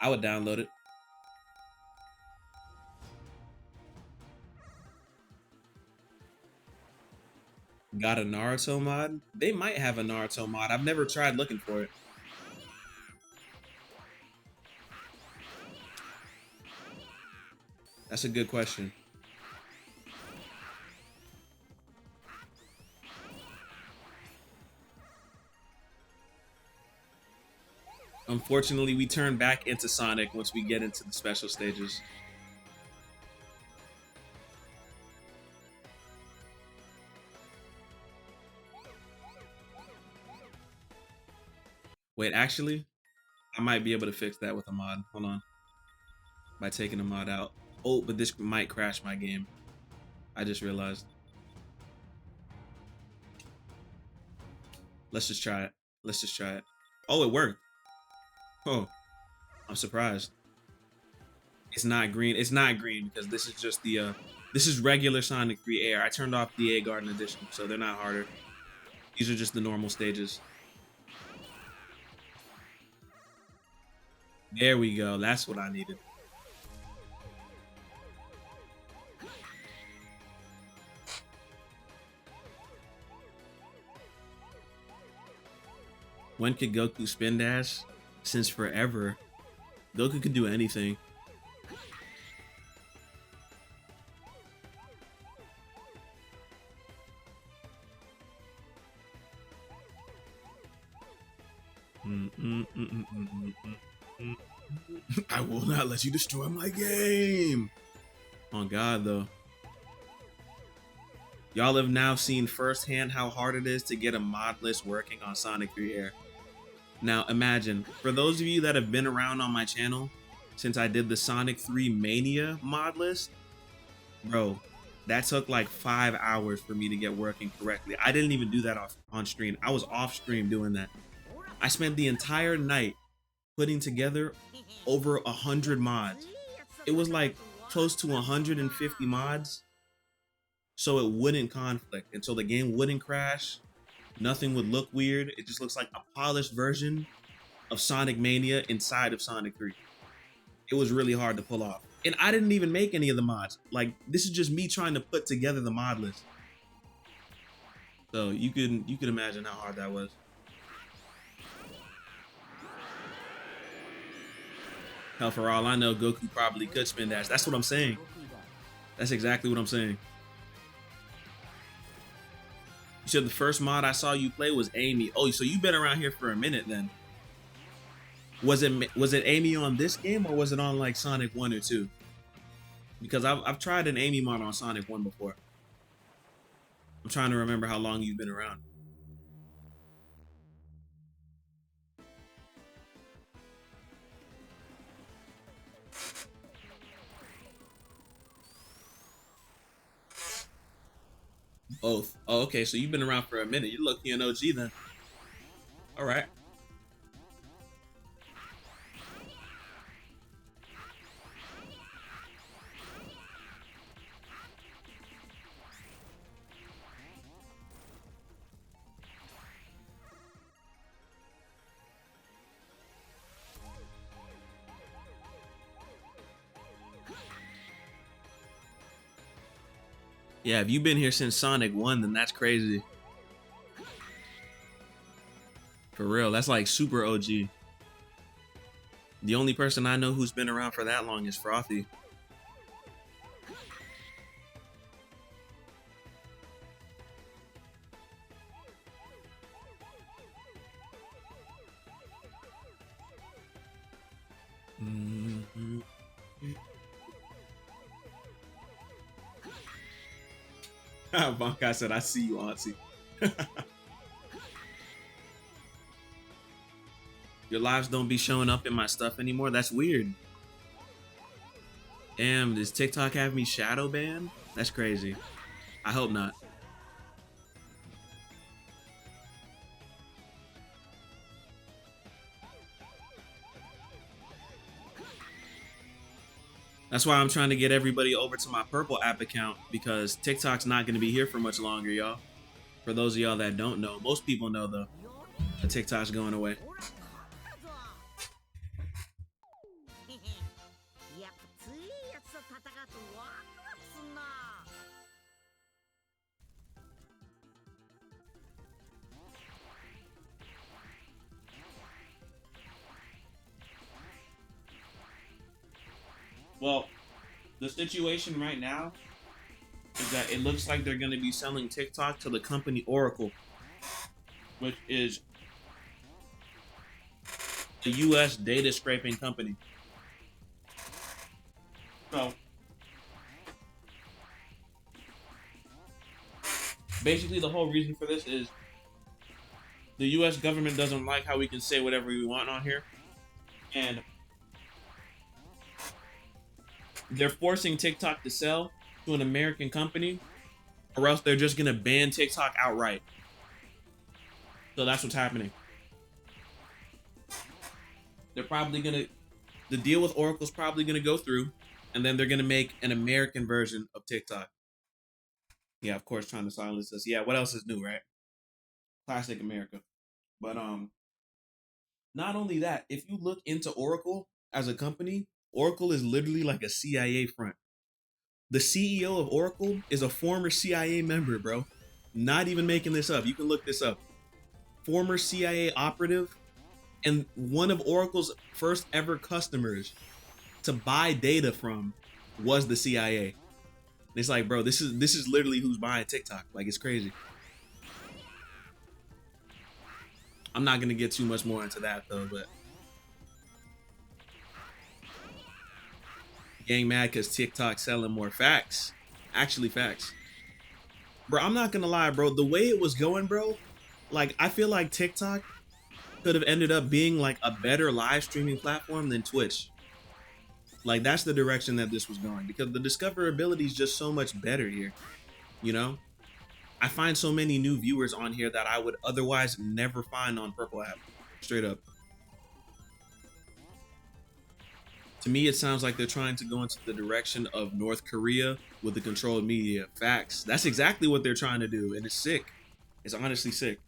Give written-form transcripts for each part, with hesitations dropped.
I would download it. Got a Naruto mod? They might have a Naruto mod. I've never tried looking for it. That's a good question. Unfortunately, we turn back into Sonic once we get into the special stages. Wait, actually, I might be able to fix that with a mod. Hold on. By taking a mod out. Oh, but this might crash my game. I just realized. Let's just try it. Let's just try it. Oh, it worked. Oh, I'm surprised. It's not green. It's not green because this is just the this is regular Sonic 3 Air. I turned off the A Garden Edition, so they're not harder. These are just the normal stages. There we go. That's what I needed. When could Goku spin dash? Since forever. Goku could do anything. I will not let you destroy my game. On God, though. Y'all have now seen firsthand how hard it is to get a mod list working on Sonic 3 Air. Now imagine, for those of you that have been around on my channel since I did the Sonic 3 Mania mod list, bro, that took like 5 hours for me to get working correctly. I didn't even do that on stream. I was off stream doing that. I spent the entire night putting together over 100 mods. It was like close to 150 mods, so it wouldn't conflict, and so the game wouldn't crash. Nothing would look weird. It just looks like a polished version of Sonic Mania inside of Sonic 3. It was really hard to pull off. And I didn't even make any of the mods. Like, this is just me trying to put together the mod list. So you could imagine how hard that was. Hell, for all I know, Goku probably could spin dash. That's what I'm saying. That's exactly what I'm saying. You said the first mod I saw you play was Amy. Oh, so you've been around here for a minute then. Was it Amy on this game, or was it on like Sonic 1 or 2? Because I've tried an Amy mod on Sonic 1 before. I'm trying to remember how long you've been around. Both. Oh, okay, so you've been around for a minute. You're lucky an OG then. All right. Yeah, if you've been here since Sonic 1, then that's crazy. For real, that's like super OG. The only person I know who's been around for that long is Frothy. Mm-hmm. Bankai said, I see you, Auntie. Your lives don't be showing up in my stuff anymore? That's weird. Damn, does TikTok have me shadow banned? That's crazy. I hope not. That's why I'm trying to get everybody over to my Purple app account, because TikTok's not going to be here for much longer, y'all. For those of y'all that don't know, most people know though, the TikTok's going away. Well, the situation right now is that it looks like they're going to be selling TikTok to the company Oracle, which is a U.S. data scraping company. So basically, the whole reason for this is the U.S. government doesn't like how we can say whatever we want on here, and they're forcing TikTok to sell to an American company, or else they're just gonna ban TikTok outright. So that's what's happening. They're probably gonna, the deal with Oracle's probably gonna go through, and then they're gonna make an American version of TikTok. Yeah, of course, trying to silence us. Yeah, what else is new, right? Classic America. But not only that, if you look into Oracle as a company, Oracle is literally like a CIA front. The CEO of Oracle is a former CIA member, bro. Not even making this up. You can look this up. Former CIA operative and one of Oracle's first ever customers to buy data from was the CIA. And it's like, bro, this is literally who's buying TikTok. Like, it's crazy. I'm not gonna get too much more into that though, but gang mad because TikTok selling more. Facts. Actually facts. Bro, I'm not gonna lie, bro. The way it was going, bro, like, I feel like TikTok could have ended up being like a better live streaming platform than Twitch. Like, that's the direction that this was going, because the discoverability is just so much better here. You know, I find so many new viewers on here that I would otherwise never find on Purple app. Straight up. To me, it sounds like they're trying to go into the direction of North Korea with the controlled media. Facts. That's exactly what they're trying to do, and it's sick. It's honestly sick.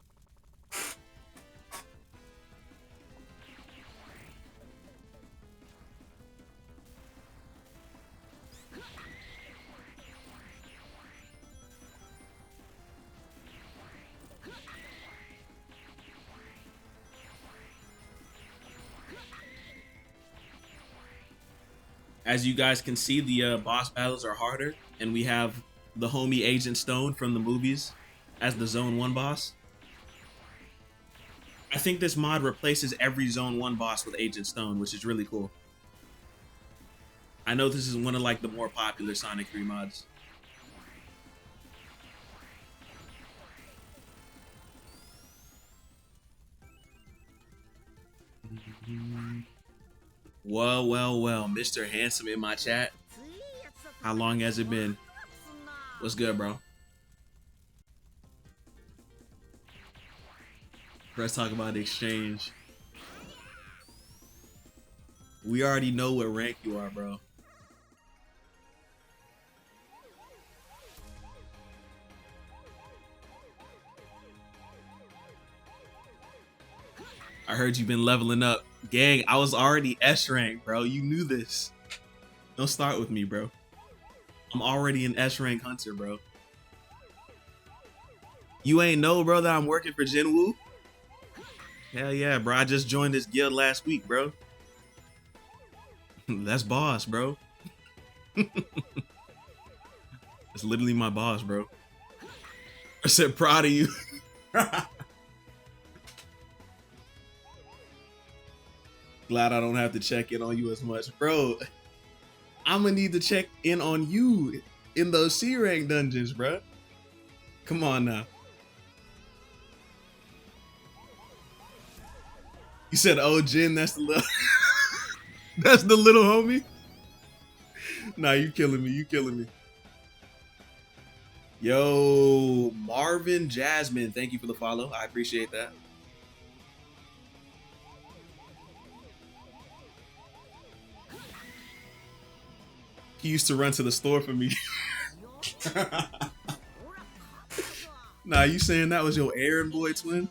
As you guys can see, the boss battles are harder, and we have the homie Agent Stone from the movies as the Zone 1 boss. I think this mod replaces every Zone 1 boss with Agent Stone, which is really cool. I know this is one of like the more popular Sonic 3 mods. Well, Mr. Handsome in my chat. How long has it been? What's good, bro? Let's talk about the exchange. We already know what rank you are, bro. I heard you've been leveling up. Gang, I was already S rank, bro. You knew this. Don't start with me, bro. I'm already an S rank hunter, bro. You ain't know, bro, that I'm working for Jinwoo? Hell yeah, bro. I just joined this guild last week, bro. That's boss, bro. It's literally my boss, bro. I said proud of you. Glad I don't have to check in on you as much. Bro, I'm gonna need to check in on you in those C rank dungeons, bro. Come on now. You said, oh, Jin, that's the little... that's the little homie? Nah, you killing me. You killing me. Yo, Marvin Jasmine, thank you for the follow. I appreciate that. He used to run to the store for me. Nah, you saying that was your errand boy twin?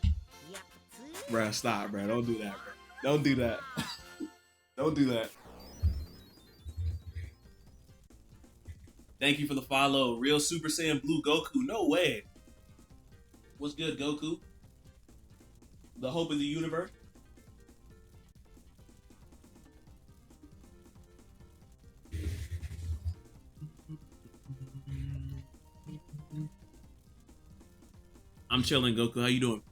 Bruh, stop, bruh. Don't do that, bruh. Don't do that. Don't do that. Thank you for the follow. Real Super Saiyan Blue Goku. No way. What's good, Goku? The hope of the universe. I'm chilling, Goku. How you doing?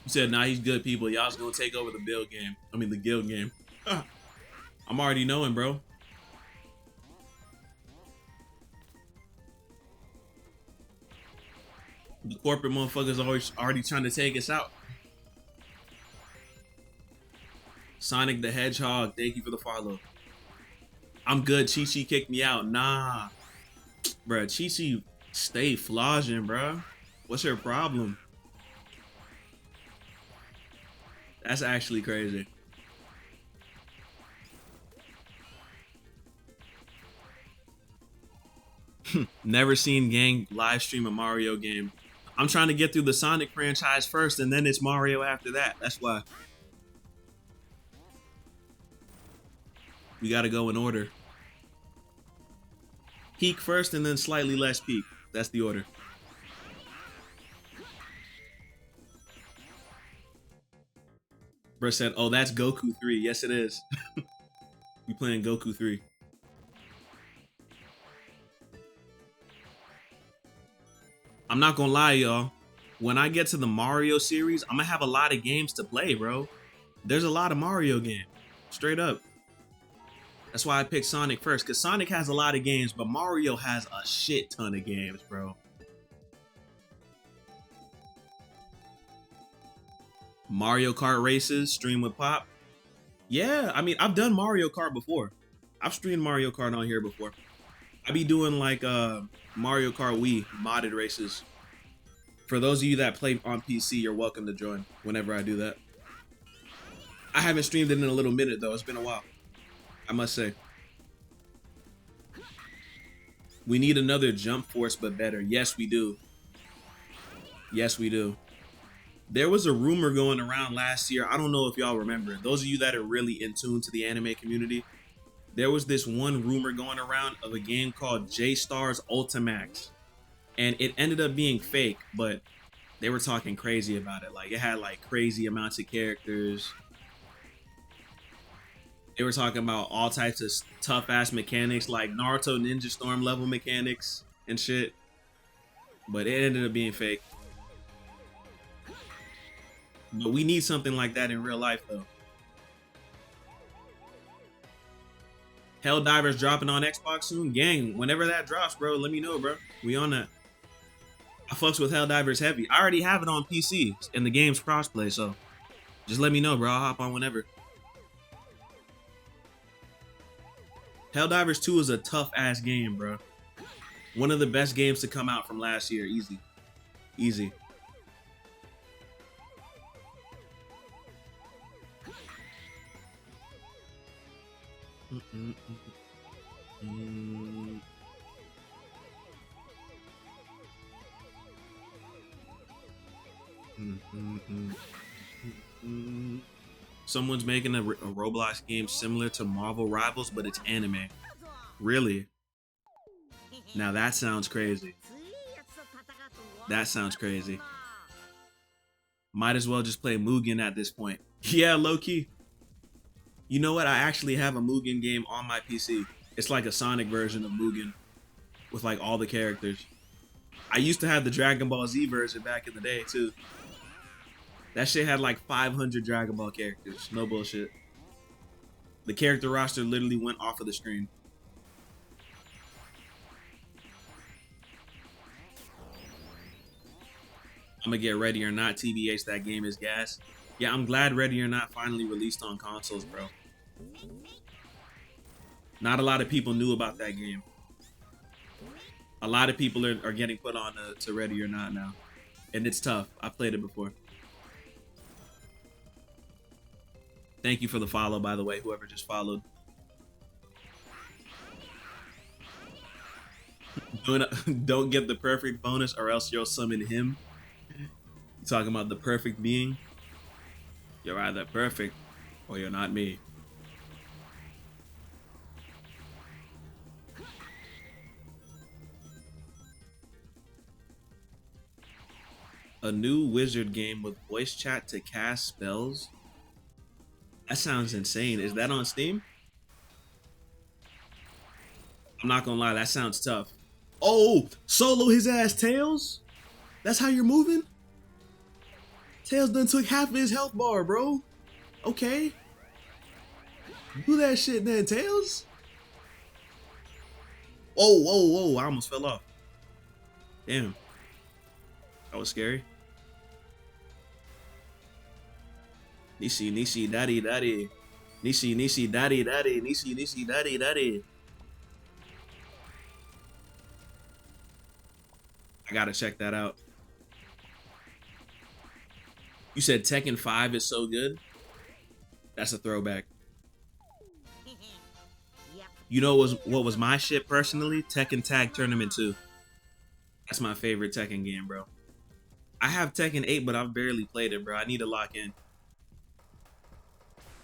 You said, nah, he's good, people. Y'all's gonna take over the build game. I mean, the guild game. I'm already knowing, bro. The corporate motherfuckers always already trying to take us out. Sonic the Hedgehog, thank you for the follow. I'm good. Chi-Chi kicked me out. Nah. Bruh, Chi-Chi stay flogging, bruh. What's your problem? That's actually crazy. Never seen Gang live stream a Mario game. I'm trying to get through the Sonic franchise first, and then it's Mario after that. That's why. We gotta go in order. Peak first, and then slightly less peak. That's the order. Bro said, oh, that's Goku 3. Yes, it is. We playing Goku 3. I'm not gonna lie, y'all. When I get to the Mario series, I'm gonna have a lot of games to play, bro. There's a lot of Mario games. Straight up. That's why I picked Sonic first, because Sonic has a lot of games, but Mario has a shit ton of games, bro. Mario Kart races, stream with Pop. Yeah, I mean, I've done Mario Kart before. I've streamed Mario Kart on here before. I be doing like Mario Kart Wii modded races. For those of you that play on PC, you're welcome to join whenever I do that. I haven't streamed it in a little minute though. It's been a while, I must say. We need another Jump Force, but better. Yes, we do. Yes, we do. There was a rumor going around last year. I don't know if y'all remember. Those of you that are really in tune to the anime community, there was this one rumor going around of a game called J-Stars Ultimax. And it ended up being fake, but they were talking crazy about it. Like, it had like crazy amounts of characters. They were talking about all types of tough ass mechanics, like Naruto Ninja Storm level mechanics and shit. But it ended up being fake. But we need something like that in real life, though. Helldivers dropping on Xbox soon? Gang, whenever that drops, bro, let me know, bro. We on that. I fucks with Helldivers heavy. I already have it on PC, and the game's crossplay, so just let me know, bro. I'll hop on whenever. Helldivers 2 is a tough-ass game, bro. One of the best games to come out from last year. Easy. Easy. Someone's making a Roblox game similar to Marvel Rivals, but it's anime. Really? Now that sounds crazy. That sounds crazy. Might as well just play Mugen at this point. Yeah, low-key. You know what? I actually have a Mugen game on my PC. It's like a Sonic version of Mugen with like all the characters. I used to have the Dragon Ball Z version back in the day too. That shit had like 500 Dragon Ball characters. No bullshit. The character roster literally went off of the screen. I'm gonna get Ready or Not. TBH, that game is gas. Yeah, I'm glad Ready or Not finally released on consoles, bro. Not a lot of people knew about that game. A lot of people are getting put on to Ready or Not now. And it's tough. I played it before. Thank you for the follow, by the way, whoever just followed. Don't get the perfect bonus or else you'll summon him. You talking about the perfect being? You're either perfect Oh, you're not me. A new wizard game with voice chat to cast spells? That sounds insane. Is that on Steam? I'm not gonna lie, that sounds tough. Oh, solo his ass, Tails? That's how you're moving? Tails done took half of his health bar, bro. Okay. Do that shit then, Tails. Oh, whoa, whoa, I almost fell off. Damn. That was scary. Nishi, Nishi, daddy, daddy. Nishi, Nishi, daddy, daddy. Nishi, Nishi, daddy, daddy. I gotta check that out. You said Tekken 5 is so good? That's a throwback. You know what was my shit personally? Tekken Tag Tournament 2. That's my favorite Tekken game, bro. I have Tekken 8, but I've barely played it, bro. I need to lock in.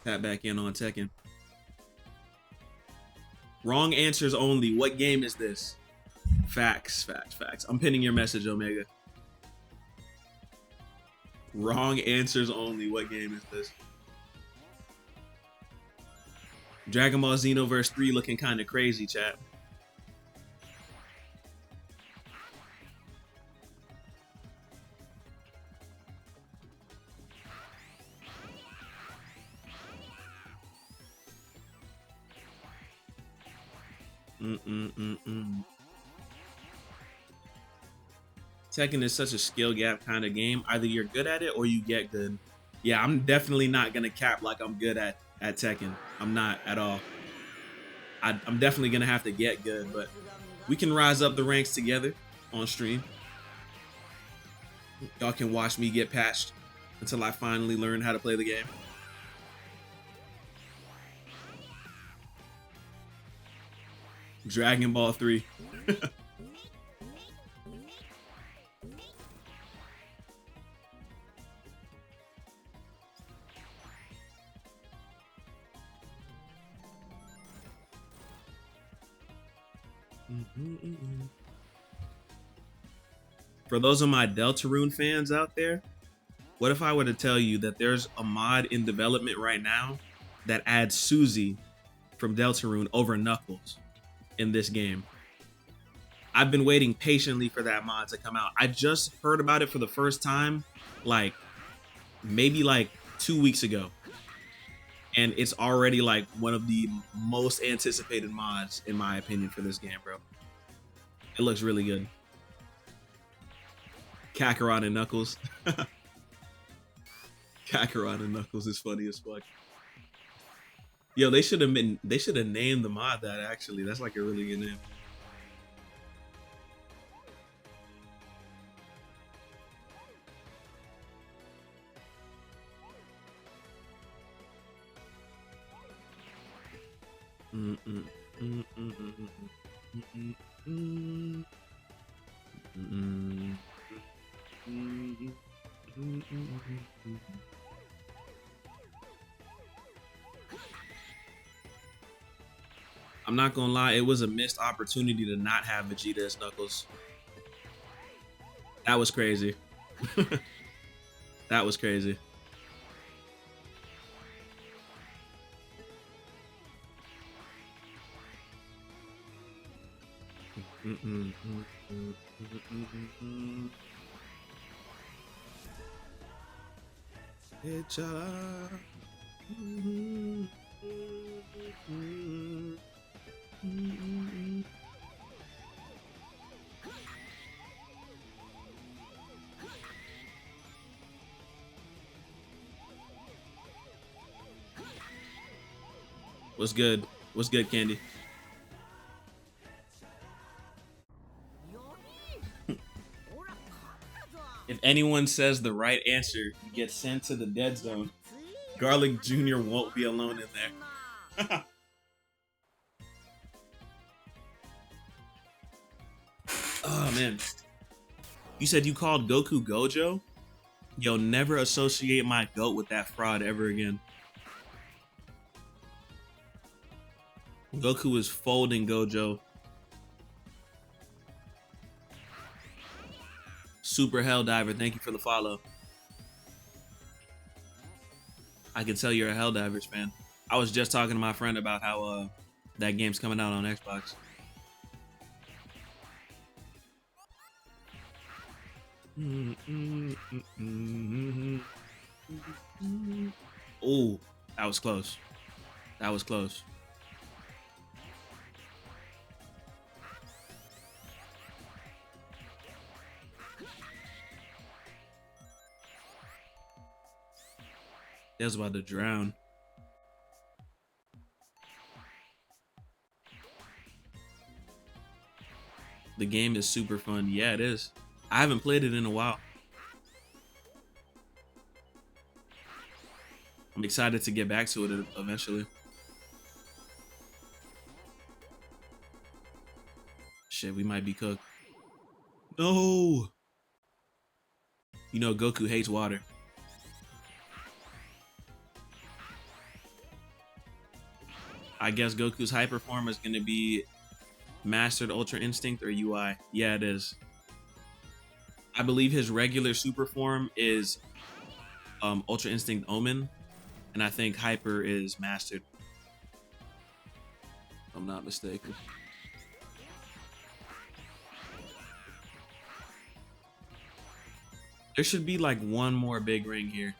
Tap back in on Tekken. Wrong answers only. What game is this? Facts, facts, facts. I'm pinning your message, Omega. Wrong answers only. What game is this? Dragon Ball Xenoverse 3 looking kind of crazy, chat. Tekken is such a skill gap kind of game. Either you're good at it or you get good. Yeah, I'm definitely not gonna cap like I'm good at Tekken. I'm not at all. I'm definitely gonna have to get good, but we can rise up the ranks together on stream. Y'all can watch me get patched until I finally learn how to play the game. Dragon Ball 3. For those of my Deltarune fans out there, what if I were to tell you that there's a mod in development right now that adds Suzy from Deltarune over Knuckles in this game? I've been waiting patiently for that mod to come out. I just heard about it for the first time, like maybe like 2 weeks ago. And it's already like one of the most anticipated mods, in my opinion, for this game, bro. It looks really good. Kakarot and Knuckles. Kakarot and Knuckles is funny as fuck. Yo, they should have named the mod that, actually. That's like a really good name. I'm not gonna lie, it was a missed opportunity to not have Vegeta as Knuckles. That was crazy. That was crazy. What's good? What's good, Candy? If anyone says the right answer, you get sent to the dead zone. Garlic Jr. won't be alone in there. Oh, man. You said you called Goku Gojo? Yo, never associate my goat with that fraud ever again. Goku is folding Gojo. Super Helldiver, thank you for the follow. I can tell you're a Helldivers fan. I was just talking to my friend about how that game's coming out on Xbox. Oh, that was close. That was close. That was about to drown. The game is super fun. Yeah, it is. I haven't played it in a while. I'm excited to get back to it eventually. Shit, we might be cooked. No! You know Goku hates water. I guess Goku's hyper form is going to be Mastered Ultra Instinct or UI. Yeah, it is. I believe his regular super form is Ultra Instinct Omen, and I think Hyper is Mastered. If I'm not mistaken. There should be like one more big ring here.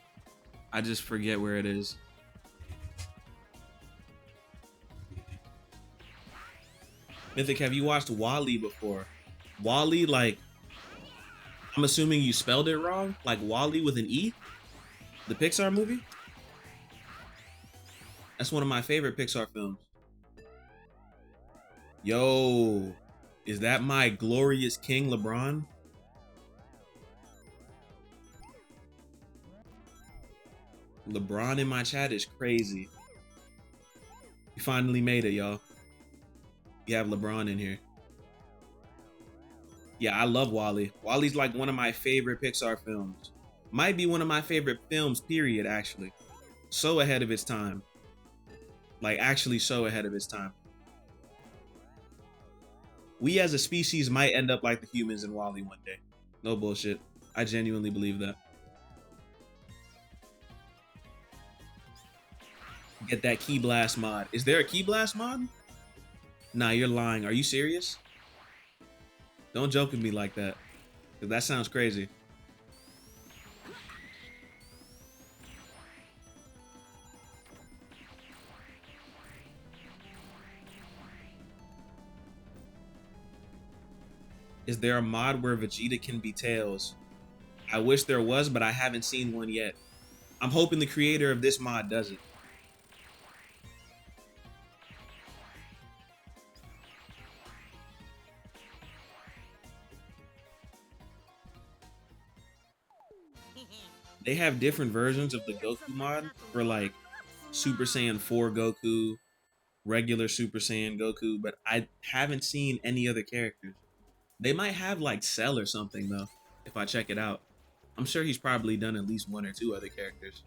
I just forget where it is. Mythic, have you watched Wall-E before? Wall-E, like, I'm assuming you spelled it wrong? Like Wall-E with an E? The Pixar movie? That's one of my favorite Pixar films. Yo, is that my glorious King LeBron? LeBron in my chat is crazy. You finally made it, y'all. You have LeBron in here. Yeah, I love Wall-E. Wall-E's like one of my favorite Pixar films. Might be one of my favorite films, period, actually. So ahead of its time. Like, actually so ahead of its time. We as a species might end up like the humans in Wall-E one day. No bullshit. I genuinely believe that. Get that Key Blast mod. Is there a Key Blast mod? Nah, you're lying. Are you serious? Don't joke with me like that. Cause that sounds crazy. Is there a mod where Vegeta can be Tails? I wish there was, but I haven't seen one yet. I'm hoping the creator of this mod does it. They have different versions of the Goku mod for like Super Saiyan 4 Goku, regular Super Saiyan Goku, but I haven't seen any other characters. They might have like Cell or something though, if I check it out. I'm sure he's probably done at least one or two other characters,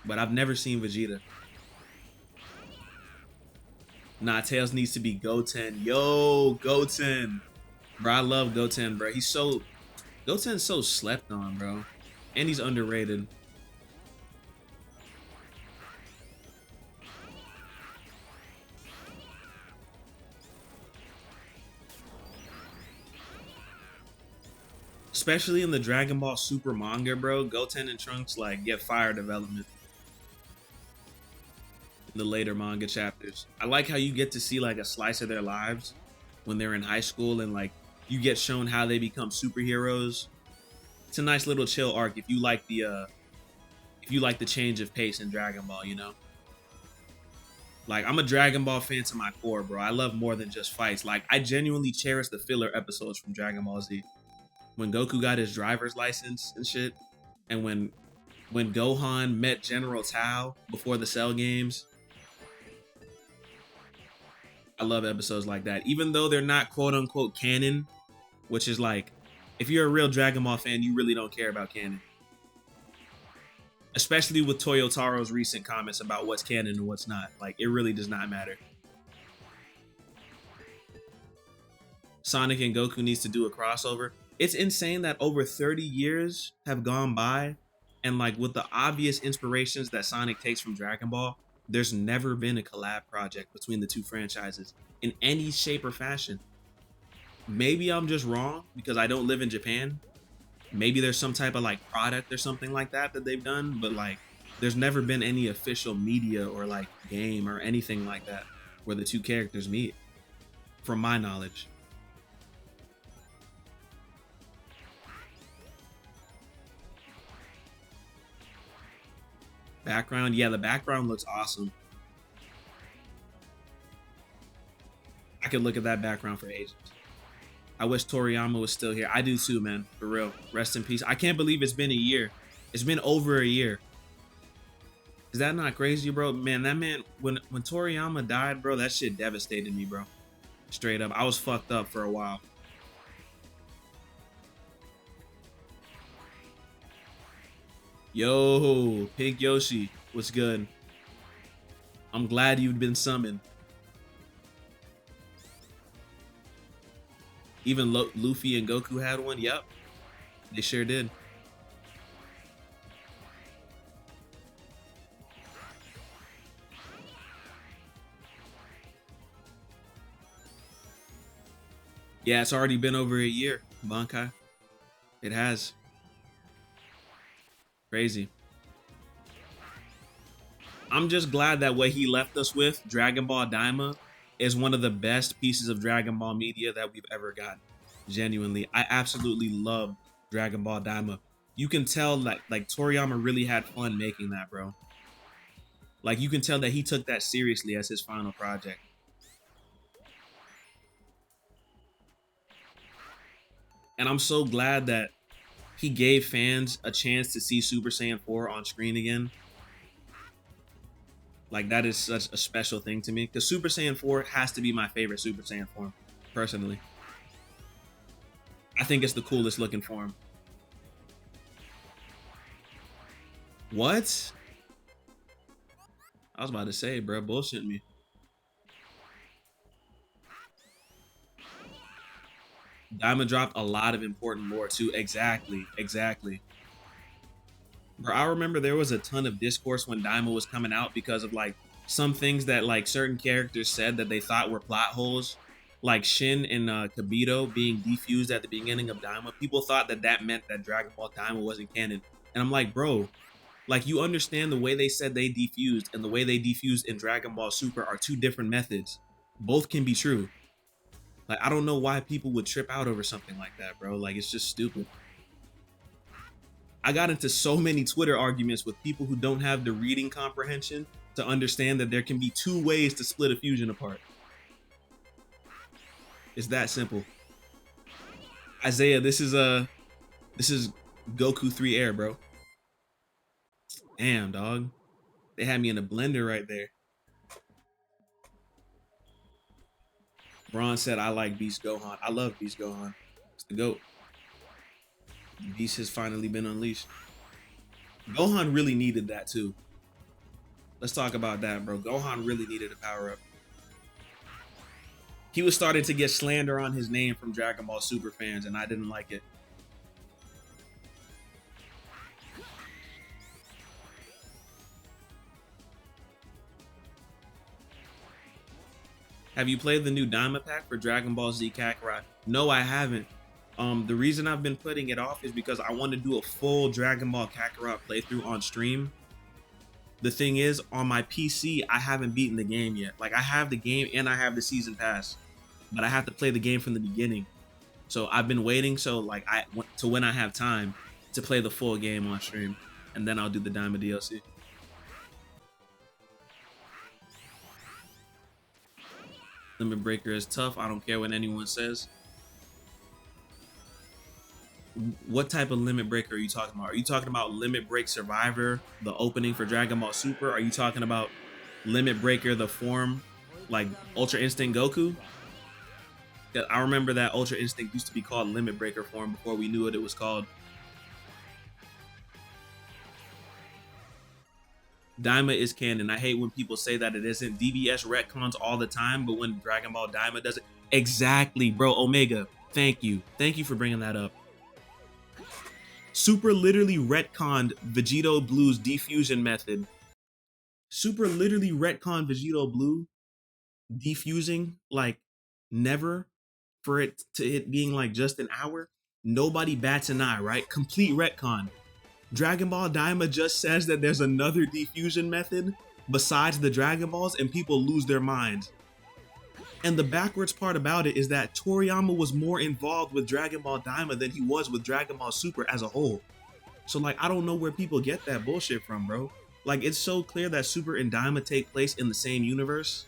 but I've never seen Vegeta. Nah, Tails needs to be Goten. Yo, Goten. Bro, I love Goten, bro. Goten's so slept on, bro. And he's underrated. Especially in the Dragon Ball Super manga, bro. Goten and Trunks like get fire development in the later manga chapters. I like how you get to see like a slice of their lives when they're in high school, and like you get shown how they become superheroes. It's a nice little chill arc if you like the change of pace in Dragon Ball, you know? Like, I'm a Dragon Ball fan to my core, bro. I love more than just fights. Like, I genuinely cherish the filler episodes from Dragon Ball Z. When Goku got his driver's license and shit, and when Gohan met General Tao before the Cell games. I love episodes like that. Even though they're not quote-unquote canon, which is like, if you're a real Dragon Ball fan, you really don't care about canon. Especially with Toyotaro's recent comments about what's canon and what's not. Like, it really does not matter. Sonic and Goku needs to do a crossover. It's insane that over 30 years have gone by, and like with the obvious inspirations that Sonic takes from Dragon Ball, there's never been a collab project between the two franchises in any shape or fashion. Maybe I'm just wrong because I don't live in Japan. Maybe there's some type of like product or something like that that they've done, but like there's never been any official media or like game or anything like that where the two characters meet, from my knowledge. Background, yeah, the background looks awesome. I could look at that background for ages. I wish Toriyama was still here. I do too, man. For real. Rest in peace. I can't believe it's been a year. It's been over a year. Is that not crazy, bro? Man, that man, when Toriyama died, bro, that shit devastated me, bro. Straight up. I was fucked up for a while. Yo, Pink Yoshi. What's good? I'm glad you've been summoned. Even Luffy and Goku had one. Yep, they sure did. Yeah, it's already been over a year, Bankai. It has. Crazy. I'm just glad that what he left us with, Dragon Ball Daima, is one of the best pieces of Dragon Ball media that we've ever gotten. Genuinely, I absolutely love Dragon Ball Daima. You can tell like Toriyama really had fun making that, bro. Like you can tell that he took that seriously as his final project. And I'm so glad that he gave fans a chance to see Super Saiyan 4 on screen again. Like that is such a special thing to me because Super Saiyan 4 has to be my favorite Super Saiyan form, personally. I think it's the coolest looking form. What? I was about to say, bro, bullshit me. Diamond dropped a lot of important lore too. Exactly, exactly. Bro, I remember there was a ton of discourse when Daima was coming out because of like some things that like certain characters said that they thought were plot holes, like Shin and Kibito being defused at the beginning of Daima. People thought that that meant that Dragon Ball Daima wasn't canon, and I'm like, bro, like you understand the way they said they defused and the way they defused in Dragon Ball Super are two different methods. Both can be true. Like I don't know why people would trip out over something like that, bro. Like it's just stupid. I got into so many Twitter arguments with people who don't have the reading comprehension to understand that there can be two ways to split a fusion apart. It's that simple. Isaiah, this is Goku 3 Air, bro. Damn, dog. They had me in a blender right there. Braun said I like Beast Gohan. I love Beast Gohan. It's the GOAT. Beast has finally been unleashed. Gohan really needed that too. Let's talk about that, bro. Gohan really needed a power up. He was starting to get slander on his name from Dragon Ball Super fans, and I didn't like it. Have you played the new Diamond Pack for Dragon Ball Z Kakarot? No, I haven't. The reason I've been putting it off is because I want to do a full Dragon Ball Kakarot playthrough on stream. The thing is, on my PC, I haven't beaten the game yet. Like, I have the game and I have the season pass, but I have to play the game from the beginning. So I've been waiting like to when I have time to play the full game on stream, and then I'll do the Diamond DLC. Limit Breaker is tough. I don't care what anyone says. What type of Limit Breaker are you talking about? Are you talking about Limit Break Survivor, the opening for Dragon Ball Super? Are you talking about Limit Breaker, the form, like Ultra Instinct Goku? I remember that Ultra Instinct used to be called Limit Breaker form before we knew what it was called. Daima is canon. I hate when people say that it isn't. DBS retcons all the time, but when Dragon Ball Daima does it, Exactly, bro. Omega, thank you. Thank you for bringing that up. Super literally retconned Vegito Blue's defusion method. Super literally retconned Vegito Blue defusing like never for it being like just an hour. Nobody bats an eye, right? Complete retcon. Dragon Ball Daima just says that there's another diffusion method besides the Dragon Balls, and people lose their minds. And the backwards part about it is that Toriyama was more involved with Dragon Ball Daima than he was with Dragon Ball Super as a whole. So like, I don't know where people get that bullshit from, bro. Like, it's so clear that Super and Daima take place in the same universe,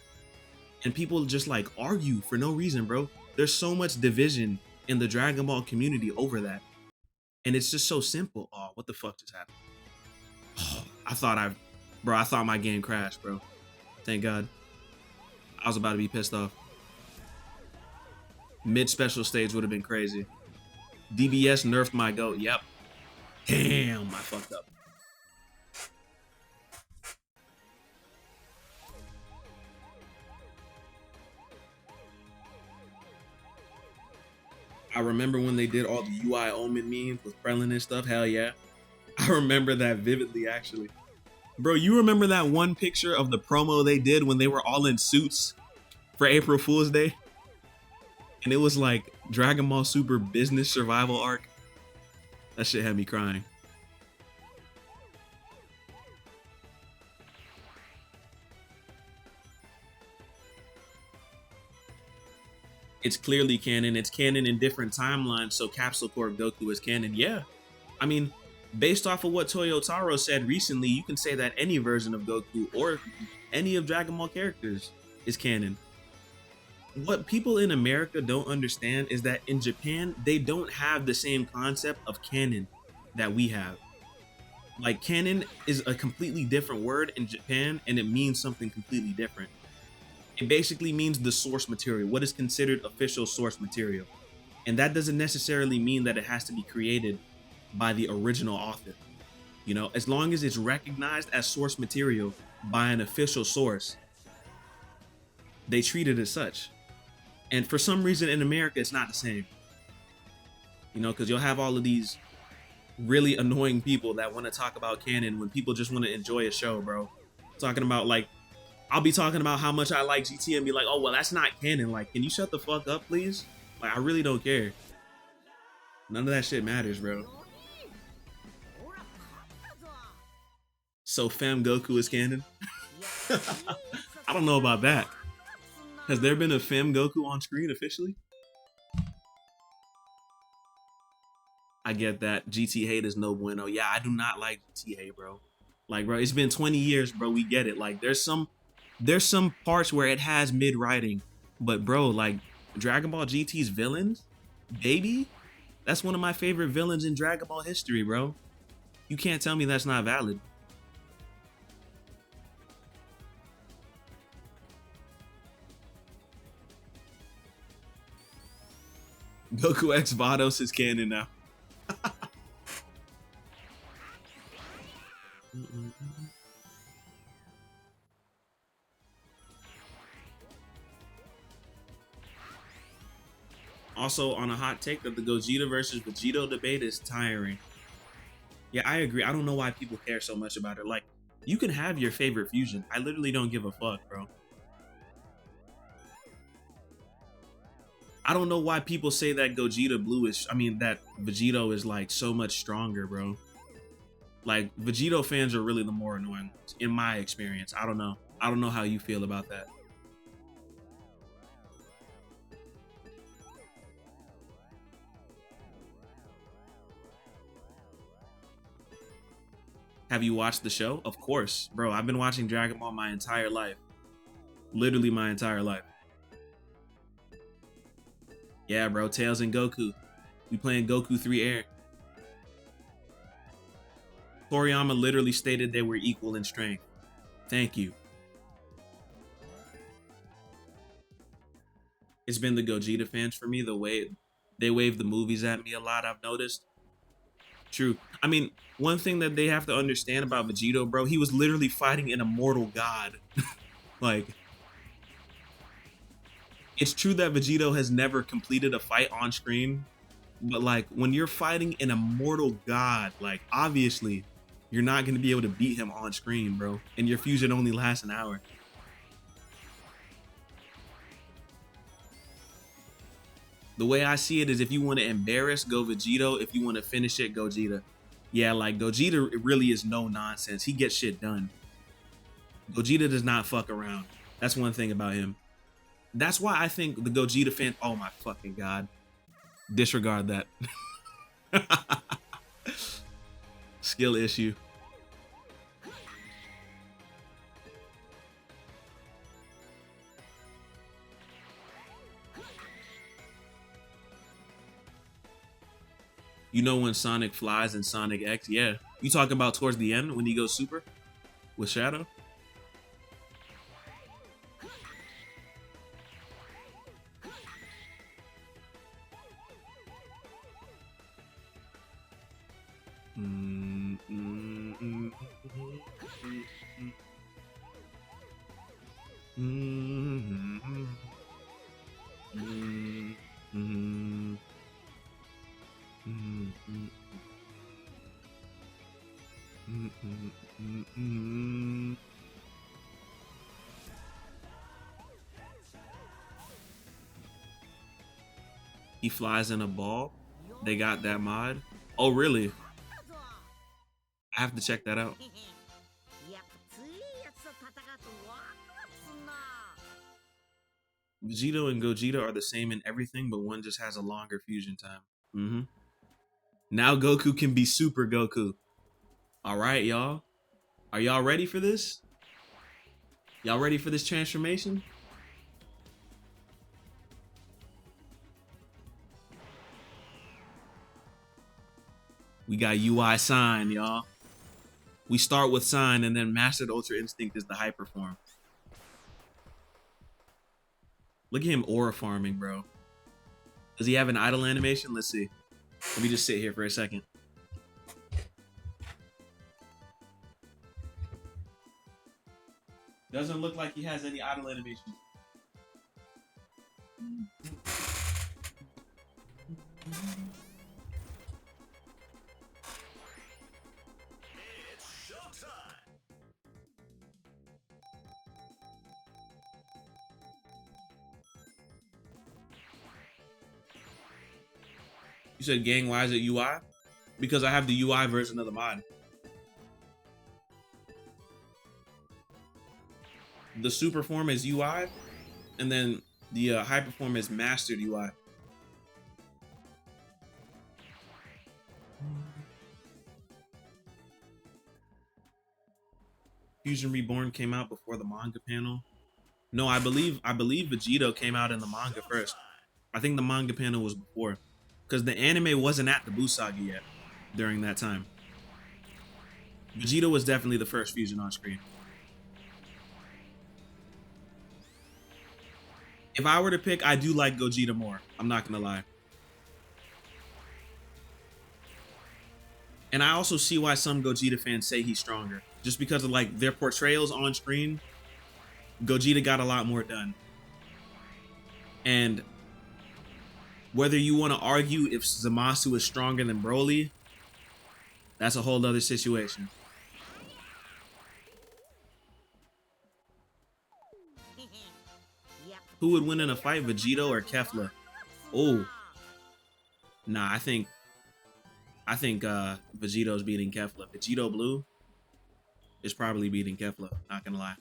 and people just like argue for no reason, bro. There's so much division in the Dragon Ball community over that. And it's just so simple. Oh, what the fuck just happened? Oh, I thought my game crashed, bro. Thank God. I was about to be pissed off. Mid special stage would have been crazy. DBS nerfed my goat. Yep. Damn, I fucked up. I remember when they did all the UI Omen memes with Krellin and stuff. Hell yeah. I remember that vividly, actually. Bro, you remember that one picture of the promo they did when they were all in suits for April Fool's Day? And it was like Dragon Ball Super business survival arc. That shit had me crying. It's clearly canon. It's canon in different timelines, so Capsule Corp Goku is canon. Yeah. I mean, based off of what Toyotaro said recently, you can say that any version of Goku or any of Dragon Ball characters is canon. What people in America don't understand is that in Japan, they don't have the same concept of canon that we have. Like, canon is a completely different word in Japan, and it means something completely different. It basically means the source material, what is considered official source material. And that doesn't necessarily mean that it has to be created by the original author. You know, as long as it's recognized as source material by an official source, they treat it as such. And for some reason in America, it's not the same. You know, because you'll have all of these really annoying people that want to talk about canon when people just want to enjoy a show, bro. Talking about, like, I'll be talking about how much I like GT and be like, oh, well, that's not canon. Like, can you shut the fuck up, please? Like, I really don't care. None of that shit matters, bro. So Fem Goku is canon? I don't know about that. Has there been a Fem Goku on screen officially? I get that. GT hate is no bueno. Yeah, I do not like GT hate, bro. Like, bro, it's been 20 years, bro. We get it. Like, there's some parts where it has mid writing, but bro, like, Dragon Ball GT's villains, baby, that's one of my favorite villains in Dragon Ball history, bro. You can't tell me that's not valid. Goku X Vados is canon now. Also, on a hot take that the Gogeta versus Vegito debate is tiring. Yeah, I agree. I don't know why people care so much about it. Like, you can have your favorite fusion. I literally don't give a fuck, bro. I don't know why people say that Gogeta Blue is, that Vegito is like so much stronger, bro. Like, Vegito fans are really the more annoying, in my experience. I don't know. I don't know how you feel about that. Have you watched the show? Of course, bro. I've been watching Dragon Ball my entire life. Literally my entire life. Yeah, bro. Tails and Goku. We playing Goku 3 Air. Toriyama literally stated they were equal in strength. Thank you. It's been the Gogeta fans for me. The way they wave the movies at me a lot, I've noticed. True. I mean, one thing that they have to understand about Vegito, bro, he was literally fighting an immortal god. Like, It's true that Vegito has never completed a fight on screen, but like when you're fighting an immortal god, like obviously you're not going to be able to beat him on screen, bro. And your fusion only lasts an hour. The way I see it is if you want to embarrass, go Vegito. If you want to finish it, Gogeta. Yeah, like Gogeta really is no nonsense. He gets shit done. Gogeta does not fuck around. That's one thing about him. That's why I think the Gogeta fan, oh my fucking god. Disregard that. Skill issue. You know when Sonic flies in Sonic X? Yeah. You talking about towards the end when he goes super with Shadow? He flies in a ball. They got that mod. Oh, really? I have to check that out. Vegito and Gogeta are the same in everything, but one just has a longer fusion time. Now Goku can be Super Goku. All right, y'all. Are y'all ready for this? Y'all ready for this transformation? We got UI Sign, y'all. We start with Sign, and then Mastered Ultra Instinct is the hyper form. Look at him aura farming, bro. Does he have an idle animation? Let's see. Let me just sit here for a second. Doesn't look like he has any idle animation. You said, gang, why is it UI? Because I have the UI version of the mod. The super form is UI, and then the hyper form is mastered UI. Fusion Reborn came out before the manga panel. No, I believe Vegito came out in the manga first. I think the manga panel was before, because the anime wasn't at the Buu Saga yet during that time. Vegito was definitely the first fusion on screen. If I were to pick, I do like Gogeta more. I'm not gonna lie. And I also see why some Gogeta fans say he's stronger. Just because of like their portrayals on screen, Gogeta got a lot more done. And whether you want to argue if Zamasu is stronger than Broly, that's a whole other situation. Who would win in a fight, Vegito or Kefla? Oh, nah, I think Vegito's beating Kefla. Vegito Blue is probably beating Kefla, not gonna lie.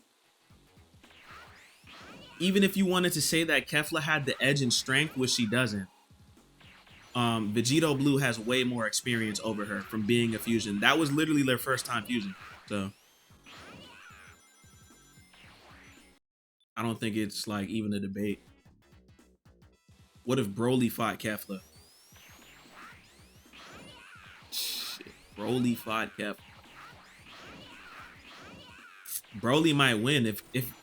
Even if you wanted to say that Kefla had the edge in strength, which she doesn't, Vegito Blue has way more experience over her from being a fusion. That was literally their first time fusion, so I don't think it's like even a debate. What if Broly fought Kefla? Shit, Broly fought Kefla. Broly might win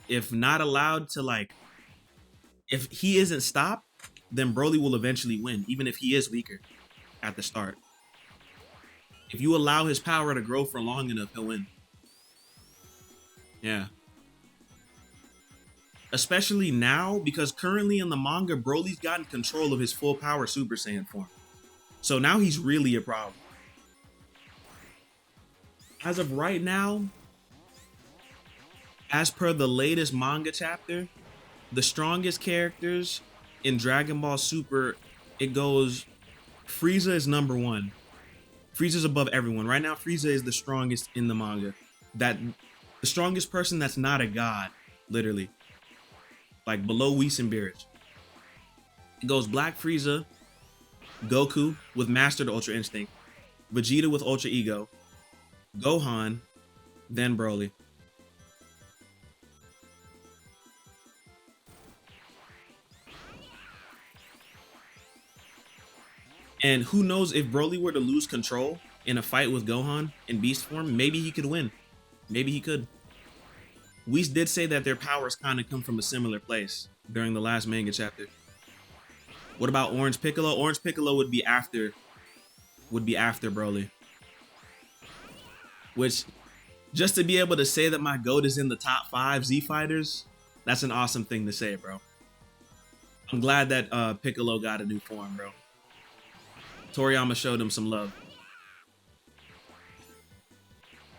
if not allowed to, like, if he isn't stopped, then Broly will eventually win, even if he is weaker at the start. If you allow his power to grow for long enough, he'll win. Yeah. Especially now, because currently in the manga, Broly's gotten control of his full power Super Saiyan form. So now he's really a problem. As of right now, as per the latest manga chapter, the strongest characters in Dragon Ball Super, it goes Frieza is number one. Frieza's above everyone. Right now, Frieza is the strongest in the manga. The strongest person that's not a god, literally. Like below Whis and Beerus. It goes Black Frieza, Goku with Mastered Ultra Instinct, Vegeta with Ultra Ego, Gohan, then Broly. And who knows, if Broly were to lose control in a fight with Gohan in beast form, maybe he could win. Maybe he could. Whis did say that their powers kind of come from a similar place during the last manga chapter. What about Orange Piccolo? Orange Piccolo would be after Broly. Which, just to be able to say that my GOAT is in the top 5 Z fighters, that's an awesome thing to say, bro. I'm glad that Piccolo got a new form, bro. Toriyama showed him some love.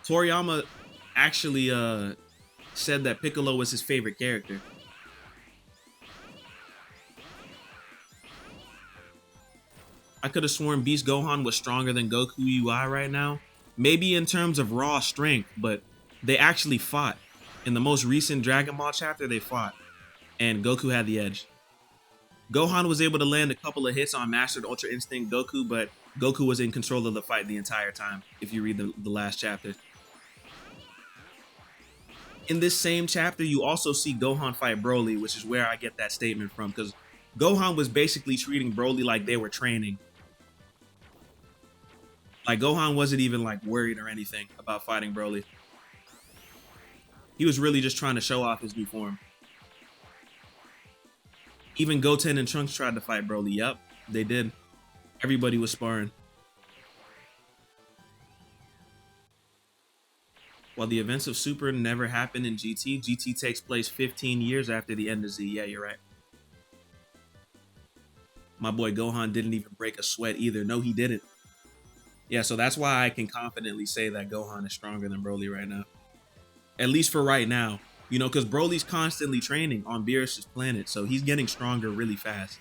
Toriyama actually said that Piccolo was his favorite character. I could have sworn Beast Gohan was stronger than Goku UI right now. Maybe in terms of raw strength, but they actually fought. In the most recent Dragon Ball chapter, they fought. And Goku had the edge. Gohan was able to land a couple of hits on Mastered Ultra Instinct Goku, but Goku was in control of the fight the entire time, if you read the last chapter. In this same chapter, you also see Gohan fight Broly, which is where I get that statement from, because Gohan was basically treating Broly like they were training. Like, Gohan wasn't even, like, worried or anything about fighting Broly. He was really just trying to show off his new form. Even Goten and Trunks tried to fight Broly. Yep, they did. Everybody was sparring. While the events of Super never happened in GT, GT takes place 15 years after the end of Z. Yeah, you're right. My boy Gohan didn't even break a sweat either. No, he didn't. Yeah, so that's why I can confidently say that Gohan is stronger than Broly right now. At least for right now. You know, because Broly's constantly training on Beerus' planet, so he's getting stronger really fast.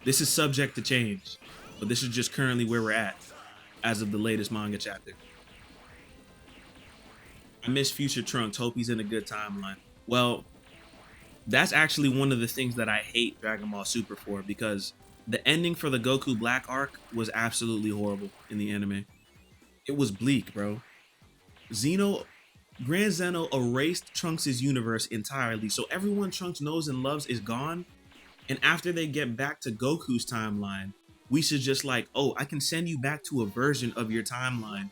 This is subject to change, but this is just currently where we're at as of the latest manga chapter. I miss Future Trunks. Hope he's in a good timeline. Well, that's actually one of the things that I hate Dragon Ball Super for, because the ending for the Goku Black arc was absolutely horrible in the anime. It was bleak, bro. Grand Zeno erased Trunks' universe entirely, so everyone Trunks knows and loves is gone. And after they get back to Goku's timeline, we should just like, oh, I can send you back to a version of your timeline.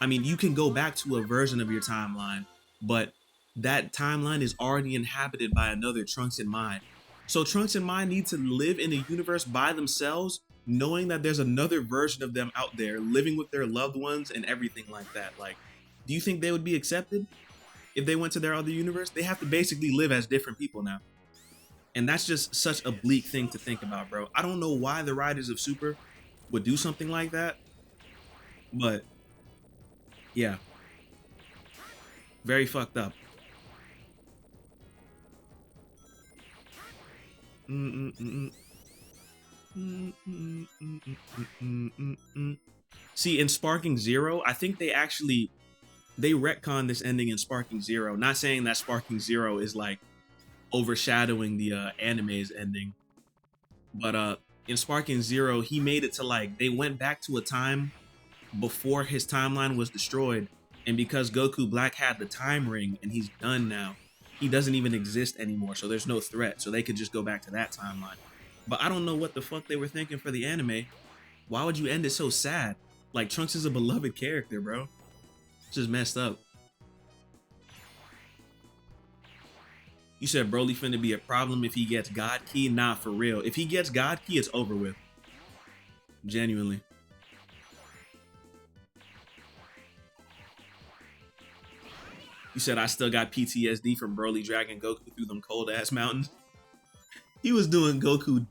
I mean, you can go back to a version of your timeline, but that timeline is already inhabited by another Trunks and Mai. So Trunks and Mai need to live in a universe by themselves, knowing that there's another version of them out there living with their loved ones and everything like that. Like, do you think they would be accepted if they went to their other universe? They have to basically live as different people now. And that's just such a bleak thing to think about, bro. I don't know why the writers of Super would do something like that, but yeah, very fucked up. See, in Sparking Zero, I think they retconned this ending in Sparking Zero. Not saying that Sparking Zero is like overshadowing the anime's ending, but in Sparking Zero, he made it to like they went back to a time before his timeline was destroyed, and because Goku Black had the time ring and he's done now, he doesn't even exist anymore, so there's no threat, so they could just go back to that timeline. But I don't know what the fuck they were thinking for the anime. Why would you end it so sad? Like, Trunks is a beloved character, bro. It's just messed up. You said Broly finna be a problem if he gets God Key? Nah, for real. If he gets God Key, it's over with. Genuinely. You said I still got PTSD from Broly dragging Goku through them cold ass mountains. He was doing Goku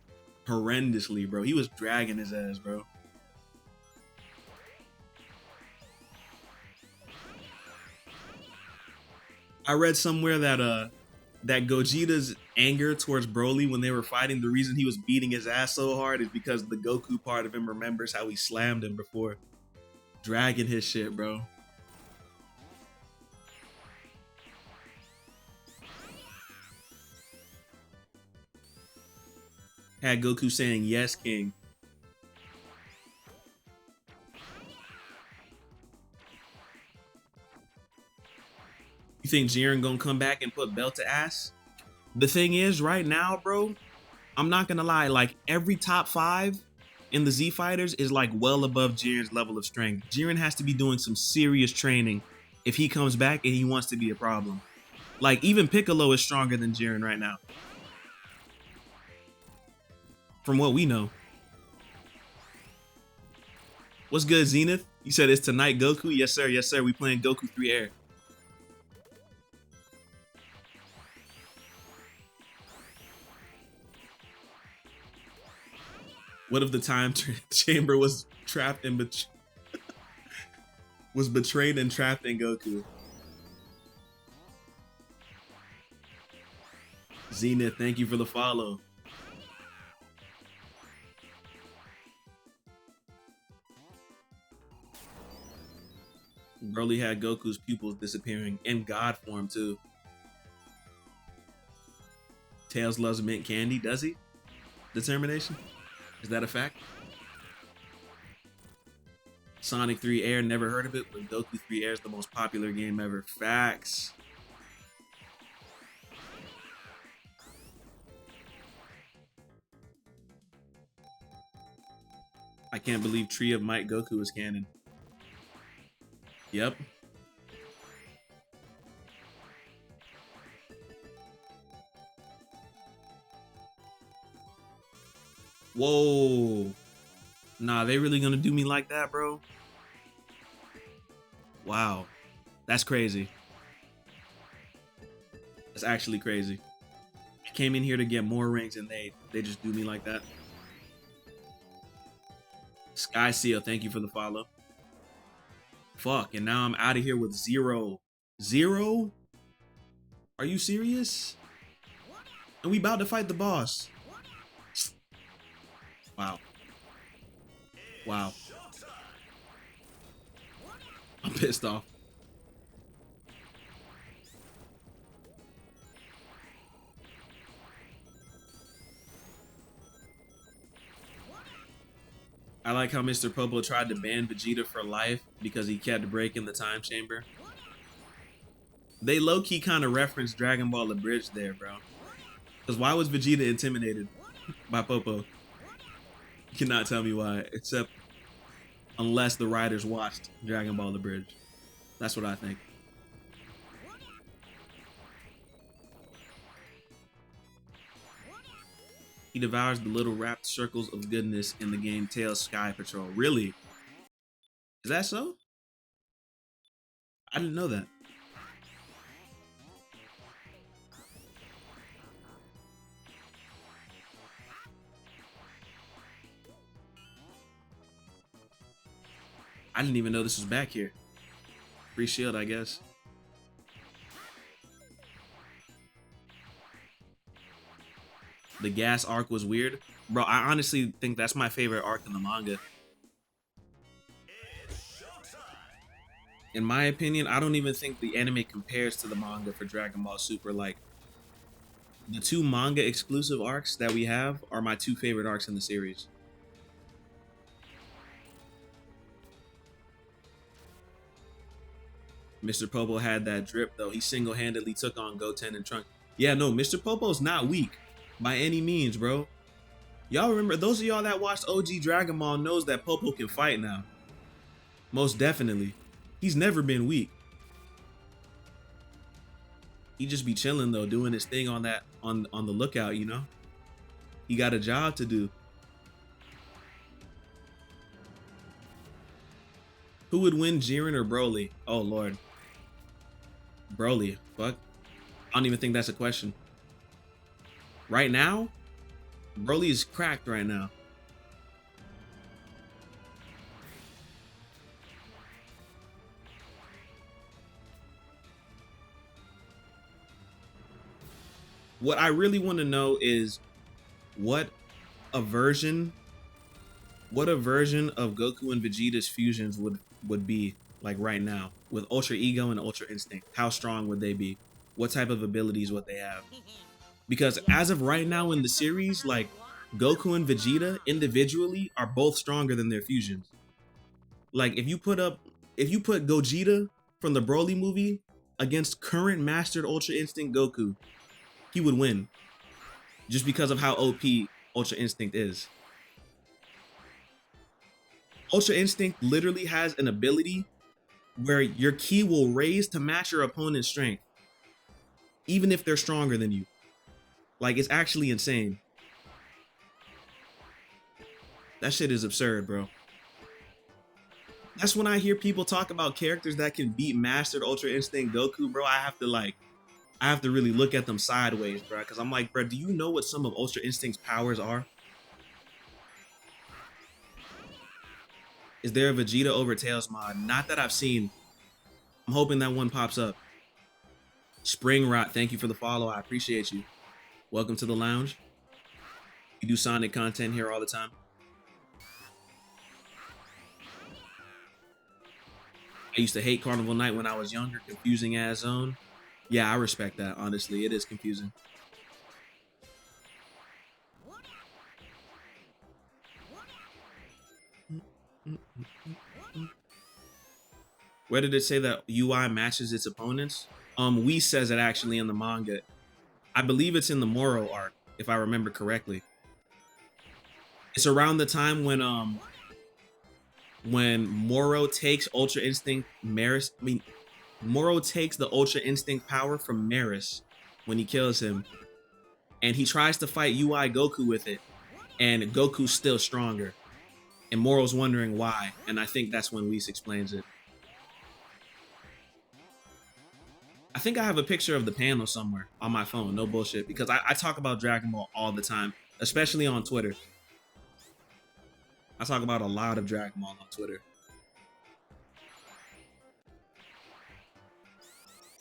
horrendously, bro. He was dragging his ass, bro. I read somewhere that that Gogeta's anger towards Broly when they were fighting, the reason he was beating his ass so hard is because the Goku part of him remembers how he slammed him before. Dragging his shit, bro. Had Goku saying, "Yes, King." You think Jiren gonna come back and put belt to ass? The thing is, right now, bro, I'm not gonna lie, like every top 5 in the Z Fighters is like well above Jiren's level of strength. Jiren has to be doing some serious training if he comes back and he wants to be a problem. Like even Piccolo is stronger than Jiren right now. From what we know. What's good, Zenith? You said it's tonight, Goku? Yes, sir. Yes, sir. We playing Goku 3 Air. What if the time chamber was trapped and was betrayed and trapped in Goku? Zenith, thank you for the follow. Broly had Goku's pupils disappearing in God form too. Tails loves mint candy, does he? Determination? Is that a fact? Sonic 3 Air, never heard of it, but Goku 3 Air is the most popular game ever. Facts. I can't believe Tree of Might Goku is canon. Yep. Whoa. Nah, they really gonna do me like that, bro? Wow. That's crazy. That's actually crazy. I came in here to get more rings and they just do me like that. Sky Seal, thank you for the follow. Fuck, and now I'm out of here with 0. 0? Are you serious? And we about to fight the boss. Wow. Wow. I'm pissed off. I like how Mr. Popo tried to ban Vegeta for life because he kept breaking the time chamber. They low-key kind of referenced Dragon Ball Abridged there, bro. Because why was Vegeta intimidated by Popo? You cannot tell me why, except unless the writers watched Dragon Ball Abridged. That's what I think. He devours the little wrapped circles of goodness in the game Tails Sky Patrol. Really? Is that so? I didn't know that. I didn't even know this was back here. Free shield, I guess. The gas arc was weird. Bro, I honestly think that's my favorite arc in the manga. In my opinion, I don't even think the anime compares to the manga for Dragon Ball Super. Like, the 2 manga exclusive arcs that we have are my 2 favorite arcs in the series. Mr. Popo had that drip, though. He single-handedly took on Goten and Trunks. Yeah, no, Mr. Popo's not weak by any means, bro. Y'all remember, those of y'all that watched OG Dragon Ball knows that Popo can fight now. Most definitely. He's never been weak. He just be chilling, though, doing his thing on that on the lookout, you know? He got a job to do. Who would win, Jiren or Broly? Oh, Lord. Broly. Fuck. I don't even think that's a question. Right now, Broly is cracked right now. What I really want to know is what a version of Goku and Vegeta's fusions would be like right now with Ultra Ego and Ultra Instinct. How strong would they be? What type of abilities would they have? Because as of right now in the series, like Goku and Vegeta individually are both stronger than their fusions. Like if you put Gogeta from the Broly movie against current mastered Ultra Instinct Goku, he would win. Just because of how OP Ultra Instinct is. Ultra Instinct literally has an ability where your ki will raise to match your opponent's strength, even if they're stronger than you. Like, it's actually insane. That shit is absurd, bro. That's when I hear people talk about characters that can beat mastered Ultra Instinct Goku, bro. I have to really look at them sideways, bro. Because I'm like, bro, do you know what some of Ultra Instinct's powers are? Is there a Vegeta over Tails mod? Not that I've seen. I'm hoping that one pops up. Spring Rot, thank you for the follow. I appreciate you. Welcome to the lounge. We do Sonic content here all the time. I used to hate Carnival Night when I was younger. Confusing ass zone. Yeah, I respect that. Honestly, it is confusing. Where did it say that UI matches its opponents? Whis says it actually in the manga. I believe it's in the Moro arc, if I remember correctly. It's around the time when Moro takes Ultra Instinct Maris. I mean, Moro takes the Ultra Instinct power from Maris when he kills him, and he tries to fight UI Goku with it, and Goku's still stronger, and Moro's wondering why, and I think that's when Whis explains it. I think I have a picture of the panel somewhere on my phone, no bullshit, because I talk about Dragon Ball all the time, especially on Twitter. I talk about a lot of Dragon Ball on Twitter.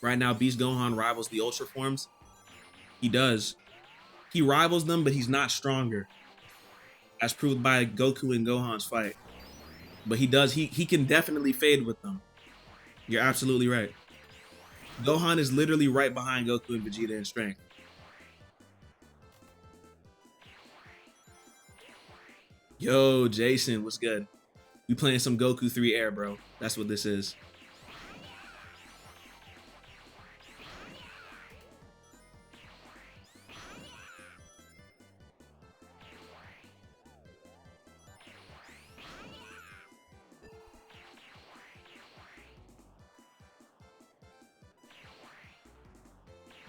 Right now, Beast Gohan rivals the Ultra forms. He does. He rivals them, but he's not stronger, as proved by Goku and Gohan's fight. But he does. He can definitely fade with them. You're absolutely right. Gohan is literally right behind Goku and Vegeta in strength. Yo, Jason, what's good? We playing some Goku 3 Air, bro. That's what this is.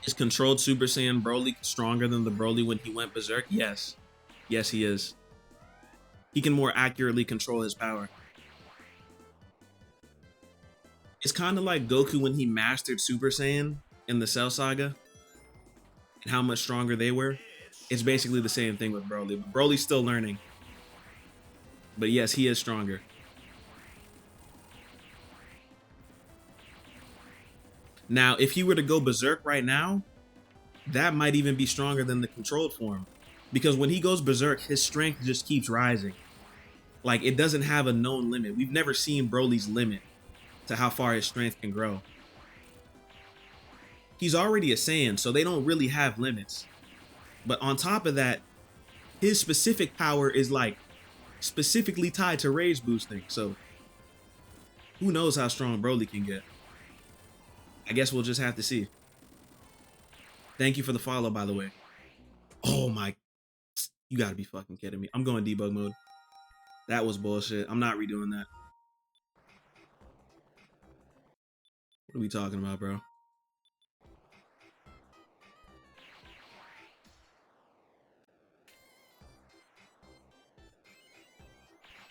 Is controlled Super Saiyan Broly stronger than the Broly when he went berserk? Yes. Yes, he is. He can more accurately control his power. It's kind of like Goku when he mastered Super Saiyan in the Cell Saga and how much stronger they were. It's basically the same thing with Broly. But Broly's still learning. But yes, he is stronger. Now, if he were to go berserk right now, that might even be stronger than the controlled form. Because when he goes berserk, his strength just keeps rising. Like, it doesn't have a known limit. We've never seen Broly's limit to how far his strength can grow. He's already a Saiyan, so they don't really have limits. But on top of that, his specific power is like specifically tied to rage boosting. So who knows how strong Broly can get? I guess we'll just have to see. Thank you for the follow, by the way. Oh my, you gotta be fucking kidding me. I'm going debug mode. That was bullshit. I'm not redoing that. What are we talking about, bro?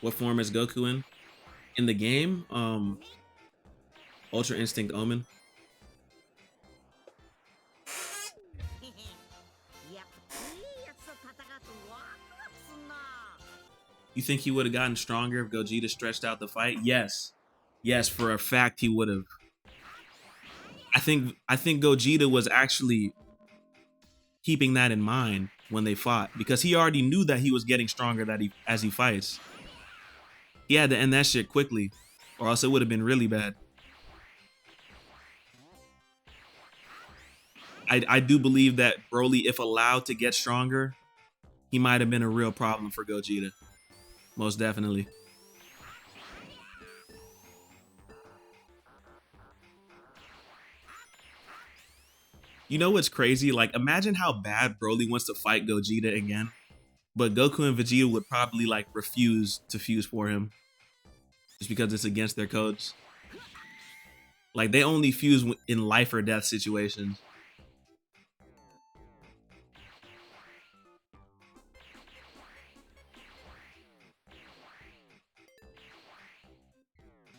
What form is Goku in? In the game, Ultra Instinct Omen. You think he would have gotten stronger if Gogeta stretched out the fight? Yes. Yes, for a fact he would have. I think Gogeta was actually keeping that in mind when they fought because he already knew that he was getting stronger as he fights. He had to end that shit quickly or else it would have been really bad. I do believe that Broly, if allowed to get stronger, he might have been a real problem for Gogeta. Most definitely. You know what's crazy? Like, imagine how bad Broly wants to fight Gogeta again. But Goku and Vegeta would probably like refuse to fuse for him. Just because it's against their codes. Like, they only fuse in life or death situations.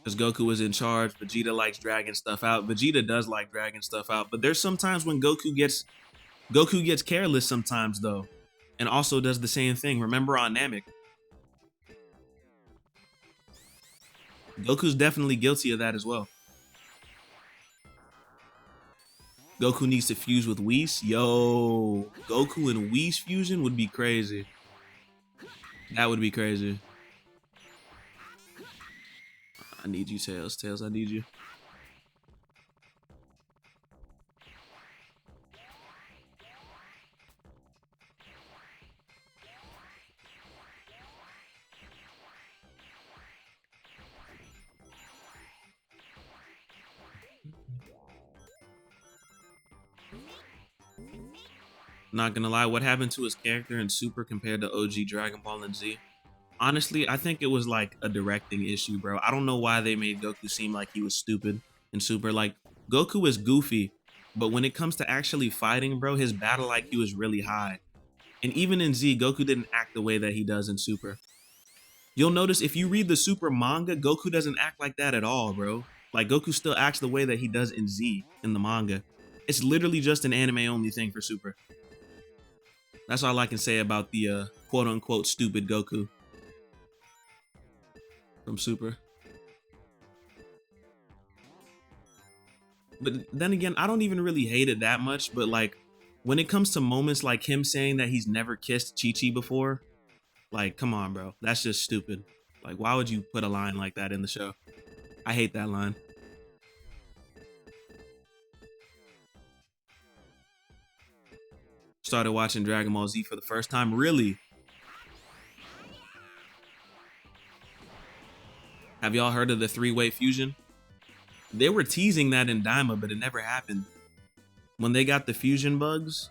Because Goku was in charge, Vegeta likes dragging stuff out. Vegeta does like dragging stuff out, but there's sometimes when Goku gets careless sometimes though, and also does the same thing. Remember on Namek, Goku's definitely guilty of that as well. Goku needs to fuse with Whis. Yo, Goku and Whis fusion would be crazy. That would be crazy. I need you, Tails. Tails, I need you. Not gonna lie, what happened to his character in Super compared to OG Dragon Ball and Z? Honestly, I think it was like a directing issue, bro. I don't know why they made Goku seem like he was stupid in Super. Like, Goku is goofy, but when it comes to actually fighting, bro, his battle IQ is really high. And even in Z, Goku didn't act the way that he does in Super. You'll notice if you read the Super manga, Goku doesn't act like that at all, bro. Like, Goku still acts the way that he does in Z, in the manga. It's literally just an anime-only thing for Super. That's all I can say about the quote-unquote stupid Goku from Super. But then again, I don't even really hate it that much, but like, when it comes to moments like him saying that he's never kissed Chi-Chi before, like, come on, bro. That's just stupid. Like, why would you put a line like that in the show? I hate that line. Started watching Dragon Ball Z for the first time. Really? Have y'all heard of the three-way fusion? They were teasing that in Daima, but it never happened. When they got the fusion bugs,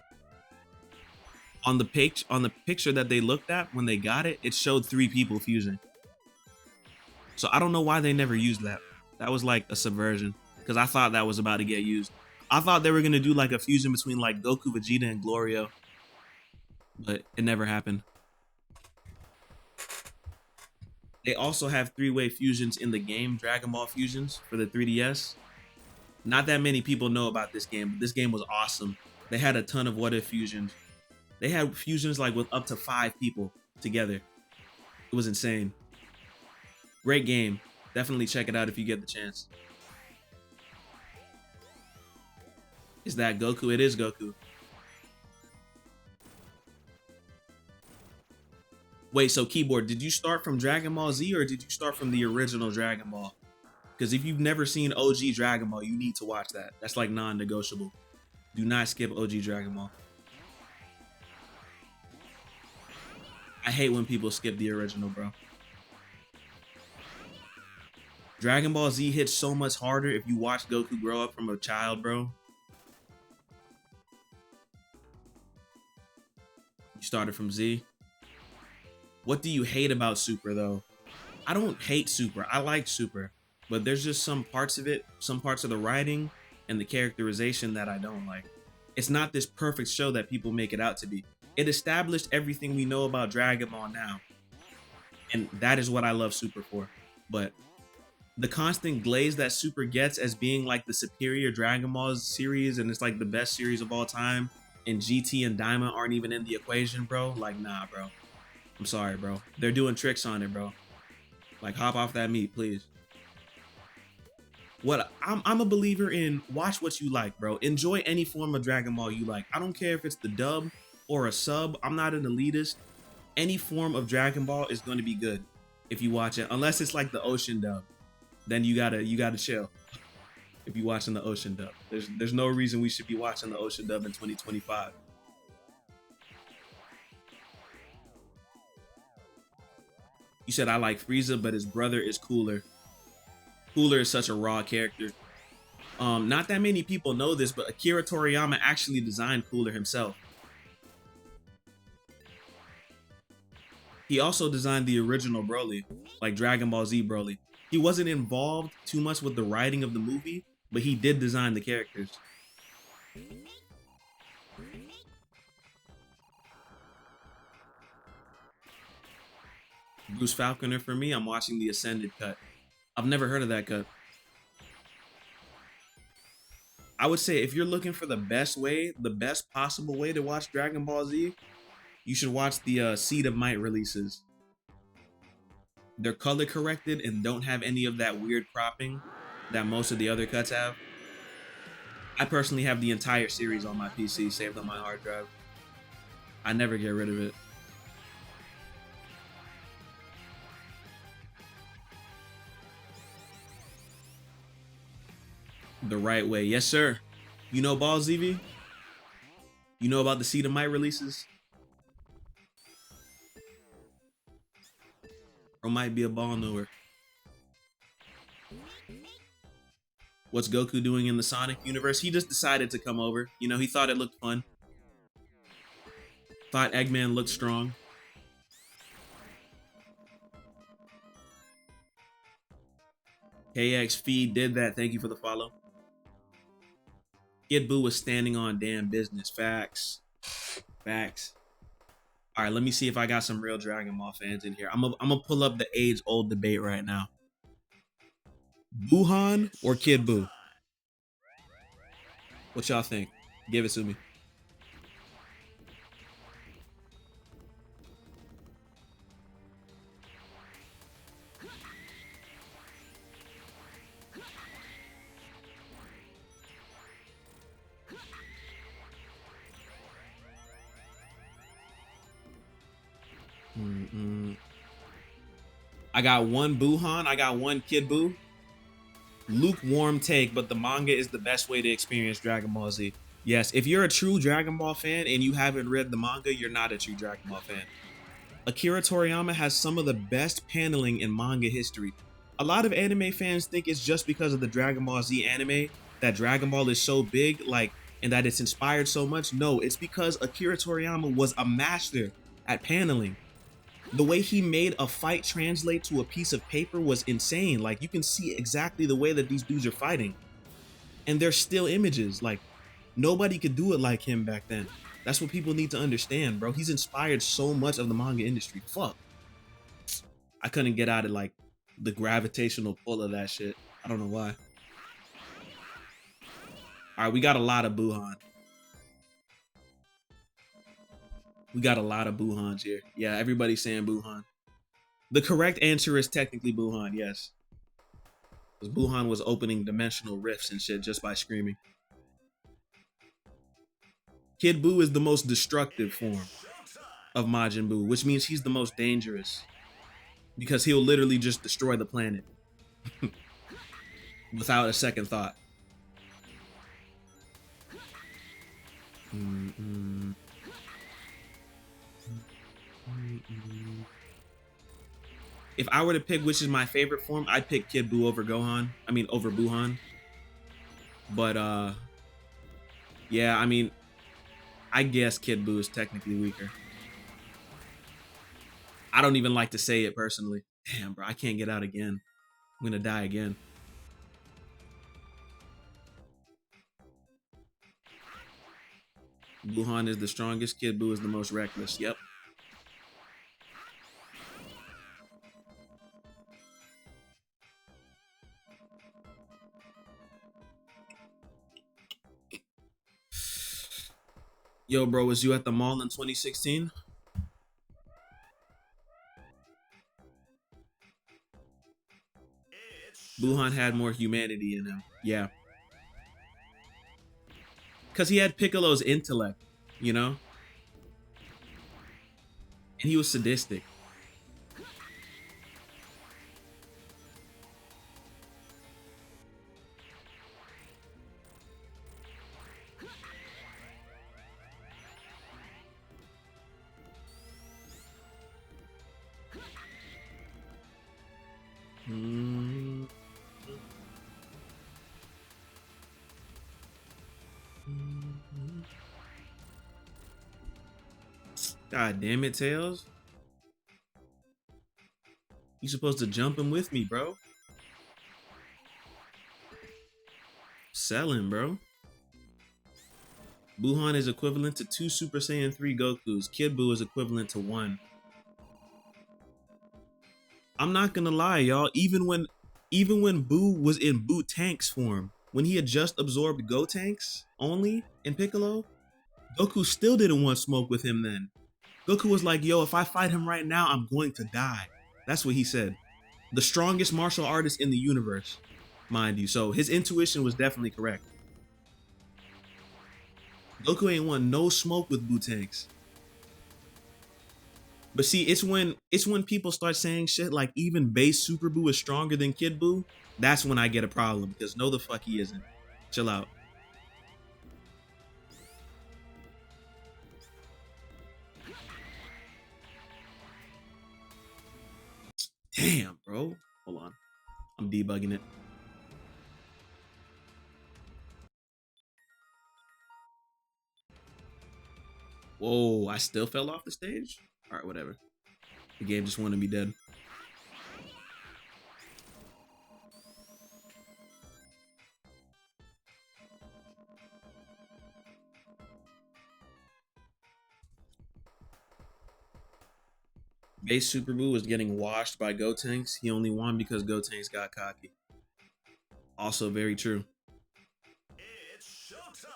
on the picture that they looked at when they got it, it showed 3 people fusing. So I don't know why they never used that. That was like a subversion, because I thought that was about to get used. I thought they were gonna do like a fusion between like Goku, Vegeta, and Glorio, but it never happened. They also have 3-way fusions in the game Dragon Ball Fusions for the 3DS. Not that many people know about this game, but this game was awesome. They had a ton of what-if fusions. They had fusions like with up to 5 people together. It was insane. Great game. Definitely check it out if you get the chance. Is that Goku? It is Goku. Wait, so Keyboard, did you start from Dragon Ball Z or did you start from the original Dragon Ball? Because if you've never seen OG Dragon Ball, you need to watch that. That's like non-negotiable. Do not skip OG Dragon Ball. I hate when people skip the original, bro. Dragon Ball Z hits so much harder if you watch Goku grow up from a child, bro. You started from Z. What do you hate about Super, though? I don't hate Super. I like Super. But there's just some parts of it, some parts of the writing and the characterization that I don't like. It's not this perfect show that people make it out to be. It established everything we know about Dragon Ball now. And that is what I love Super for. But the constant glaze that Super gets as being like the superior Dragon Ball series and it's like the best series of all time, and GT and Daima aren't even in the equation, bro. Like, nah, bro. I'm sorry, bro. They're doing tricks on it, bro. Like, hop off that meat, please. What I'm a believer in, watch what you like, bro. Enjoy any form of Dragon Ball you like. I don't care if it's the dub or a sub. I'm not an elitist. Any form of Dragon Ball is going to be good if you watch it, unless it's like the Ocean dub. Then you gotta chill. If you're watching the Ocean dub, there's no reason we should be watching the Ocean dub in 2025. You said I like Frieza, but his brother is Cooler. Cooler is such a raw character. Not that many people know this, but Akira Toriyama actually designed Cooler himself. He also designed the original Broly, like Dragon Ball Z Broly. He wasn't involved too much with the writing of the movie, but he did design the characters. Bruce Falconer for me, I'm watching the Ascended cut. I've never heard of that cut. I would say if you're looking for the best way, the best possible way to watch Dragon Ball Z, you should watch the Seed of Might releases. They're color corrected and don't have any of that weird cropping that most of the other cuts have. I personally have the entire series on my PC saved on my hard drive. I never get rid of it. The right way. Yes, sir. You know Ball ZV? You know about the Seed of Might releases? Or might be a ball knower. What's Goku doing in the Sonic universe? He just decided to come over. You know, he thought it looked fun. Thought Eggman looked strong. KX Feed did that. Thank you for the follow. Kid Buu was standing on damn business. Facts. Facts. All right, let me see if I got some real Dragon Ball fans in here. I'm gonna pull up the age-old debate right now. Buhan or Kid Buu? What y'all think? Give it to me. I got one Buhan. I got one Kid Buu. Lukewarm take, but the manga is the best way to experience Dragon Ball Z. Yes, if you're a true Dragon Ball fan and you haven't read the manga, you're not a true Dragon Ball fan. Akira Toriyama has some of the best paneling in manga history. A lot of anime fans think it's just because of the Dragon Ball Z anime that Dragon Ball is so big, like, and that it's inspired so much. No, it's because Akira Toriyama was a master at paneling. The way he made a fight translate to a piece of paper was insane. Like, you can see exactly the way that these dudes are fighting. And they're still images. Like, nobody could do it like him back then. That's what people need to understand, bro. He's inspired so much of the manga industry. Fuck. I couldn't get out of, like, the gravitational pull of that shit. I don't know why. All right, we got a lot of Buhan. We got a lot of Buhans here. Yeah, everybody's saying Buhan. The correct answer is technically Buhan, yes. Because Buhan was opening dimensional rifts and shit just by screaming. Kid Buu is the most destructive form of Majin Buu, which means he's the most dangerous. Because he'll literally just destroy the planet. Without a second thought. If I were to pick which is my favorite form, I'd pick Kid Buu over Gohan. I mean, over Buhan. But, yeah, I mean, I guess Kid Buu is technically weaker. I don't even like to say it personally. Damn, bro, I can't get out again. I'm gonna die again. Buhan is the strongest. Kid Buu is the most reckless. Yep. Yo, bro, was you at the mall in 2016? Buhan had more humanity in him. Yeah. Because he had Piccolo's intellect, you know? And he was sadistic. God damn it, Tails. You supposed to jump him with me, bro. Selling, bro. Buhan is equivalent to 2 Super Saiyan 3 Gokus. Kid Buu is equivalent to 1. I'm not gonna lie, y'all. Even when Buu was in Buu Tank's form, when he had just absorbed Gotenks only in Piccolo, Goku still didn't want smoke with him then. Goku was like, yo, if I fight him right now, I'm going to die. That's what he said. The strongest martial artist in the universe, mind you. So his intuition was definitely correct. Goku ain't want no smoke with Buu Tanks. But see, it's when people start saying shit like even base Super Buu is stronger than Kid Buu. That's when I get a problem, because no the fuck he isn't. Chill out. Damn, bro. Hold on. I'm debugging it. Whoa, I still fell off the stage? Alright, whatever. The game just wanted me dead. Base Super Buu was getting washed by Gotenks. He only won because Gotenks got cocky. Also very true. It's showtime.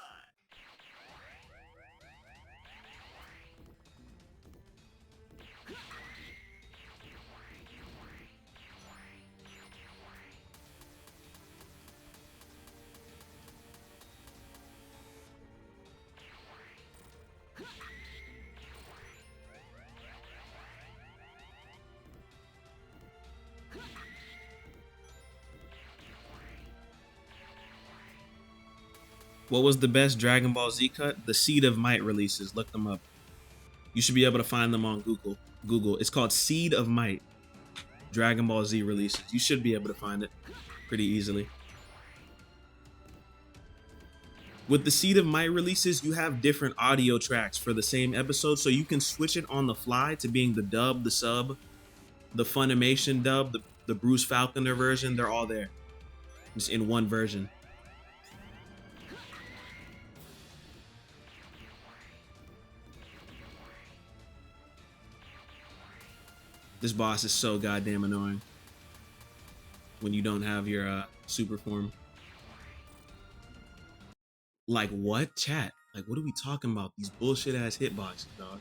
What was the best Dragon Ball Z cut? The Seed of Might releases. Look them up. You should be able to find them on Google. It's called Seed of Might. Dragon Ball Z releases. You should be able to find it pretty easily. With the Seed of Might releases, you have different audio tracks for the same episode, so you can switch it on the fly to being the dub, the sub, the Funimation dub, the Bruce Falconer version. They're all there. Just in one version. This boss is so goddamn annoying when you don't have your super form. Like what, chat? Like what are we talking about? These bullshit ass hitboxes, dog.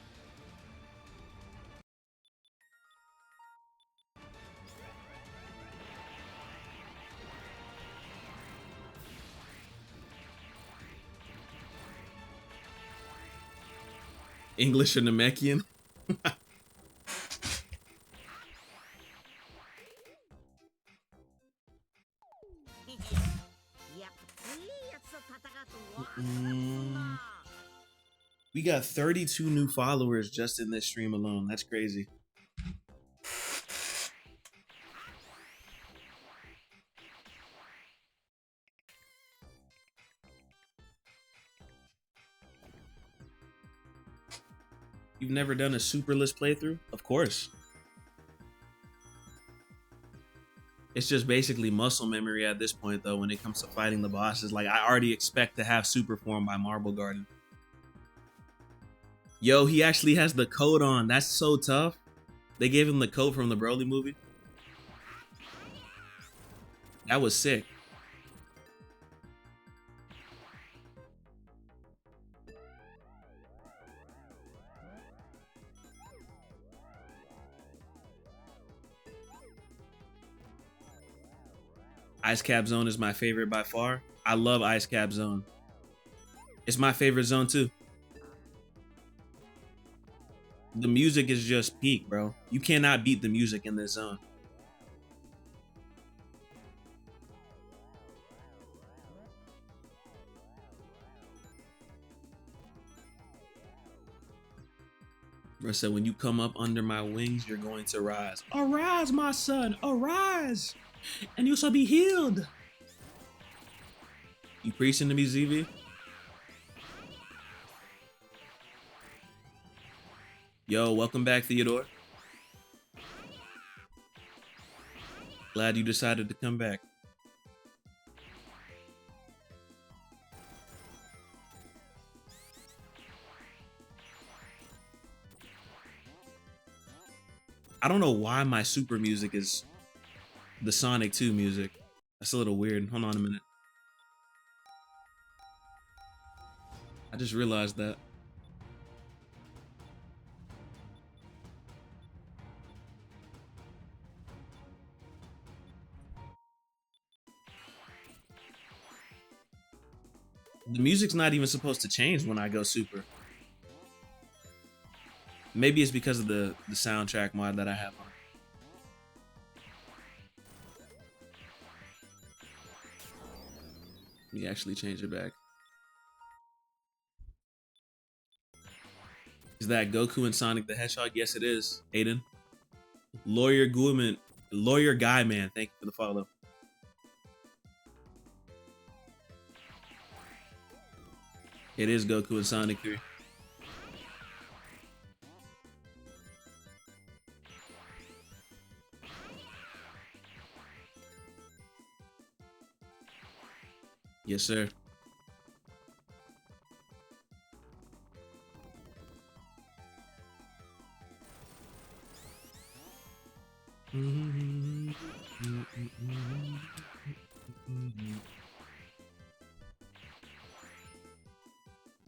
English or Namekian? We got 32 new followers just in this stream alone. That's crazy. You've never done a superless playthrough? Of course. It's just basically muscle memory at this point, though, when it comes to fighting the bosses. Like, I already expect to have super form by Marble Garden. Yo, he actually has the coat on. That's so tough. They gave him the coat from the Broly movie. That was sick. Ice Cap Zone is my favorite by far. I love Ice Cap Zone. It's my favorite zone too. The music is just peak, bro. You cannot beat the music in this zone. Bro said, when you come up under my wings, you're going to rise. Arise, my son, arise, and you shall be healed. You preaching to me, ZV? Yo, welcome back, Theodore. Glad you decided to come back. I don't know why my super music is the Sonic 2 music. That's a little weird. Hold on a minute. I just realized that. The music's not even supposed to change when I go super. Maybe it's because of the soundtrack mod that I have on. Let me actually change it back. Is that Goku and Sonic the Hedgehog? Yes, it is, Aiden. Lawyer Guy Man, thank you for the follow. It is Goku and Sonic 3. Yes, sir.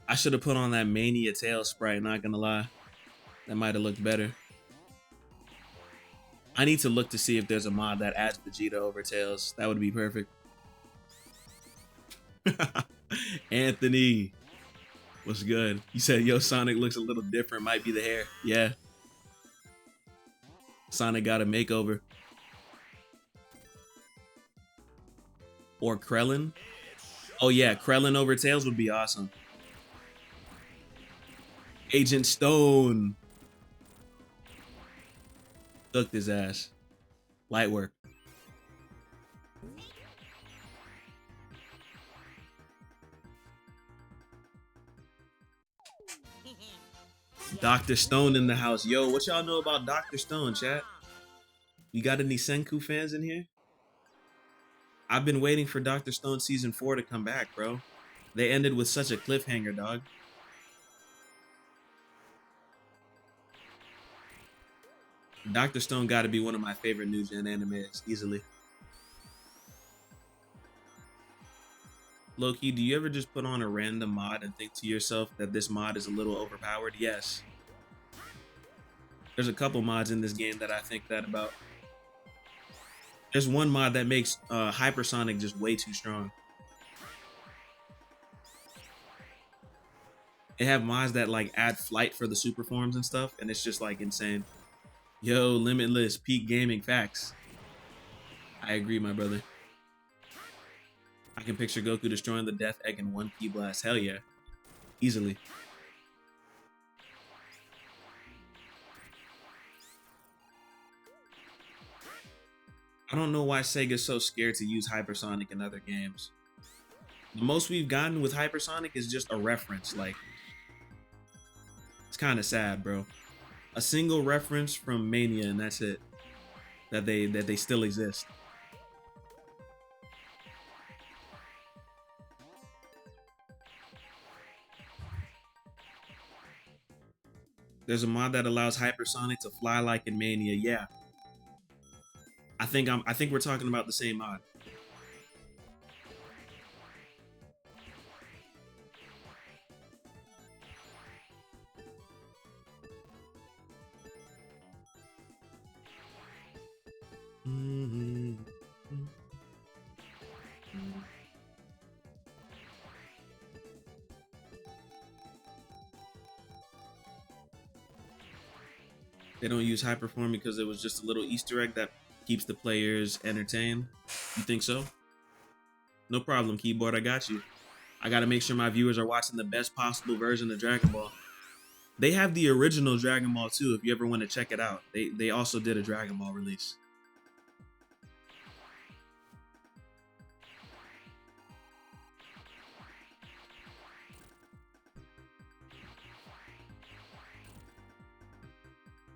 I should have put on that Mania Tail sprite, not gonna lie. That might have looked better. I need to look to see if there's a mod that adds Vegeta over Tails. That would be perfect. Anthony, what's good? You said, yo, Sonic looks a little different. Might be the hair. Yeah. Sonic got a makeover. Or Krellin. Oh yeah, Krellin over Tails would be awesome. Agent Stone. Cooked his ass. Light work. Dr. Stone in the house. Yo, what y'all know about Dr. Stone, chat? You got any Senku fans in here? I've been waiting for Dr. Stone Season 4 to come back, bro. They ended with such a cliffhanger, dog. Dr. Stone got to be one of my favorite new gen animes, easily. Loki, do you ever just put on a random mod and think to yourself that this mod is a little overpowered? Yes. There's a couple mods in this game that I think that about. There's one mod that makes Hypersonic just way too strong. They have mods that like add flight for the super forms and stuff, and it's just like insane. Yo, Limitless, peak gaming facts. I agree, my brother. I can picture Goku destroying the Death Egg in one Ki blast. Hell yeah. Easily. I don't know why Sega's so scared to use Hypersonic in other games. The most we've gotten with Hypersonic is just a reference. Like, it's kind of sad, bro. A single reference from Mania, and that's it. That they still exist. There's a mod that allows Hypersonic to fly like in Mania. Yeah. I think we're talking about the same mod. They don't use Hyperform because it was just a little Easter egg that keeps the players entertained. You think so? No problem, keyboard. I got you. I got to make sure my viewers are watching the best possible version of Dragon Ball. They have the original Dragon Ball too, if you ever want to check it out. They also did a Dragon Ball release.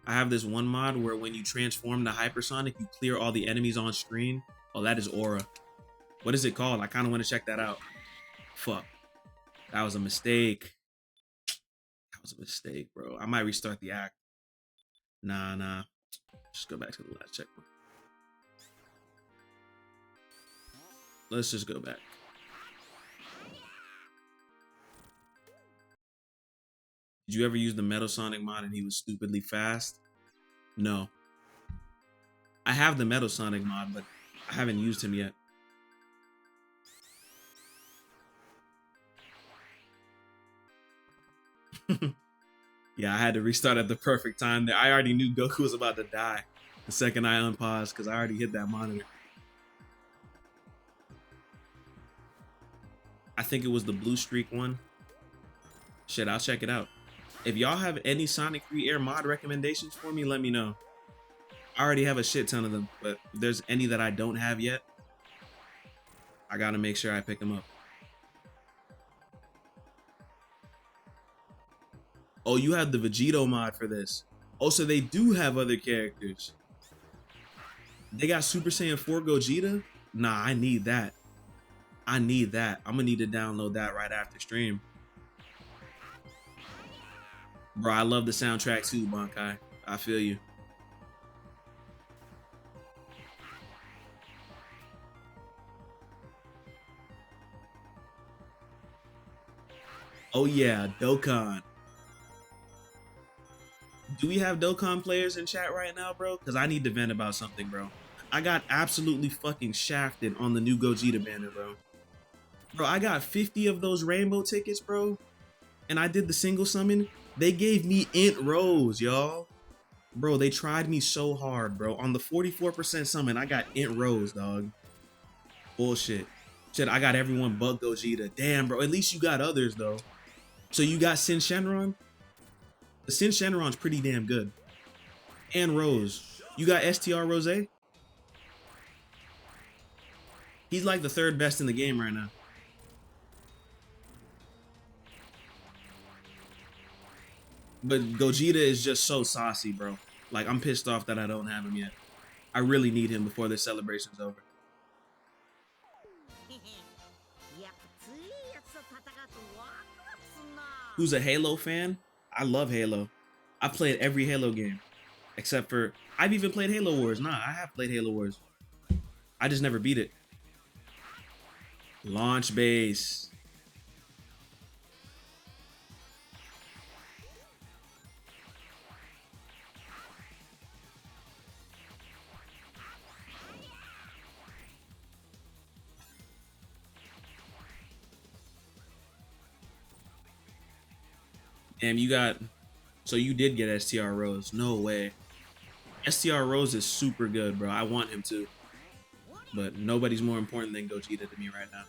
I have this one mod where when you transform to Hypersonic, you clear all the enemies on screen. Oh, that is Aura. What is it called? I kind of want to check that out. Fuck. That was a mistake. That was a mistake, bro. I might restart the act. Nah. Just go back to the last checkpoint. Let's just go back. Did you ever use the Metal Sonic mod and he was stupidly fast? No. I have the Metal Sonic mod, but I haven't used him yet. Yeah, I had to restart at the perfect time there. I already knew Goku was about to die the second I unpaused because I already hit that monitor. I think it was the Blue Streak one. Shit, I'll check it out. If y'all have any Sonic 3 Air mod recommendations for me, let me know. I already have a shit ton of them, but if there's any that I don't have yet, I gotta make sure I pick them up. Oh, you have the Vegito mod for this. Oh, so they do have other characters. They got Super Saiyan 4 Gogeta? Nah, I need that. I need that. I'm gonna need to download that right after stream. Bro, I love the soundtrack too, Bankai. I feel you. Oh yeah, Dokkan. Do we have Dokkan players in chat right now, bro? Because I need to vent about something, bro. I got absolutely fucking shafted on the new Gogeta banner, bro. Bro, I got 50 of those rainbow tickets, bro. And I did the single summon. They gave me int Rose, y'all. Bro, they tried me so hard, bro. On the 44% summon, I got int Rose, dog. Bullshit. Shit, I got everyone but Gogeta. Damn, bro. At least you got others, though. So you got Sin Shenron? The Sin Shenron's pretty damn good. And Rose. You got STR Rose? He's like the third best in the game right now. But Gogeta is just so saucy, bro. Like, I'm pissed off that I don't have him yet. I really need him before this celebration's over. Who's a Halo fan? I love Halo. I played every Halo game. Except for, I've even played Halo Wars. Nah, I have played Halo Wars. I just never beat it. Launch base. Damn, you got... So you did get STR Rose. No way. STR Rose is super good, bro. I want him to. But nobody's more important than Gogeta to me right now.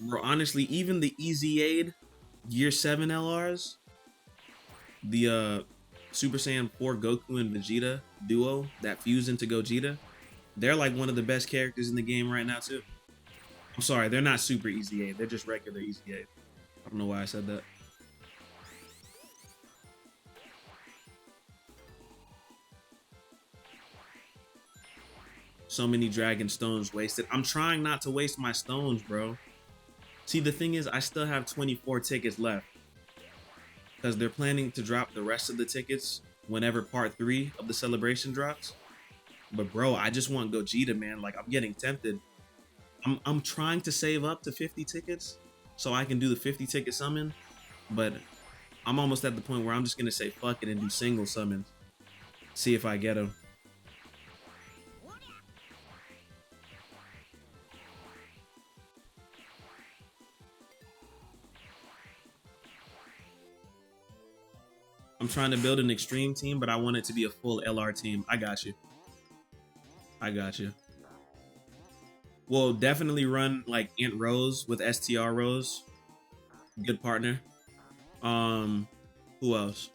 Bro, honestly, even the Easy Aid Gear 7 LRs, the Super Saiyan 4 Goku and Vegeta duo that fuse into Gogeta, they're like one of the best characters in the game right now too. I'm sorry, they're not Super Easy Aid. They're just regular Easy Aid. I don't know why I said that. So many Dragon Stones wasted. I'm trying not to waste my stones, bro. See, the thing is, I still have 24 tickets left. Because they're planning to drop the rest of the tickets whenever part 3 of the celebration drops. But bro, I just want Gogeta, man. Like, I'm getting tempted. I'm trying to save up to 50 tickets so I can do the 50 ticket summon. But I'm almost at the point where I'm just going to say fuck it and do single summons. See if I get them. I'm trying to build an extreme team, but I want it to be a full LR team. I got you. I got you. We'll definitely run like Int Rose with STR Rose. Good partner. Who else?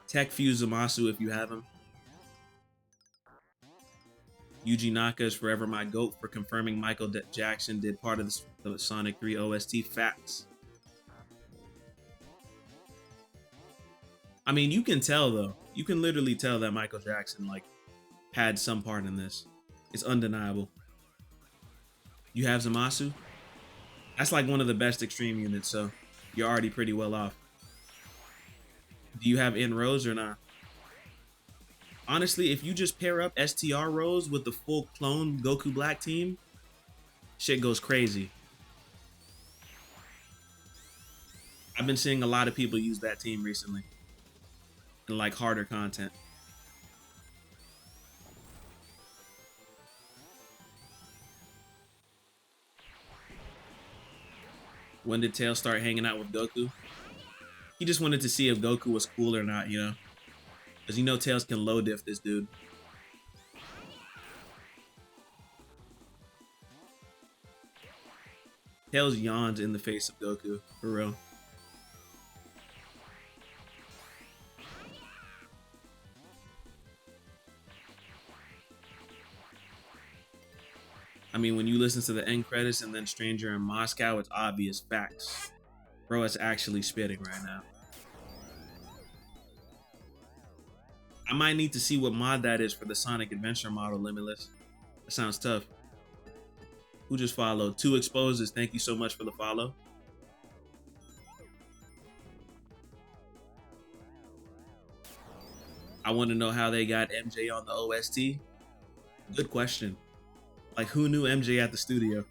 Tech Fuse Zamasu if you have him. Yuji Naka is forever my GOAT for confirming Michael Jackson did part of the Sonic 3 OST. Facts. I mean, you can tell though. You can literally tell that Michael Jackson like had some part in this. It's undeniable. You have Zamasu? That's like one of the best extreme units, so you're already pretty well off. Do you have Int Rose or not? Honestly, if you just pair up STR Rose with the full clone Goku Black team, shit goes crazy. I've been seeing a lot of people use that team recently in like harder content. When did Tails start hanging out with Goku? He just wanted to see if Goku was cool or not, you know? Because you know Tails can low diff this dude. Tails yawns in the face of Goku, for real. I mean, when you listen to the end credits and then Stranger in Moscow, it's obvious facts. Bro, it's actually spitting right now. I might need to see what mod that is for the Sonic Adventure model, Limitless. That sounds tough. Who just followed? 2 Exposes, thank you so much for the follow. I want to know how they got MJ on the OST. Good question. Like, who knew MJ at the studio?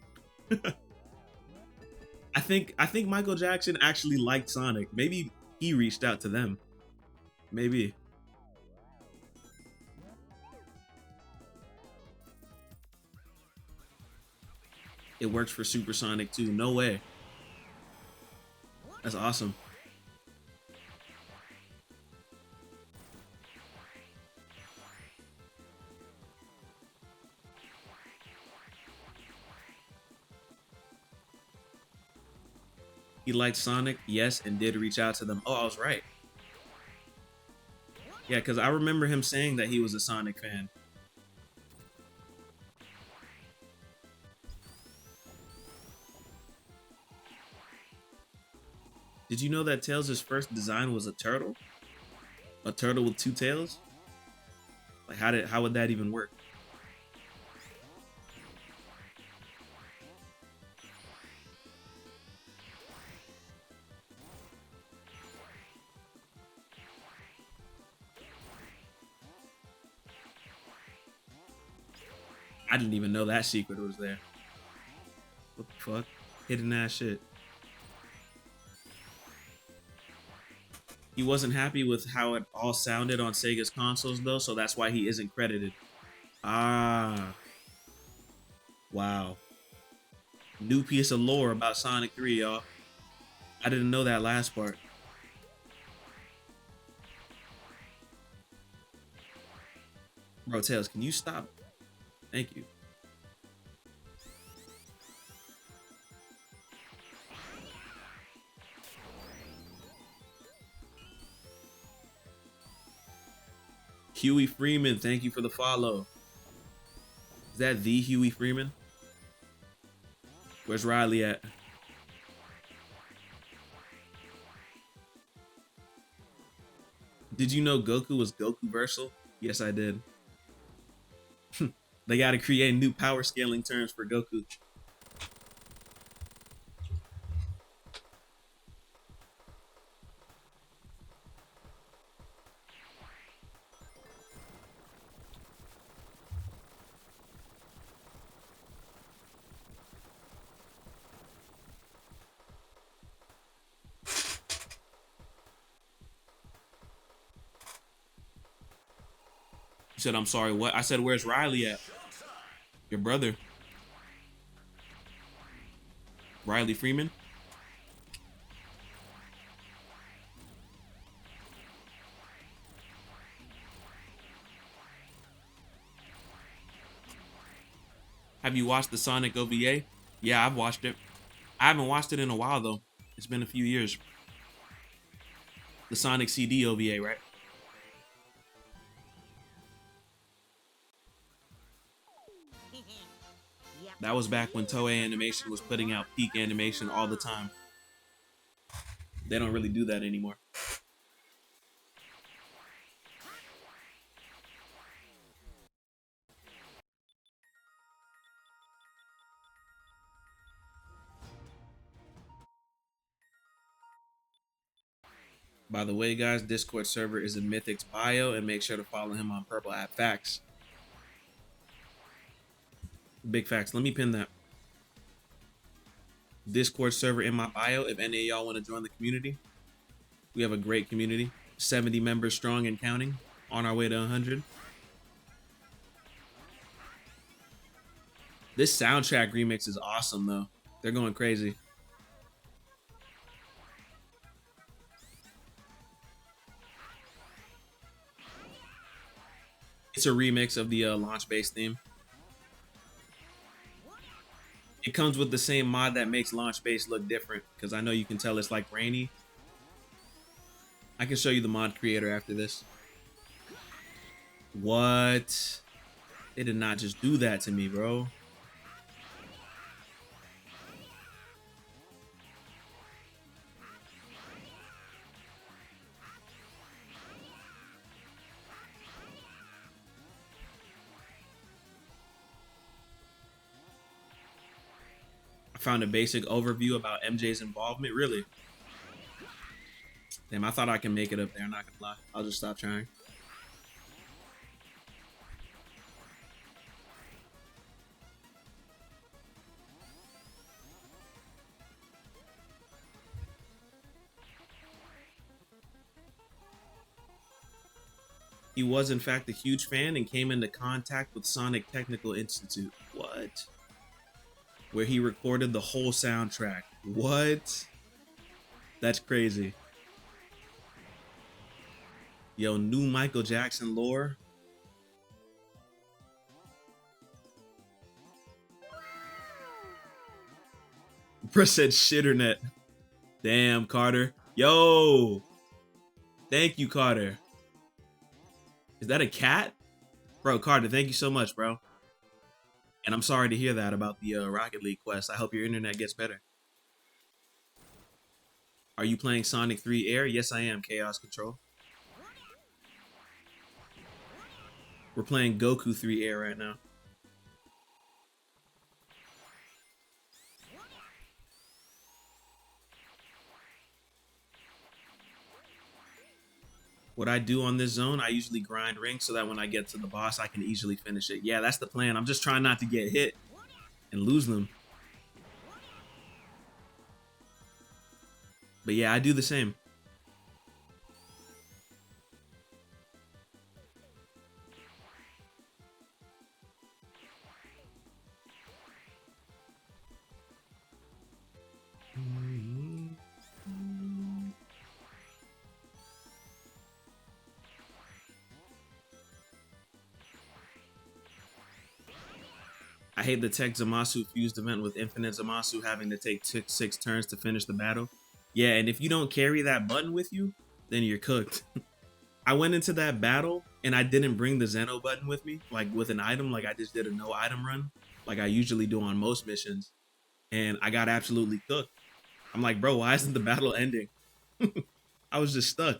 I think Michael Jackson actually liked Sonic. Maybe he reached out to them. Maybe. It works for Supersonic too. No way. That's awesome. He liked Sonic, yes, and did reach out to them. Oh, I was right. Yeah, because I remember him saying that he was a Sonic fan. Did you know that Tails' first design was a turtle? A turtle with 2 tails? Like, how would that even work? I didn't even know that secret was there. What the fuck? Hidden ass shit. He wasn't happy with how it all sounded on Sega's consoles though, so that's why he isn't credited. Ah. Wow. New piece of lore about Sonic 3, y'all. I didn't know that last part. Bro, Tails, can you stop? Thank you. Huey Freeman, thank you for the follow. Is that the Huey Freeman? Where's Riley at? Did you know Goku was Goku Versal? Yes, I did. They gotta create new power scaling terms for Goku. You said, I'm sorry, what? I said, where's Riley at? Your brother. Riley Freeman? Have you watched the Sonic OVA? Yeah, I've watched it. I haven't watched it in a while though. It's been a few years. The Sonic CD OVA, right? That was back when Toei Animation was putting out peak animation all the time. They don't really do that anymore. By the way, guys, Discord server is in Mythic's bio, and make sure to follow him on Purple at Facts. Big facts. Let me pin that. Discord server in my bio if any of y'all want to join the community. We have a great community. 70 members strong and counting. On our way to 100. This soundtrack remix is awesome, though. They're going crazy. It's a remix of the launch base theme. It comes with the same mod that makes launch base look different, because I know you can tell it's like rainy. I can show you the mod creator after this. What? They did not just do that to me, bro. I found a basic overview about MJ's involvement. Really? Damn, I thought I can make it up there. I'm not gonna lie. I'll just stop trying. He was, in fact, a huge fan and came into contact with Sonic Technical Institute. What? Where he recorded the whole soundtrack. What? That's crazy. Yo, new Michael Jackson lore. Bro said shitternet. Damn, Carter. Yo. Thank you, Carter. Is that a cat? Bro, Carter, thank you so much, bro. And I'm sorry to hear that about the Rocket League quest. I hope your internet gets better. Are you playing Sonic 3 Air? Yes, I am, Chaos Control. We're playing Goku 3 Air right now. What I do on this zone, I usually grind rings so that when I get to the boss, I can easily finish it. Yeah, that's the plan. I'm just trying not to get hit and lose them. But yeah, I do the same. I hate the Tech Zamasu fused event with Infinite Zamasu having to take 6 turns to finish the battle. Yeah, and if you don't carry that button with you, then you're cooked. I went into that battle and I didn't bring the Zeno button with me, like with an item, like I just did a no item run, like I usually do on most missions. And I got absolutely cooked. I'm like, bro, why isn't the battle ending? I was just stuck.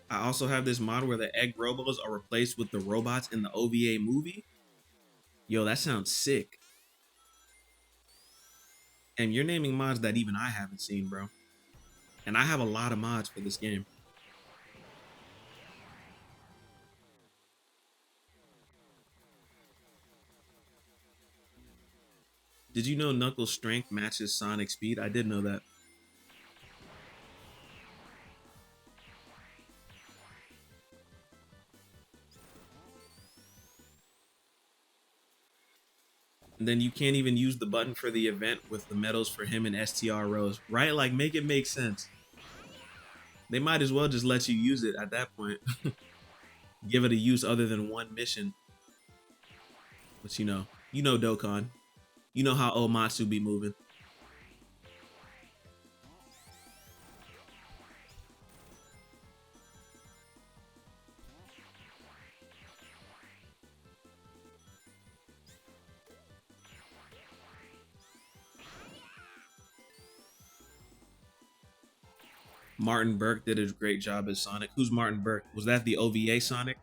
I also have this mod where the egg robos are replaced with the robots in the OVA movie. Yo, that sounds sick. And you're naming mods that even I haven't seen, bro. And I have a lot of mods for this game. Did you know Knuckles' strength matches Sonic's speed? I did know that. And then you can't even use the button for the event with the medals for him and STR Rose, right? Like, make it make sense. They might as well just let you use it at that point. Give it a use other than one mission. But you know Dokkan. You know how Omatsu be moving. Martin Burke did a great job as Sonic. Who's Martin Burke? Was that the OVA Sonic?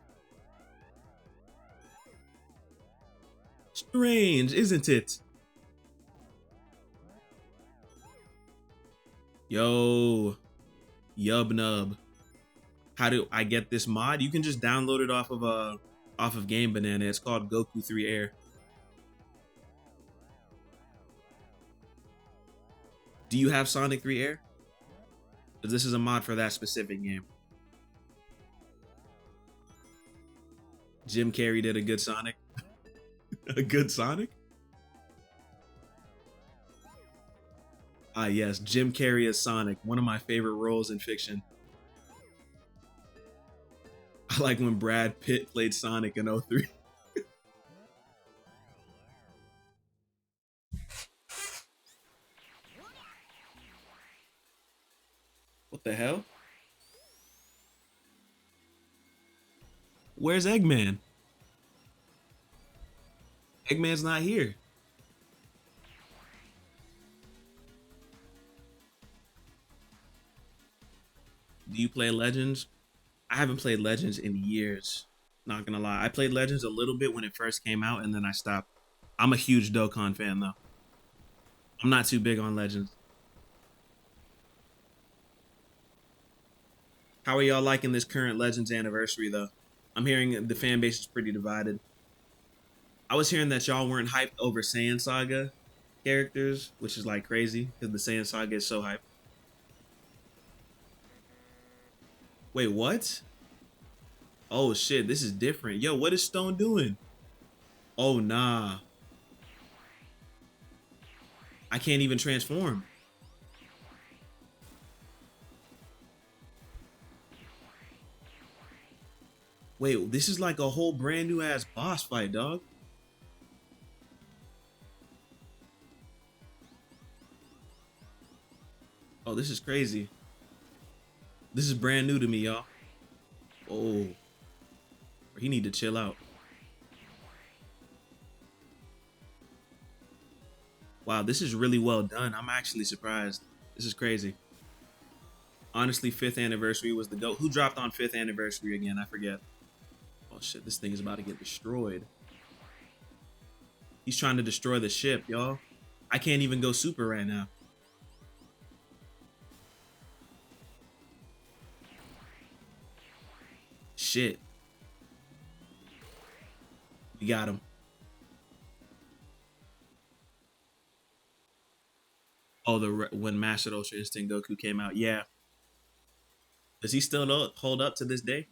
Strange, isn't it? Yo, Yub Nub. How do I get this mod? You can just download it off of Game Banana. It's called Goku 3 Air. Do you have Sonic 3 Air? Because this is a mod for that specific game. Jim Carrey did a good Sonic. A good Sonic? Ah, yes, Jim Carrey as Sonic, one of my favorite roles in fiction. I like when Brad Pitt played Sonic in 03. What the hell? Where's Eggman? Eggman's not here. Do you play Legends? I haven't played Legends in years. Not gonna lie. I played Legends a little bit when it first came out and then I stopped. I'm a huge Dokkan fan though. I'm not too big on Legends. How are y'all liking this current Legends anniversary though? I'm hearing the fan base is pretty divided. I was hearing that y'all weren't hyped over Saiyan Saga characters, which is like crazy because the Saiyan Saga is so hyped. Wait, what? Oh shit, this is different. Yo, what is Stone doing? Oh nah. I can't even transform. Wait, this is like a whole brand new ass boss fight, dog. Oh, this is crazy. This is brand new to me, y'all. Oh, he need to chill out. Wow, this is really well done. I'm actually surprised. This is crazy. Honestly, 5th anniversary was the GOAT. Who dropped on 5th anniversary again? I forget. Oh shit, this thing is about to get destroyed. He's trying to destroy the ship, y'all. I can't even go super right now. Shit. We got him. Oh, when Master Ultra Instinct Goku came out. Yeah. Does he still hold up to this day?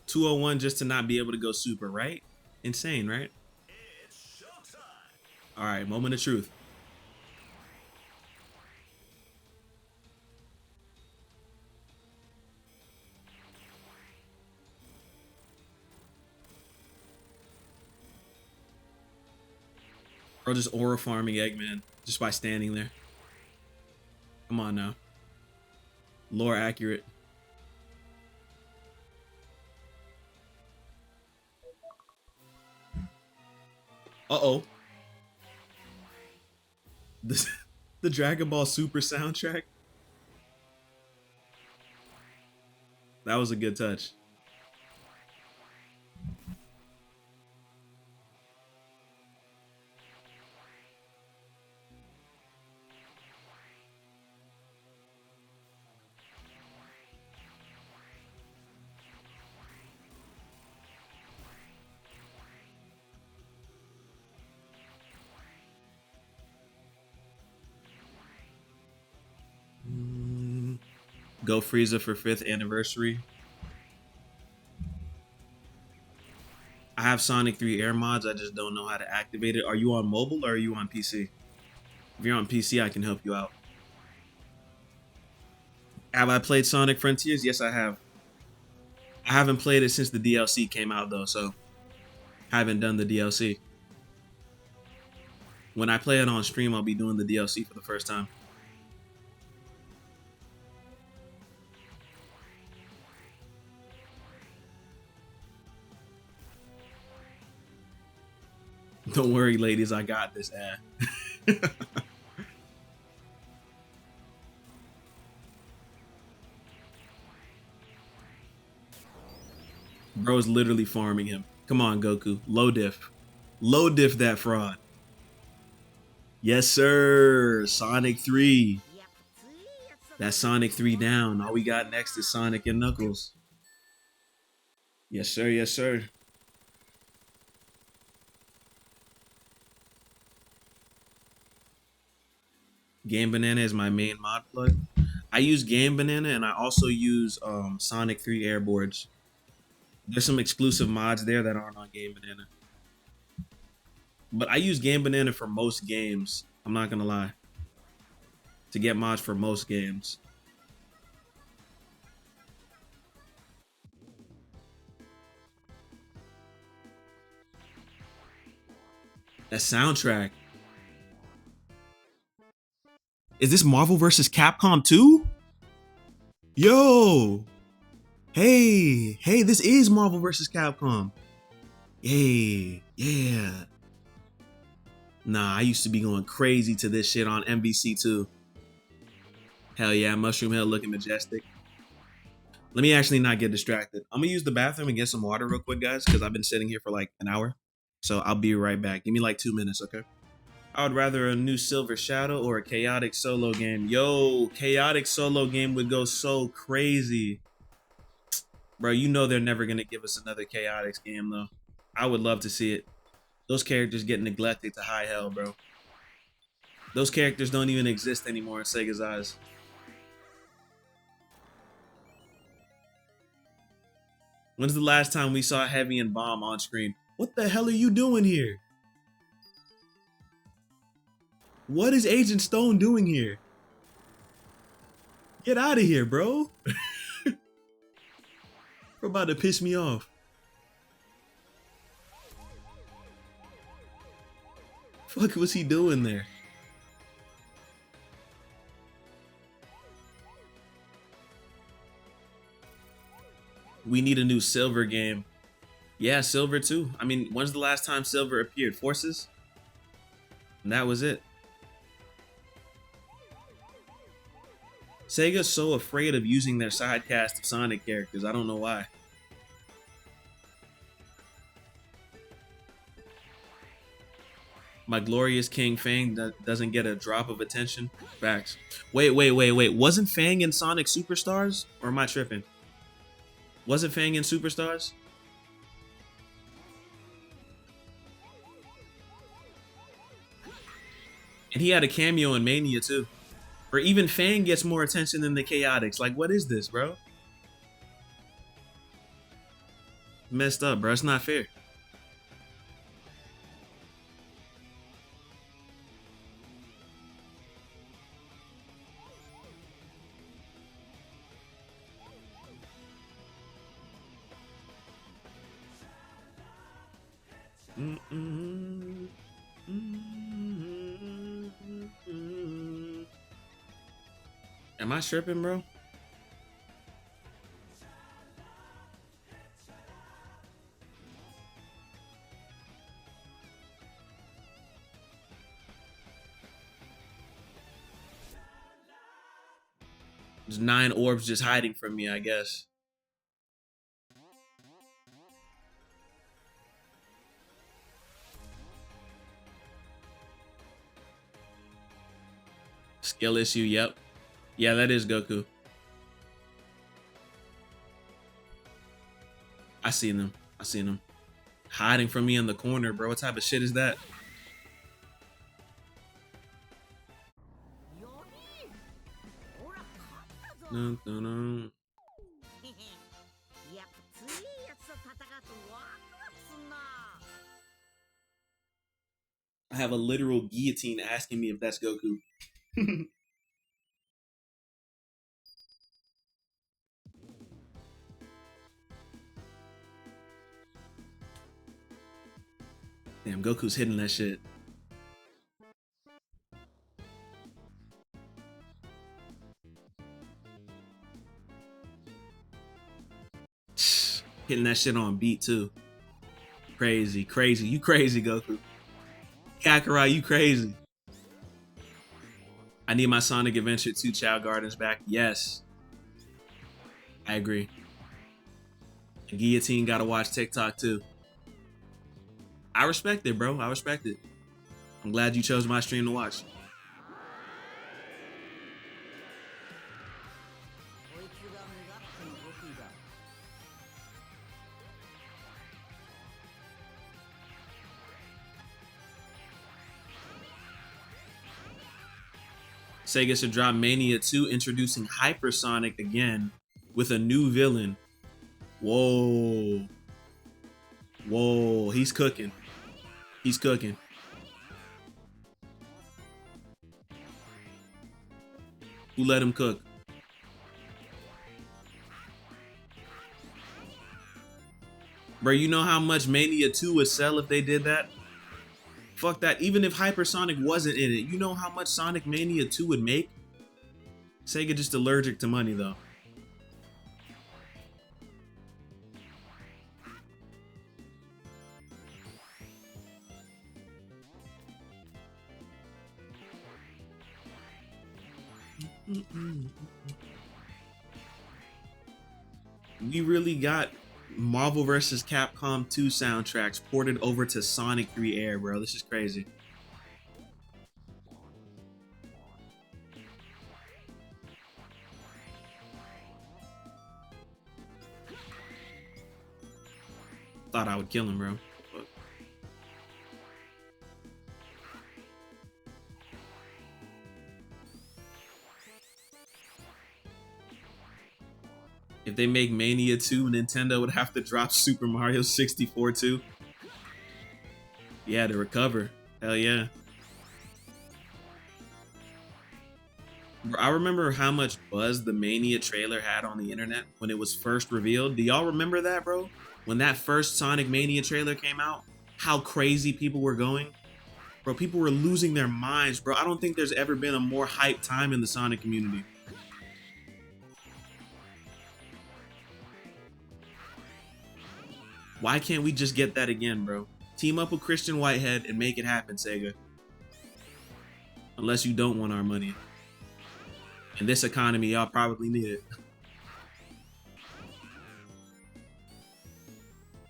201 just to not be able to go super, right? Insane, right? It's showtime. All right, moment of truth. Bro, just aura farming Eggman just by standing there. Come on now. Lore accurate. Uh-oh. The Dragon Ball Super soundtrack. That was a good touch. Go Frieza for 5th anniversary. I have Sonic 3 Air mods. I just don't know how to activate it. Are you on mobile or are you on PC? If you're on PC, I can help you out. Have I played Sonic Frontiers? Yes, I have. I haven't played it since the DLC came out though, so haven't done the DLC. When I play it on stream, I'll be doing the DLC for the first time. Don't worry, ladies, I got this. Bro's literally farming him. Come on, Goku. Low diff. Low diff that fraud. Yes, sir. Sonic 3. That's Sonic 3 down. All we got next is Sonic and Knuckles. Yes, sir. Yes, sir. Game Banana is my main mod plug. I use Game Banana and I also use Sonic 3 airboards. There's some exclusive mods there that aren't on Game Banana. But I use Game Banana for most games. I'm not gonna lie. To get mods for most games. That soundtrack. Is this Marvel vs. Capcom 2? Yo! Hey! Hey, this is Marvel vs. Capcom. Yay! Yeah! Nah, I used to be going crazy to this shit on MVC too. Hell yeah, Mushroom Hill looking majestic. Let me actually not get distracted. I'm gonna use the bathroom and get some water real quick, guys, because I've been sitting here for like an hour. So I'll be right back. Give me like 2 minutes, okay? I would rather a new Silver Shadow or a chaotic solo game. Yo, chaotic solo game would go so crazy. Bro, you know they're never gonna give us another chaotic game though. I would love to see it. Those characters get neglected to high hell, bro. Those characters don't even exist anymore in Sega's eyes. When's the last time we saw Heavy and Bomb on screen? What the hell are you doing here? What is Agent Stone doing here? Get out of here, bro. You're about to piss me off. Fuck was he doing there? We need a new Silver game. Yeah, Silver too. I mean, when's the last time Silver appeared? Forces? And that was it. Sega's so afraid of using their side cast of Sonic characters. I don't know why. My glorious King Fang doesn't get a drop of attention. Facts. Wait. Wasn't Fang in Sonic Superstars? Or am I tripping? Wasn't Fang in Superstars? And he had a cameo in Mania too. Or even Fang gets more attention than the Chaotix. Like, what is this, bro? Messed up, bro. It's not fair. Am I tripping, bro? There's 9 orbs just hiding from me, I guess. Skill issue, yep. Yeah, that is Goku. I seen them. I seen them. Hiding from me in the corner, bro. What type of shit is that? Dun, dun, dun. I have a literal guillotine asking me if that's Goku. Damn, Goku's hitting that shit. Hitting that shit on beat too. Crazy, crazy. You crazy, Goku. Kakarot, you crazy. I need my Sonic Adventure 2 Child Gardens back. Yes. I agree. And Guillotine gotta watch TikTok too. I respect it, bro. I respect it. I'm glad you chose my stream to watch. Sega should drop Mania 2 introducing Hypersonic again with a new villain. Whoa. Whoa, he's cooking. He's cooking. Who let him cook? Bro, you know how much Mania 2 would sell if they did that? Fuck that. Even if Hypersonic wasn't in it, you know how much Sonic Mania 2 would make? Sega just allergic to money, though. We really got Marvel vs. Capcom 2 soundtracks ported over to Sonic 3 Air, bro. This is crazy. Thought I would kill him, bro. Fuck. If they make Mania 2, Nintendo would have to drop Super Mario 64 too. Yeah, to recover. Hell yeah. Bro, I remember how much buzz the Mania trailer had on the internet when it was first revealed. Do y'all remember that, bro? When that first Sonic Mania trailer came out, how crazy people were going? Bro, people were losing their minds, bro. I don't think there's ever been a more hyped time in the Sonic community. Why can't we just get that again, bro? Team up with Christian Whitehead and make it happen, Sega. Unless you don't want our money. In this economy, y'all probably need it.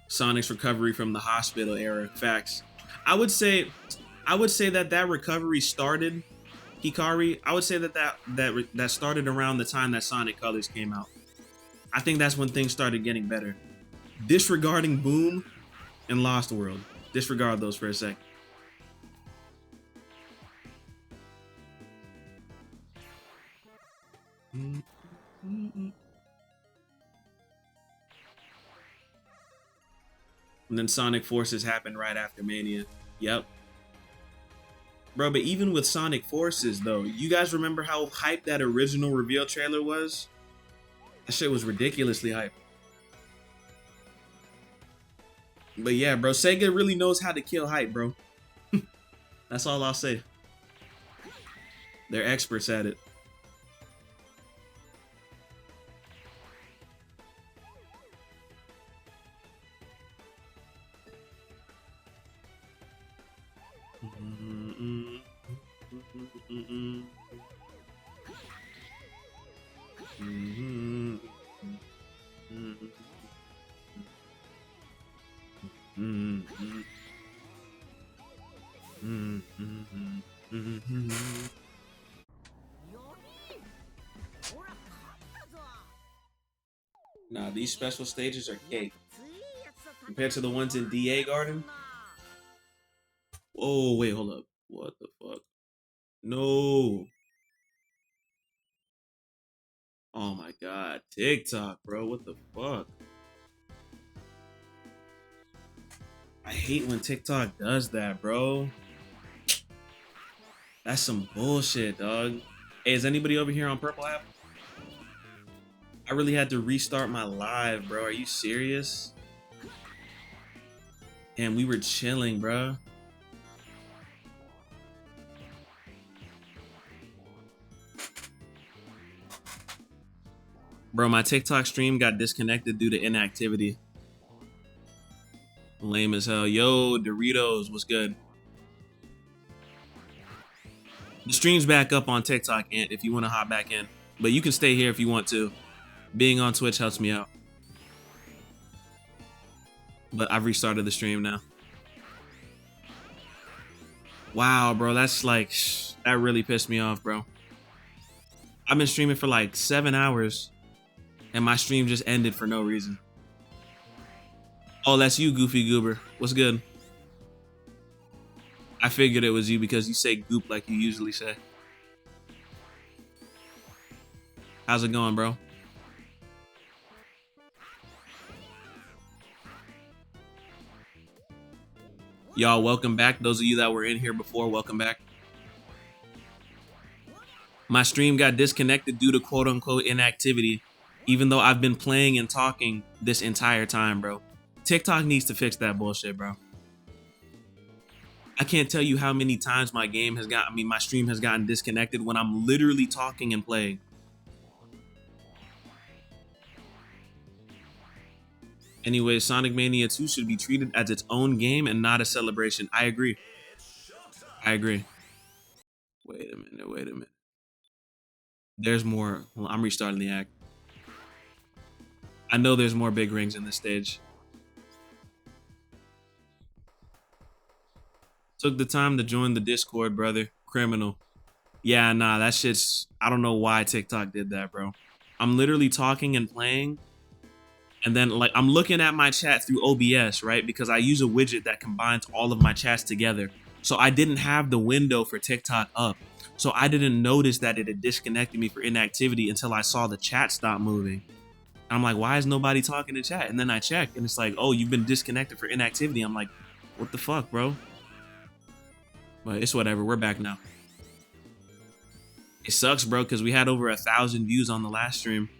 Sonic's recovery from the hospital era. Facts. I would say that recovery started, Hikari. I would say that started around the time that Sonic Colors came out. I think that's when things started getting better. Disregarding Boom and Lost World. Disregard those for a sec. And then Sonic Forces happened right after Mania. Yep. Bro, but even with Sonic Forces, though, you guys remember how hyped that original reveal trailer was? That shit was ridiculously hyped. But yeah, bro, Sega really knows how to kill hype, bro. That's all I'll say. They're experts at it. Nah, these special stages are cake. Compared to the ones in DA Garden. Oh, wait, hold up. What the fuck? No. Oh my god. TikTok, bro. What the fuck? I hate when TikTok does that, bro. That's some bullshit, dog. Hey, is anybody over here on Purple app? I really had to restart my live, bro. Are you serious? And we were chilling, bro. Bro, my TikTok stream got disconnected due to inactivity. Lame as hell. Yo, Doritos, what's good? The stream's back up on TikTok, Ant, if you want to hop back in. But you can stay here if you want to. Being on Twitch helps me out. But I've restarted the stream now. Wow, bro, that's like, that really pissed me off, bro. I've been streaming for like 7 hours, and my stream just ended for no reason. Oh, that's you, Goofy Goober. What's good? I figured it was you because you say goop like you usually say. How's it going, bro? Y'all, welcome back. Those of you that were in here before, welcome back. My stream got disconnected due to quote-unquote inactivity, even though I've been playing and talking this entire time, bro. TikTok needs to fix that bullshit, bro. I can't tell you how many times my stream has gotten disconnected when I'm literally talking and playing. Anyway, Sonic Mania 2 should be treated as its own game and not a celebration. I agree. I agree. Wait a minute. There's more. Well, I'm restarting the act. I know there's more big rings in this stage. Took the time to join the Discord, brother. Criminal. Yeah, nah, that shit's... I don't know why TikTok did that, bro. I'm literally talking and playing, and then like I'm looking at my chat through OBS, right? Because I use a widget that combines all of my chats together. So I didn't have the window for TikTok up. So I didn't notice that it had disconnected me for inactivity until I saw the chat stop moving. And I'm like, why is nobody talking to chat? And then I check and it's like, oh, you've been disconnected for inactivity. I'm like, what the fuck, bro? But it's whatever. We're back now. It sucks, bro, because we had over 1,000 views on the last stream.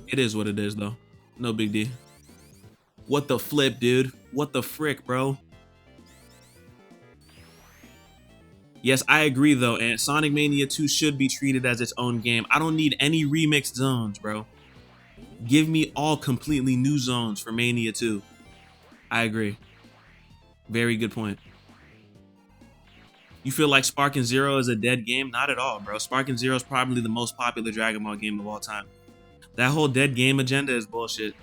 It is what it is, though. No big deal. What the flip, dude? What the frick, bro? Yes, I agree, though, and Sonic Mania 2 should be treated as its own game. I don't need any remixed zones, bro. Give me all completely new zones for Mania 2. I agree. Very good point. You feel like Sparking Zero is a dead game? Not at all, bro. Sparking Zero is probably the most popular Dragon Ball game of all time. That whole dead game agenda is bullshit.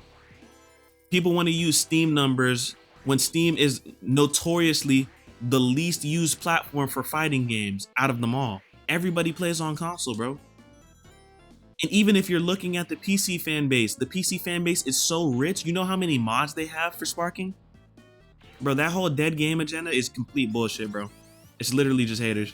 People want to use Steam numbers when Steam is notoriously the least used platform for fighting games out of them all. Everybody plays on console, bro. And even if you're looking at the PC fan base, the PC fan base is so rich. You know how many mods they have for Sparking? Bro, that whole dead game agenda is complete bullshit, bro. It's literally just haters.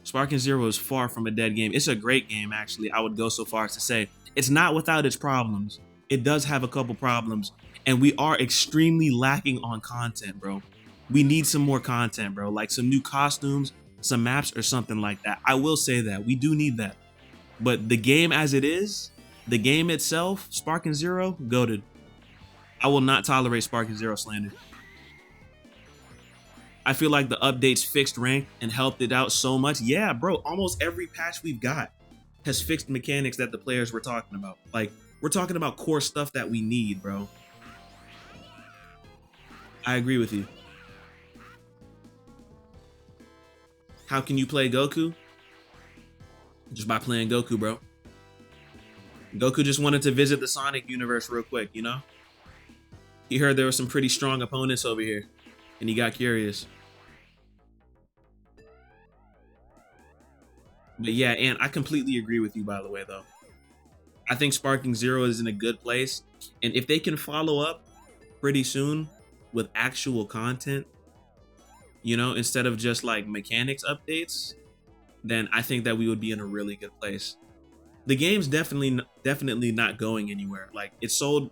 Sparking Zero is far from a dead game. It's a great game, actually. I would go so far as to say it's not without its problems. It does have a couple problems, and we are extremely lacking on content, bro. We need some more content, bro. Like some new costumes, some maps, or something like that. I will say that. We do need that. But the game as it is, the game itself, Sparking Zero, goated. I will not tolerate Sparking Zero slander. I feel like the updates fixed rank and helped it out so much. Yeah, bro, almost every patch we've got has fixed mechanics that the players were talking about. Like, we're talking about core stuff that we need, bro. I agree with you. How can you play Goku? Just by playing Goku, bro. Goku just wanted to visit the Sonic universe real quick, you know? He heard there were some pretty strong opponents over here, and he got curious. But yeah, and I completely agree with you, by the way, though. I think Sparking Zero is in a good place, and if they can follow up pretty soon with actual content, you know, instead of just like mechanics updates, then I think that we would be in a really good place. The game's definitely not going anywhere. Like, it sold,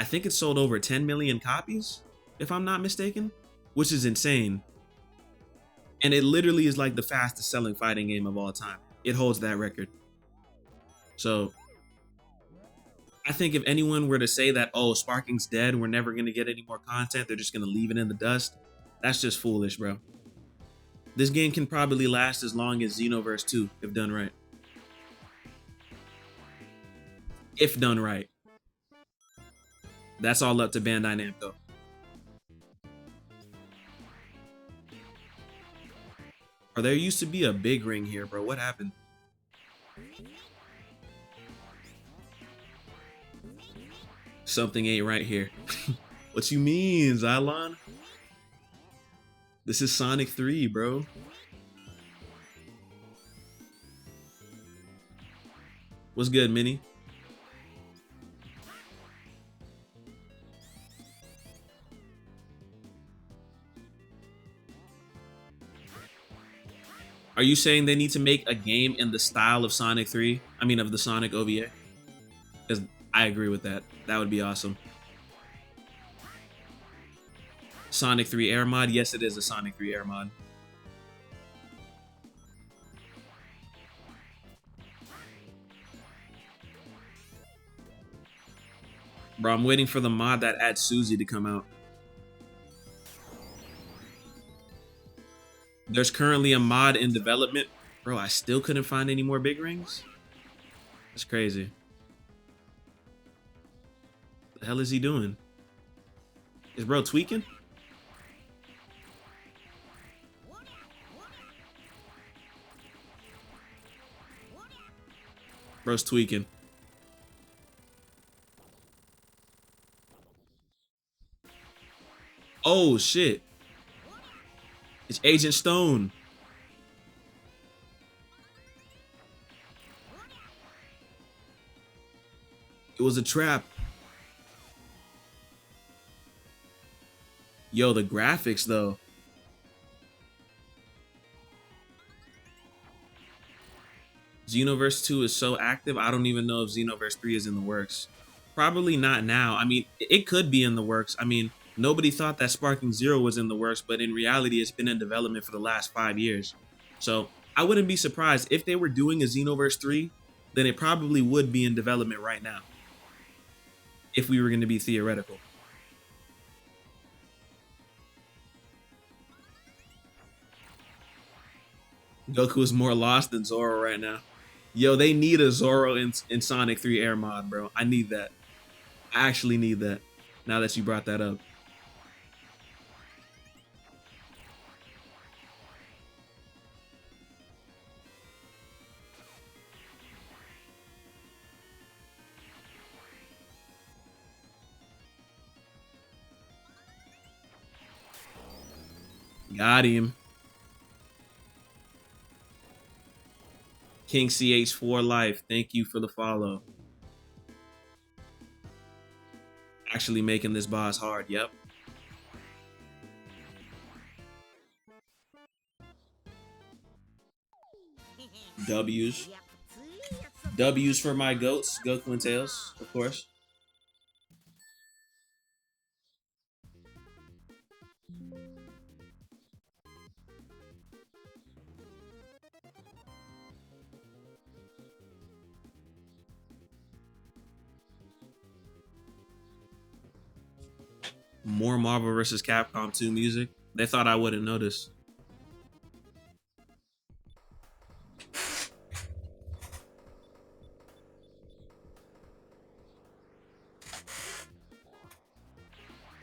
I think it sold over 10 million copies, if I'm not mistaken, which is insane. And it literally is like the fastest selling fighting game of all time. It holds that record. So I think if anyone were to say that, oh, Sparking's dead, we're never going to get any more content, they're just going to leave it in the dust, that's just foolish, bro. This game can probably last as long as Xenoverse 2, if done right. If done right. That's all up to Bandai Namco. Or there used to be a big ring here, bro. What happened? Something ain't right here. What you mean, Xylon? This is Sonic 3, bro. What's good, Minnie? Are you saying they need to make a game in the style of Sonic 3? I mean, of the Sonic OVA? Because I agree with that. That would be awesome. Sonic 3 Air mod? Yes, it is a Sonic 3 Air mod. Bro, I'm waiting for the mod that adds Susie to come out. There's currently a mod in development. Bro, I still couldn't find any more big rings? That's crazy. What the hell is he doing? Is bro tweaking? Bro's tweaking. Oh, shit. It's Agent Stone. It was a trap. Yo, the graphics, though. Xenoverse 2 is so active, I don't even know if Xenoverse 3 is in the works. Probably not now. I mean, it could be in the works. I mean, nobody thought that Sparking Zero was in the works, but in reality, it's been in development for the last 5 years. So I wouldn't be surprised if they were doing a Xenoverse 3, then it probably would be in development right now. If we were going to be theoretical. Goku is more lost than Zoro right now. Yo, they need a Zoro in Sonic 3 Air mod, bro. I need that. I actually need that. Now that you brought that up. Got him. King CH4 Life, thank you for the follow. Actually making this boss hard, yep. W's. W's for my goats, Goku and Tails, of course. More Marvel vs. Capcom 2 music. They thought I wouldn't notice.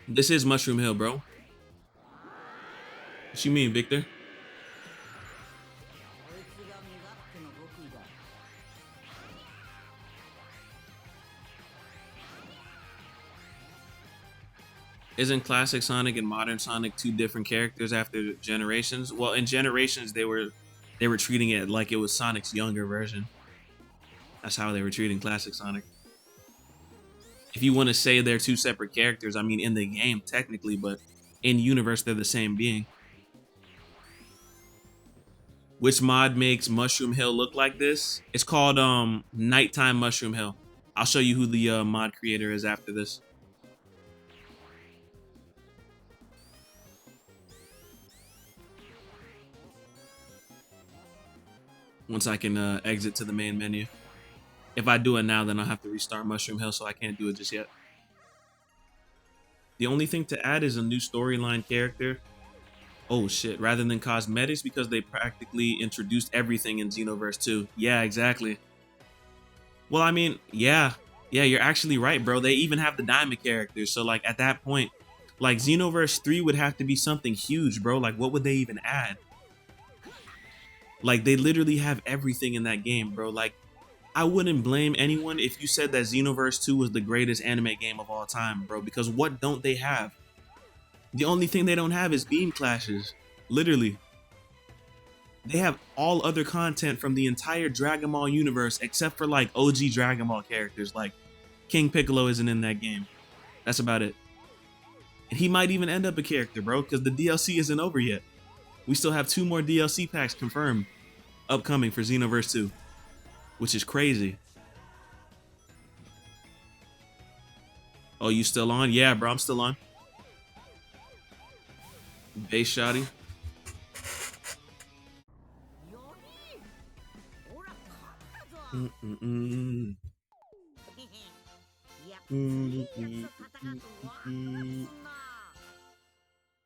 This is Mushroom Hill, bro. What you mean, Victor? Isn't classic Sonic and modern Sonic two different characters after Generations? Well, in Generations they were treating it like it was Sonic's younger version. That's how they were treating classic Sonic. If you want to say they're two separate characters, I mean in the game technically, but in universe they're the same being. Which mod makes Mushroom Hill look like this? It's called Nighttime Mushroom Hill. I'll show you who the mod creator is after this. once I can exit to the main menu. If I do it now, then I'll have to restart Mushroom Hill, so I can't do it just yet. The only thing to add is a new storyline character. Oh shit, rather than cosmetics, because they practically introduced everything in Xenoverse 2. Yeah, exactly. Well, I mean, yeah, you're actually right, bro. They even have the diamond characters. So like at that point, like Xenoverse 3 would have to be something huge, bro. Like what would they even add? Like they literally have everything in that game, bro. Like I wouldn't blame anyone if you said that Xenoverse 2 was the greatest anime game of all time, bro, because what don't they have? The only thing they don't have is beam clashes. Literally. They have all other content from the entire Dragon Ball universe except for like OG Dragon Ball characters. Like King Piccolo isn't in that game. That's about it. And he might even end up a character, bro, because the DLC isn't over yet. We still have 2 more DLC packs confirmed upcoming for Xenoverse 2, which is crazy. Oh, you still on? Yeah, bro, I'm still on. Base shoddy.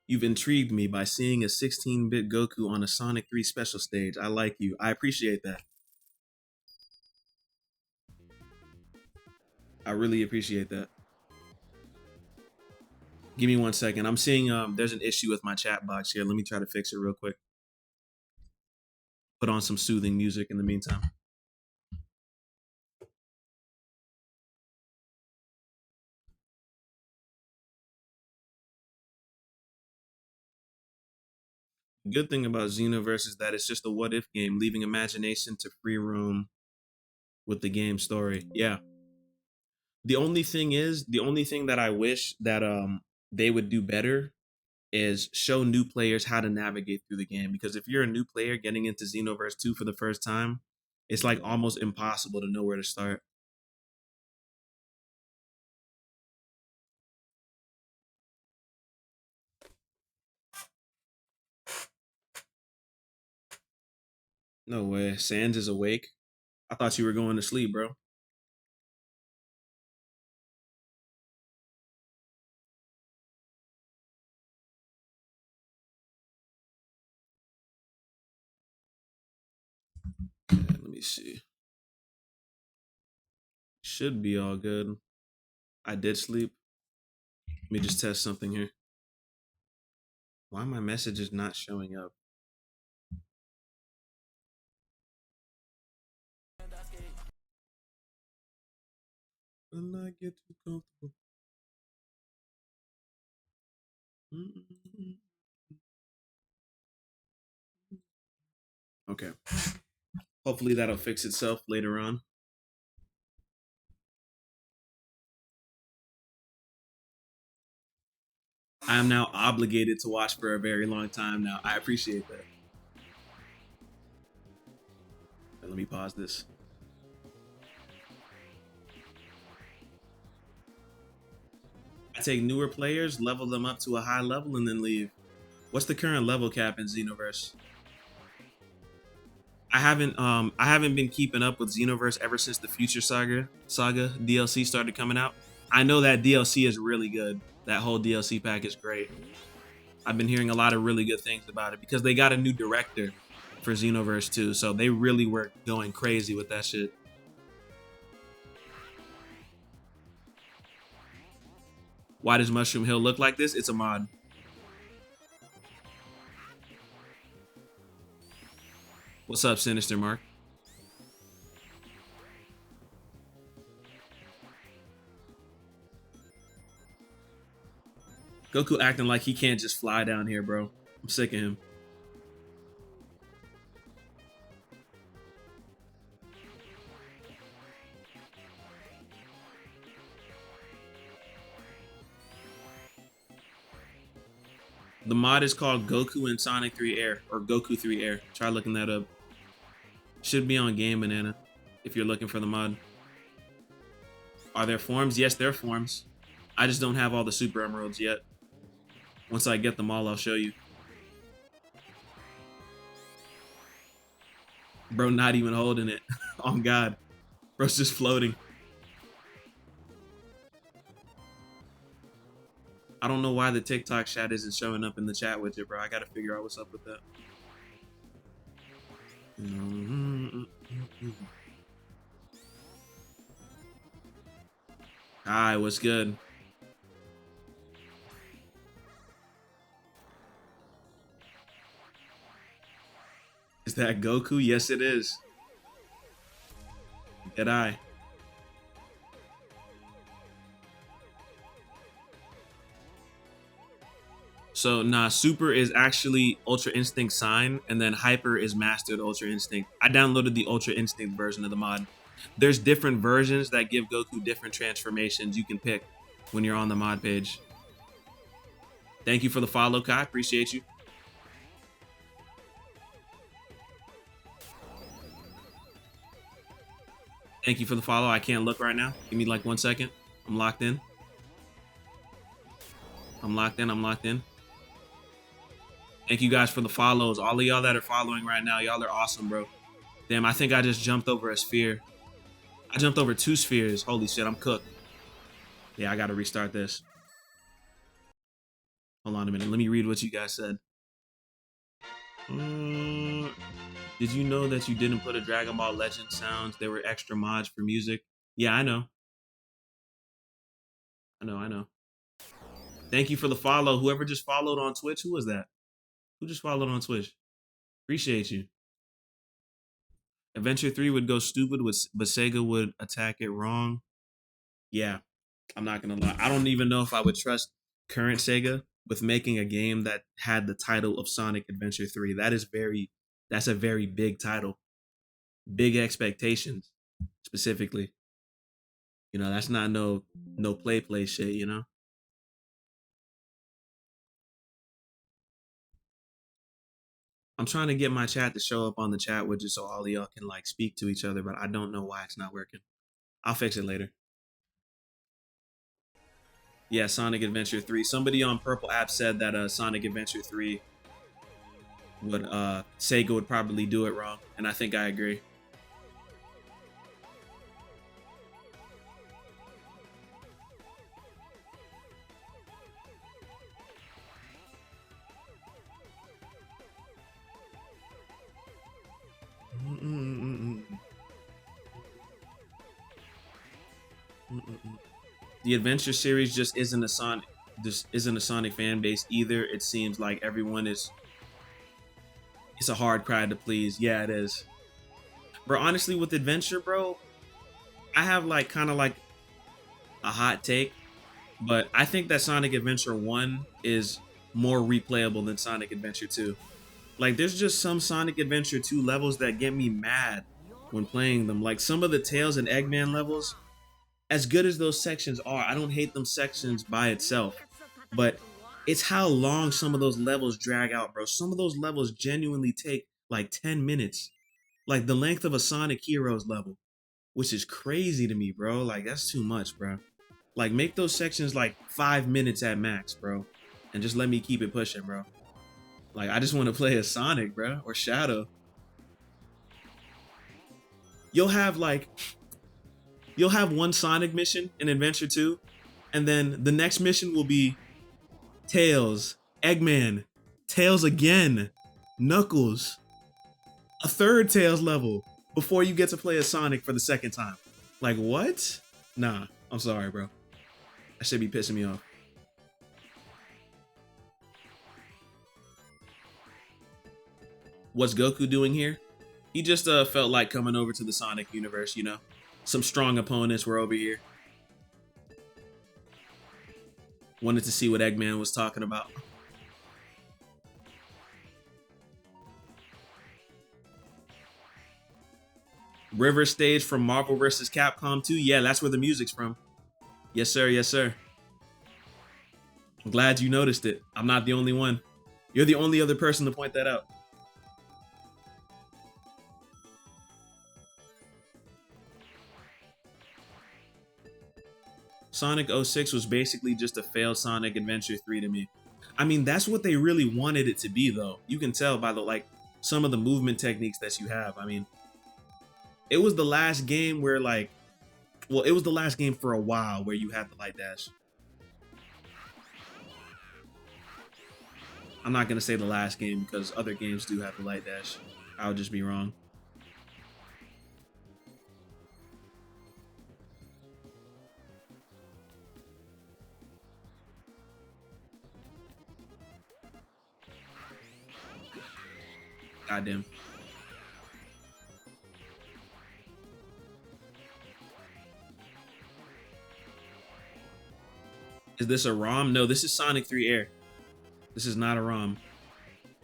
You've intrigued me by seeing a 16-bit Goku on a Sonic 3 special stage. I like you. I appreciate that. I really appreciate that. Give me 1 second. I'm seeing there's an issue with my chat box here. Let me try to fix it real quick. Put on some soothing music in the meantime. Good thing about Xenoverse is that it's just a what if game, leaving imagination to free roam with the game story. Yeah. The only thing that I wish that they would do better is show new players how to navigate through the game, because if you're a new player getting into Xenoverse 2 for the first time, it's like almost impossible to know where to start. No way. Sans is awake. I thought you were going to sleep, bro. Yeah, let me see. Should be all good. I did sleep. Let me just test something here. Why my messages not showing up? When I get too comfortable. Okay. Hopefully that'll fix itself later on. I am now obligated to watch for a very long time now. I appreciate that. Let me pause this. I take newer players, level them up to a high level, and then leave. What's the current level cap in Xenoverse? I haven't been keeping up with Xenoverse ever since the Future Saga DLC started coming out. I know that DLC is really good. That whole DLC pack is great. I've been hearing a lot of really good things about it because they got a new director for Xenoverse 2, so they really were going crazy with that shit. Why does Mushroom Hill look like this? It's a mod. What's up, Sinister Mark? Goku acting like he can't just fly down here, bro. I'm sick of him. The mod is called Goku and Sonic 3 Air, or Goku 3 Air. Try looking that up. Should be on Game Banana if you're looking for the mod. Are there forms? Yes, there are forms. I just don't have all the Super Emeralds yet. Once I get them all, I'll show you. Bro, not even holding it. On God. Bro's just floating. I don't know why the TikTok chat isn't showing up in the chat with you, bro. I gotta figure out what's up with that. Hi, what's good? Is that Goku? Yes, it is. Did I? So, nah, Super is actually Ultra Instinct Sign, and then Hyper is Mastered Ultra Instinct. I downloaded the Ultra Instinct version of the mod. There's different versions that give Goku different transformations you can pick when you're on the mod page. Thank you for the follow, Kai. Appreciate you. Thank you for the follow. I can't look right now. Give me like 1 second. I'm locked in. I'm locked in. I'm locked in. Thank you guys for the follows. All of y'all that are following right now, y'all are awesome, bro. Damn, I think I just jumped over a sphere. I jumped over 2 spheres. Holy shit, I'm cooked. Yeah, I gotta restart this. Hold on a minute. Let me read what you guys said. Did you know that you didn't put a Dragon Ball Legend sounds? There were extra mods for music. Yeah, I know. I know. Thank you for the follow. Whoever just followed on Twitch, who was that? Who just followed on Twitch? Appreciate you. Adventure 3 would go stupid, but Sega would attack it wrong. Yeah, I'm not gonna lie. I don't even know if I would trust current Sega with making a game that had the title of Sonic Adventure 3. That's a very big title. Big expectations, specifically. You know, that's not no play shit, you know? I'm trying to get my chat to show up on the chat widget so all of y'all can like speak to each other, but I don't know why it's not working. I'll fix it later. Yeah, Sonic Adventure 3. Somebody on Purple App said that Sonic Adventure 3 would Sega would probably do it wrong, and I think I agree. The Adventure series just isn't a Sonic fan base either. It seems like everyone is. It's a hard crowd to please. Yeah, it is. Bro, honestly, with Adventure, bro, I have like kind of like a hot take, but I think that Sonic Adventure 1 is more replayable than Sonic Adventure 2. Like, there's just some Sonic Adventure 2 levels that get me mad when playing them. Like, some of the Tails and Eggman levels, as good as those sections are, I don't hate them sections by itself. But it's how long some of those levels drag out, bro. Some of those levels genuinely take like 10 minutes. Like the length of a Sonic Heroes level, which is crazy to me, bro. Like, that's too much, bro. Like, make those sections like 5 minutes at max, bro. And just let me keep it pushing, bro. Like, I just want to play as Sonic, bro. Or Shadow. You'll have one Sonic mission in Adventure 2. And then the next mission will be Tails, Eggman, Tails again, Knuckles, a third Tails level before you get to play as Sonic for the second time. Like, what? Nah, I'm sorry, bro. That should be pissing me off. What's Goku doing here? He just felt like coming over to the Sonic universe, you know? Some strong opponents were over here. Wanted to see what Eggman was talking about. River stage from Marvel vs. Capcom 2. Yeah, that's where the music's from. Yes, sir. Yes, sir. I'm glad you noticed it. I'm not the only one. You're the only other person to point that out. Sonic 06 was basically just a failed Sonic Adventure 3 to me. I mean, that's what they really wanted it to be, though. You can tell by the some of the movement techniques that you have. I mean, It was the last game where like, well, it was the last game for a while where you had the light dash. I'm not gonna say the last game because other games do have the light dash. I'll just be wrong. Goddamn. Is this a ROM? No, this is Sonic 3 Air. This is not a ROM.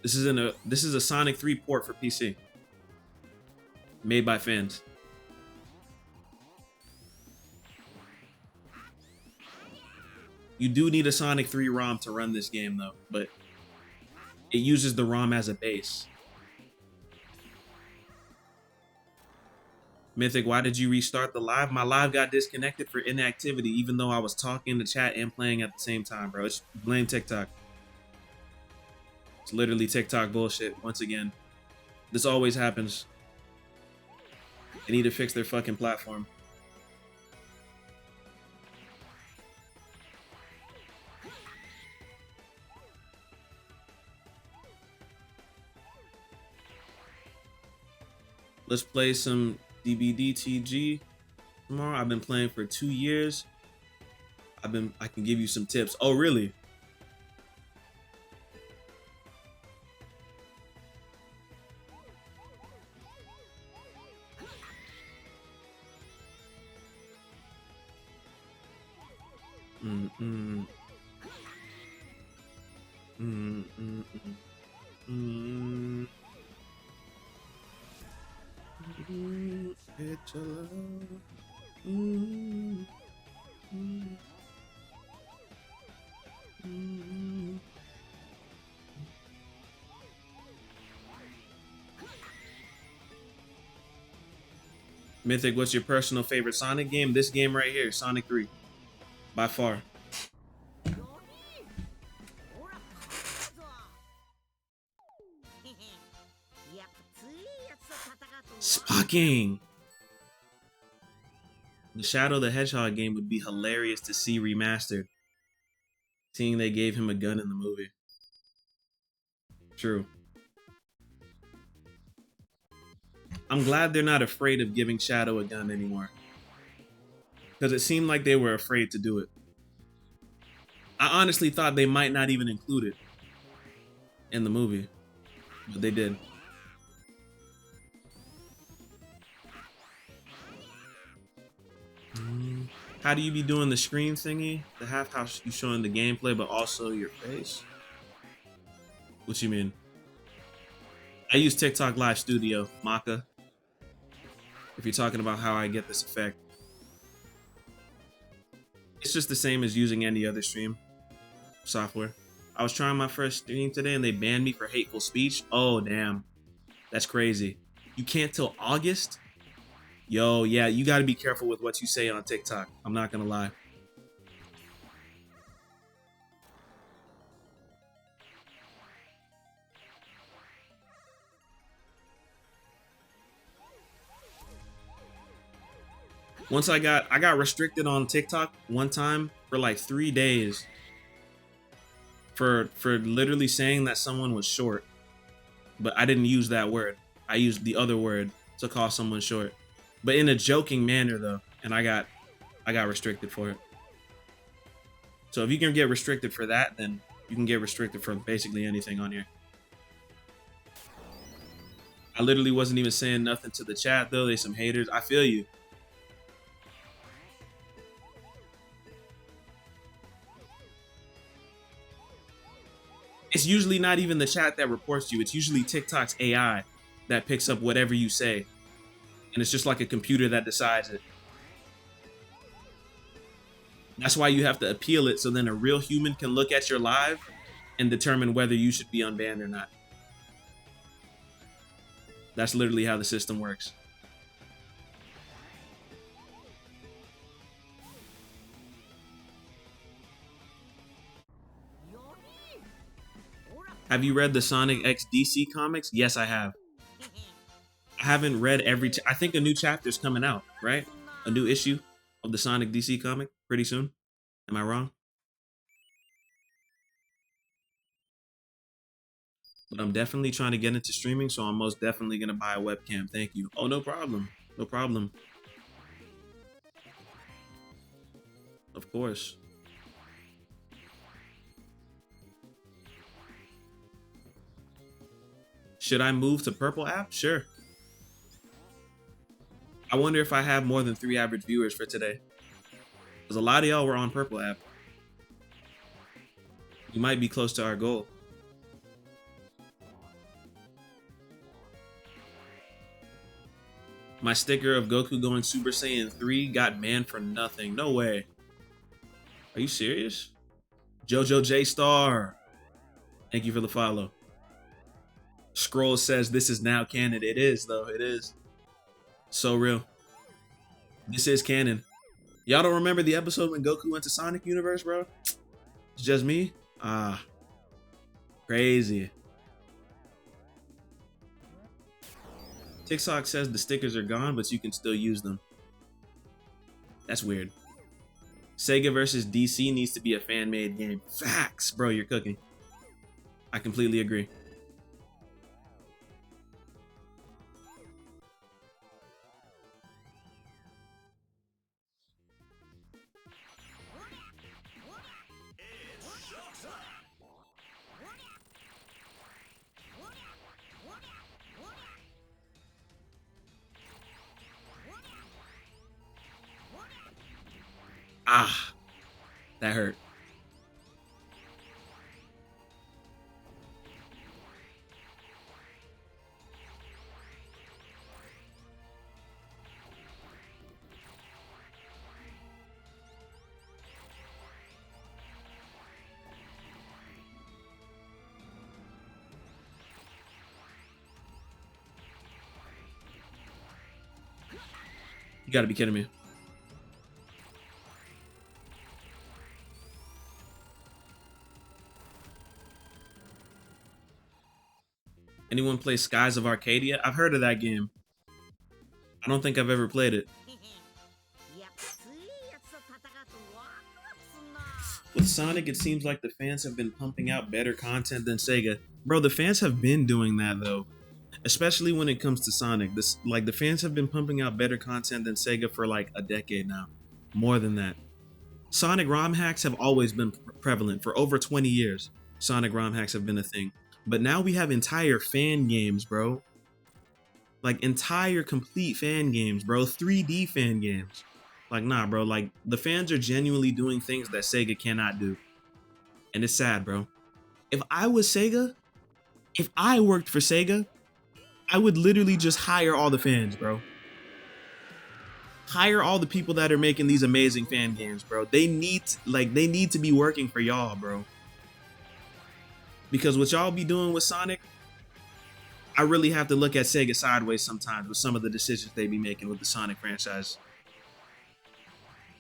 This is a Sonic 3 port for PC. Made by fans. You do need a Sonic 3 ROM to run this game though, but it uses the ROM as a base. Mythic, why did you restart the live? My live got disconnected for inactivity, even though I was talking in the chat and playing at the same time, bro. It's blame TikTok. It's literally TikTok bullshit, once again. This always happens. They need to fix their fucking platform. Let's play some DBDTG tomorrow. I've been playing for 2 years. I can give you some tips. Oh, really? Mythic, what's your personal favorite Sonic game? This game right here, Sonic 3. By far. Spocking! The Shadow the Hedgehog game would be hilarious to see remastered. Seeing they gave him a gun in the movie. True. I'm glad they're not afraid of giving Shadow a gun anymore. Because it seemed like they were afraid to do it. I honestly thought they might not even include it in the movie. But they did. How do you be doing the screen thingy? The half house you showing the gameplay, but also your face? What you mean? I use TikTok Live Studio, Maka. If you're talking about how I get this effect. It's just the same as using any other stream software. I was trying my first stream today and they banned me for hateful speech. Oh, damn. That's crazy. You can't till August? Yo, yeah, you gotta be careful with what you say on TikTok. I'm not gonna lie. Once I got restricted on TikTok one time for like 3 days for literally saying that someone was short. But I didn't use that word. I used the other word to call someone short. But in a joking manner though, and I got restricted for it. So if you can get restricted for that, then you can get restricted for basically anything on here. I literally wasn't even saying nothing to the chat though. They some haters. I feel you. It's usually not even the chat that reports you. It's usually TikTok's AI that picks up whatever you say. And it's just like a computer that decides it. That's why you have to appeal it so then a real human can look at your live and determine whether you should be unbanned or not. That's literally how the system works. Have you read the Sonic X DC comics? Yes, I have. I haven't read every. I think a new chapter's coming out, right? A new issue of the Sonic DC comic pretty soon. Am I wrong? But I'm definitely trying to get into streaming, so I'm most definitely gonna buy a webcam. Thank you. Oh, no problem. No problem. Of course. Should I move to Purple app? Sure. I wonder if I have more than 3 average viewers for today. Because a lot of y'all were on Purple app. We might be close to our goal. My sticker of Goku going Super Saiyan 3 got banned for nothing. No way. Are you serious? Jojo J Star. Thank you for the follow. Scroll says this is now canon. It is, though. It is. So real. This is canon. Y'all don't remember the episode when Goku went to Sonic Universe, bro? It's just me? Ah. Crazy. TikTok says the stickers are gone, but you can still use them. That's weird. Sega versus DC needs to be a fan-made game. Facts, bro, you're cooking. I completely agree. Ah, that hurt. You gotta be kidding me. Anyone play Skies of Arcadia? I've heard of that game. I don't think I've ever played it. With Sonic, it seems like the fans have been pumping out better content than Sega. Bro, the fans have been doing that though. Especially when it comes to Sonic. The fans have been pumping out better content than Sega for like a decade now. More than that. Sonic ROM hacks have always been prevalent for over 20 years. Sonic ROM hacks have been a thing. But now we have entire fan games, bro. Like entire complete fan games, bro. 3D fan games. Like, nah, bro. Like, the fans are genuinely doing things that Sega cannot do. And it's sad, bro. If I was Sega, if I worked for Sega, I would literally just hire all the fans, bro. Hire all the people that are making these amazing fan games, bro. They need to be working for y'all, bro. Because what y'all be doing with Sonic, I really have to look at Sega sideways sometimes with some of the decisions they be making with the Sonic franchise.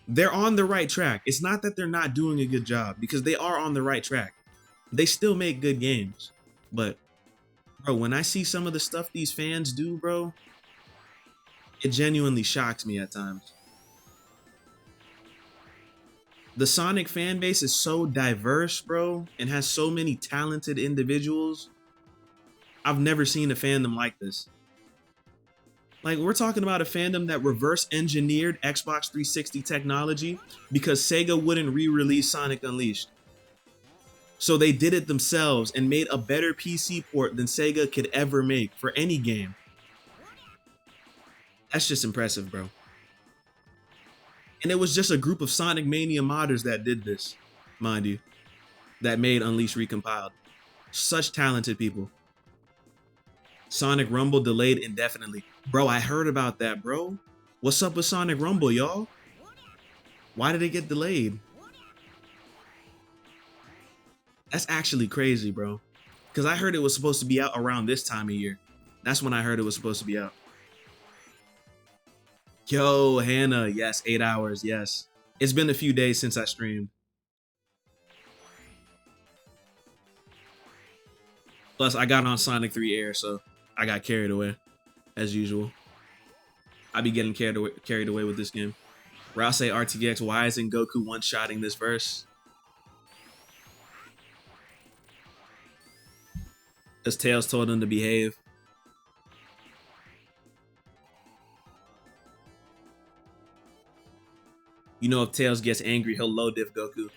They're on the right track. It's not that they're not doing a good job, because they are on the right track. They still make good games. But, bro, when I see some of the stuff these fans do, bro, it genuinely shocks me at times. The Sonic fan base is so diverse, bro, and has so many talented individuals. I've never seen a fandom like this. Like, we're talking about a fandom that reverse engineered Xbox 360 technology because Sega wouldn't re-release Sonic Unleashed. So they did it themselves and made a better PC port than Sega could ever make for any game. That's just impressive, bro. And it was just a group of Sonic Mania modders that did this, mind you, that made Unleashed recompiled. Such talented people. Sonic Rumble delayed indefinitely. Bro, I heard about that, bro. What's up with Sonic Rumble, y'all? Why did it get delayed? That's actually crazy, bro. Because I heard it was supposed to be out around this time of year. That's when I heard it was supposed to be out. Yo, Hannah, yes, 8 hours, yes. It's been a few days since I streamed. Plus, I got on Sonic 3 Air, so I got carried away. as usual. I be getting carried away with this game. Rouse RTX, why isn't Goku one-shotting this verse? Because Tails told him to behave. You know, if Tails gets angry, he'll low diff Goku.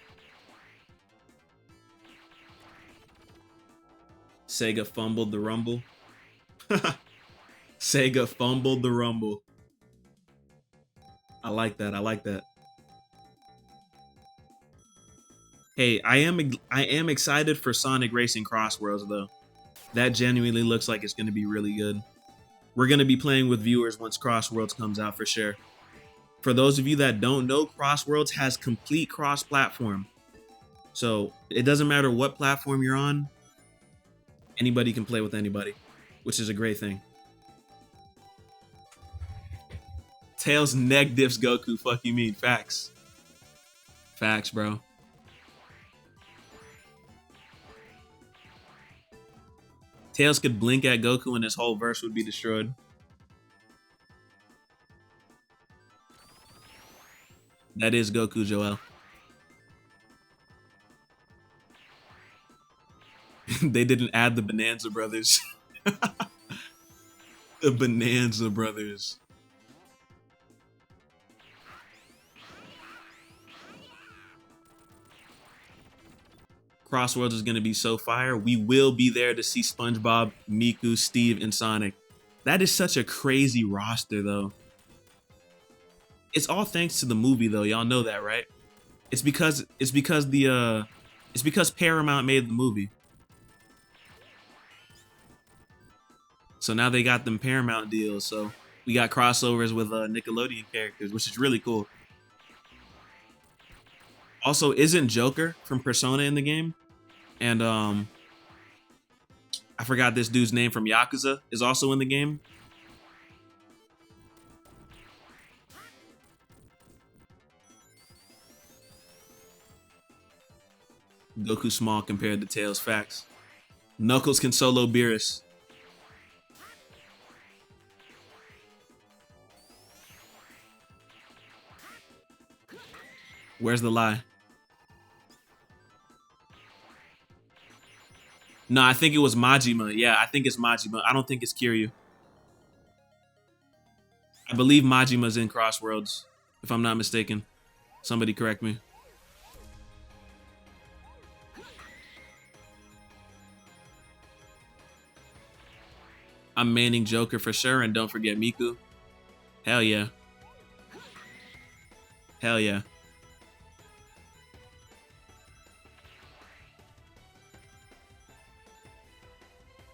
Sega fumbled the rumble. Sega fumbled the rumble. I like that. I like that. Hey, I am excited for Sonic Racing Crossworlds though. That genuinely looks like it's going to be really good. We're going to be playing with viewers once Crossworlds comes out for sure. For those of you that don't know, Crossworlds has complete cross-platform. So it doesn't matter what platform you're on, anybody can play with anybody, which is a great thing. Tails neck diffs Goku, fuck you mean, facts. Facts, bro. Tails could blink at Goku and his whole verse would be destroyed. That is Goku, Joel. They didn't add the Bonanza Brothers. The Bonanza Brothers. Crossworlds is going to be so fire. We will be there to see SpongeBob, Miku, Steve, and Sonic. That is such a crazy roster, though. It's all thanks to the movie, though. Y'all know that, right? It's because Paramount made the movie. So now they got them Paramount deals. So we got crossovers with Nickelodeon characters, which is really cool. Also, isn't Joker from Persona in the game? And I forgot this dude's name from Yakuza is also in the game. Goku small compared to Tails, facts. Knuckles can solo Beerus. Where's the lie? No, I think it was Majima. Yeah, I think it's Majima. I don't think it's Kiryu. I believe Majima's in Crossworlds, if I'm not mistaken. Somebody correct me. I'm manning Joker for sure, and don't forget Miku. Hell yeah. Hell yeah.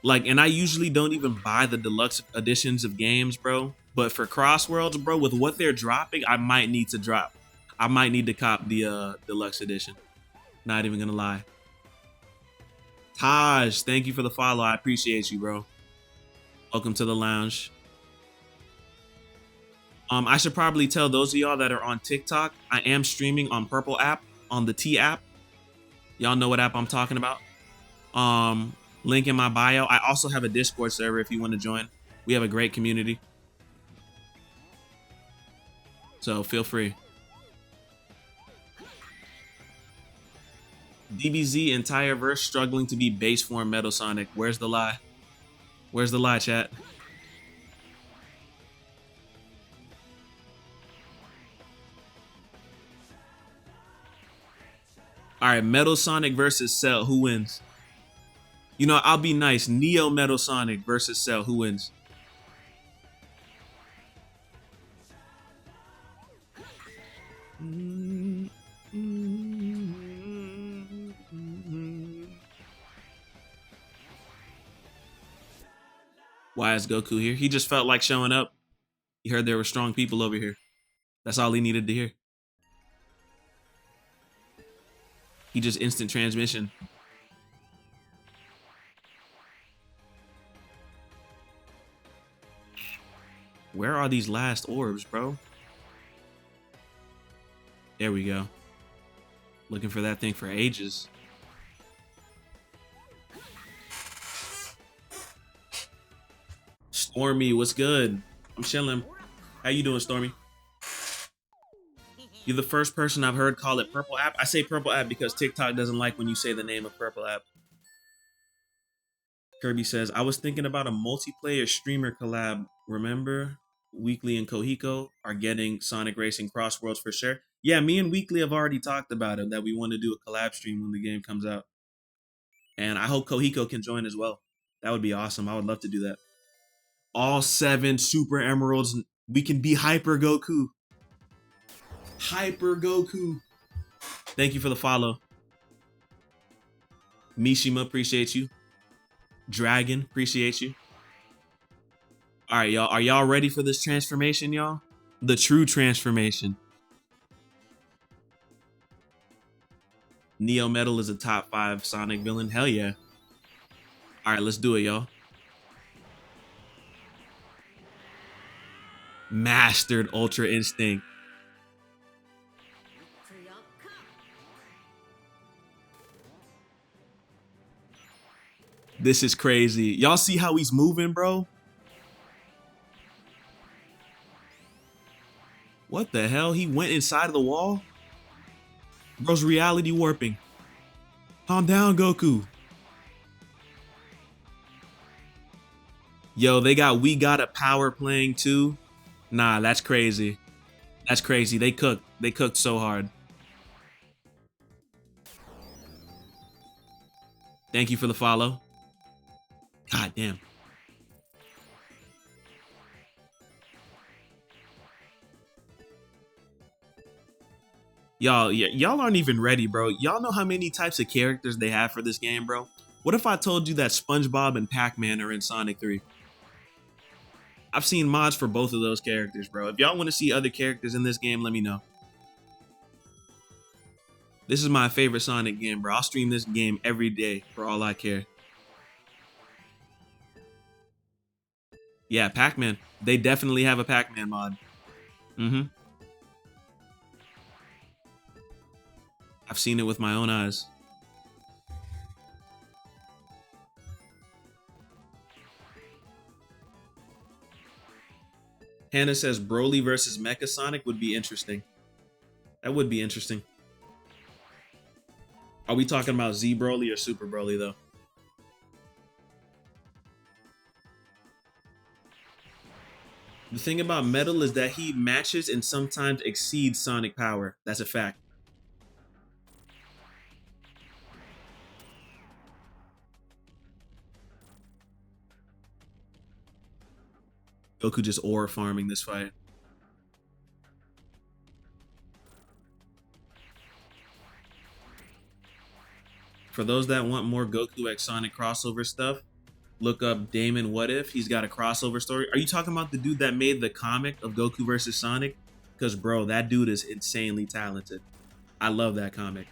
Like, and I usually don't even buy the deluxe editions of games, bro. But for Crossworlds, bro, with what they're dropping, I might need to drop. I might need to cop the deluxe edition. Not even gonna lie. Taj, thank you for the follow. I appreciate you, bro. Welcome to the lounge. I should probably tell those of y'all that are on TikTok, I am streaming on Purple app, on the T app. Y'all know what app I'm talking about. Link in my bio. I also have a Discord server if you want to join. We have a great community. So feel free. DBZ entire verse struggling to be base form Metal Sonic. Where's the lie? Where's the lie, chat? All right, Metal Sonic versus Cell. Who wins? You know, I'll be nice. Neo Metal Sonic versus Cell. Who wins? Why is Goku here? He just felt like showing up. He heard there were strong people over here. That's all he needed to hear. He just instant transmission. Where are these last orbs, bro? There we go. Looking for that thing for ages. Stormy, what's good? I'm chilling. How you doing, Stormy? You're the first person I've heard call it purple app. I say purple app because TikTok doesn't like when you say the name of purple app. Kirby says, I was thinking about a multiplayer streamer collab. Remember? Weekly and Kohiko are getting Sonic Racing Cross Worlds for sure. Yeah, me and Weekly have already talked about it, that we want to do a collab stream when the game comes out. And I hope Kohiko can join as well. That would be awesome. I would love to do that. All 7 Super Emeralds. We can be Hyper Goku. Hyper Goku. Thank you for the follow. Mishima, appreciate you. Dragon, appreciate you. All right, y'all. Are y'all ready for this transformation, y'all? The true transformation. Neo Metal is a top 5 Sonic villain. Hell yeah. All right, let's do it, y'all. Mastered Ultra Instinct. This is crazy. Y'all see how he's moving, bro? What the hell? He went inside of the wall? Bro's reality warping. Calm down, Goku. Yo, they got We Got a Power playing too. Nah, that's crazy. That's crazy. They cooked. They cooked so hard. Thank you for the follow. God damn. Y'all aren't even ready, bro. Y'all know how many types of characters they have for this game, bro? What if I told you that SpongeBob and Pac-Man are in Sonic 3? I've seen mods for both of those characters, bro. If y'all want to see other characters in this game, let me know. This is my favorite Sonic game, bro. I'll stream this game every day for all I care. Yeah, Pac-Man. They definitely have a Pac-Man mod. I've seen it with my own eyes. Hannah says Broly versus Mecha Sonic would be interesting. That would be interesting. Are we talking about Z Broly or Super Broly, though? The thing about Metal is that he matches and sometimes exceeds Sonic power. That's a fact. Goku just ore farming this fight. For those that want more Goku X Sonic crossover stuff, look up Damon What If. He's got a crossover story. Are you talking about the dude that made the comic of Goku versus Sonic? Because, bro, that dude is insanely talented. I love that comic.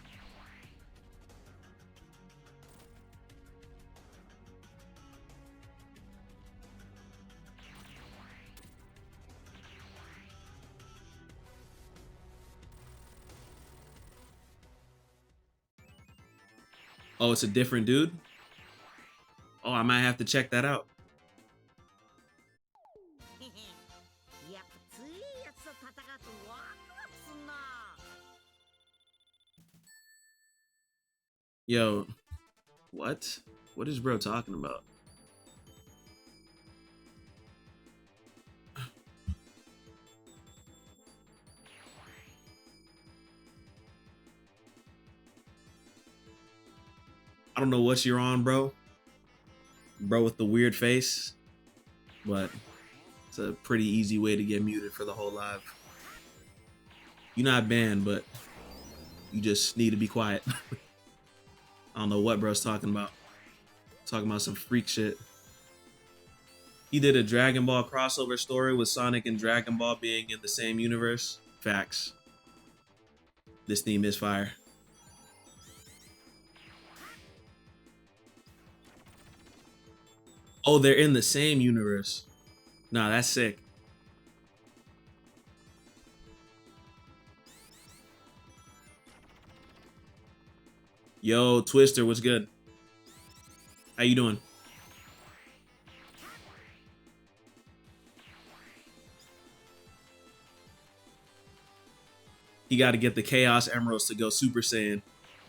Oh, it's a different dude? Oh, I might have to check that out. Yo, what? What is bro talking about? I don't know what you're on, bro. Bro with the weird face. But it's a pretty easy way to get muted for the whole live. You're not banned, but you just need to be quiet. I don't know what bro's talking about. Talking about some freak shit. He did a Dragon Ball crossover story with Sonic and Dragon Ball being in the same universe. Facts. This theme is fire. Oh, they're in the same universe. Nah, that's sick. Yo, Twister, what's good? How you doing? He got to get the Chaos Emeralds to go Super Saiyan.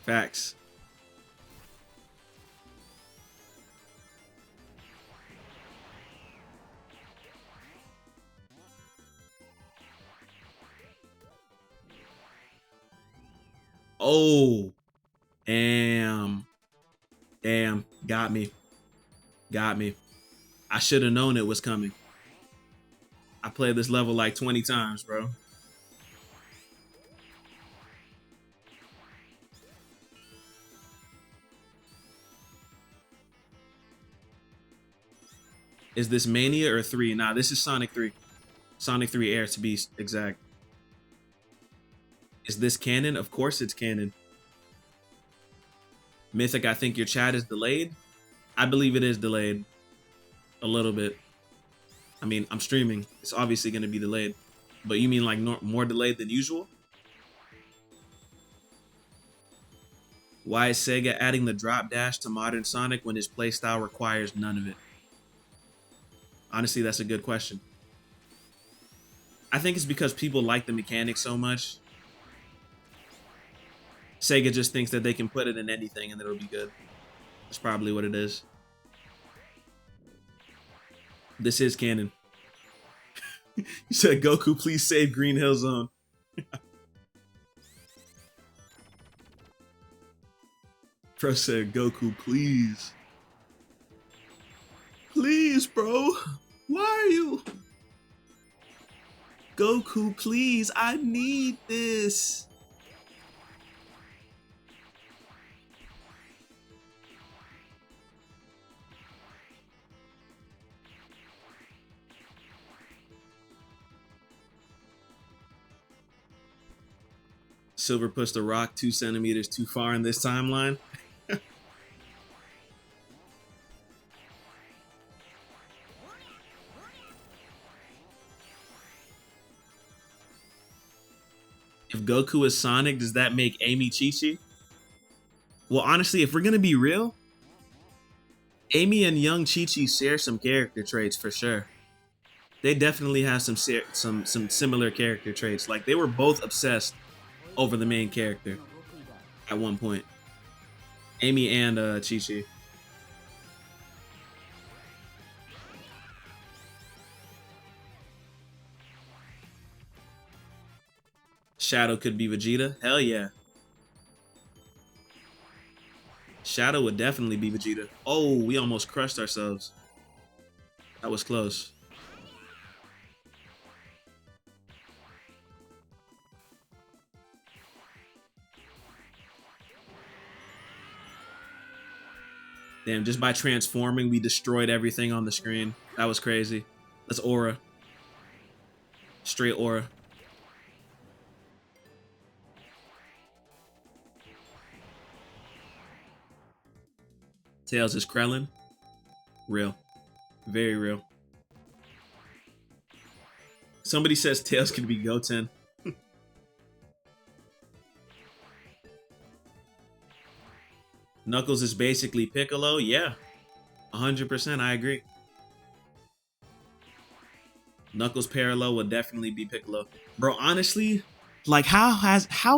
Facts. Oh, damn. Damn. Got me. Got me. I should have known it was coming. I played this level like 20 times, bro. Is this Mania or 3? Nah, this is Sonic 3. Sonic 3 Air to be exact. Is this canon? Of course it's canon. Mythic, I think your chat is delayed. I believe it is delayed. A little bit. I mean, I'm streaming. It's obviously going to be delayed. But you mean like more delayed than usual? Why is Sega adding the drop dash to modern Sonic when his playstyle requires none of it? Honestly, that's a good question. I think it's because people like the mechanics so much. Sega just thinks that they can put it in anything and it'll be good. That's probably what it is. This is canon. You said, Goku, please save Green Hill Zone. Bro said, Goku, please. Please, bro. Why are you? Goku, please. I need this. Silver pushed the rock 2 centimeters too far in this timeline. If Goku is Sonic, does that make Amy Chi-Chi? Well, honestly, if we're gonna be real, Amy and young Chi-Chi share some character traits for sure. They definitely have some similar character traits. Like, they were both obsessed over the main character at one point. Amy and Chi-Chi. Shadow could be Vegeta? Hell yeah. Shadow would definitely be Vegeta. Oh, we almost crushed ourselves. That was close. Damn, just by transforming, we destroyed everything on the screen. That was crazy. That's aura. Straight aura. Tails is Krellin. Real. Very real. Somebody says Tails could be Goten. Knuckles is basically Piccolo. Yeah. 100%, I agree. Knuckles parallel would definitely be Piccolo. Bro, honestly, like how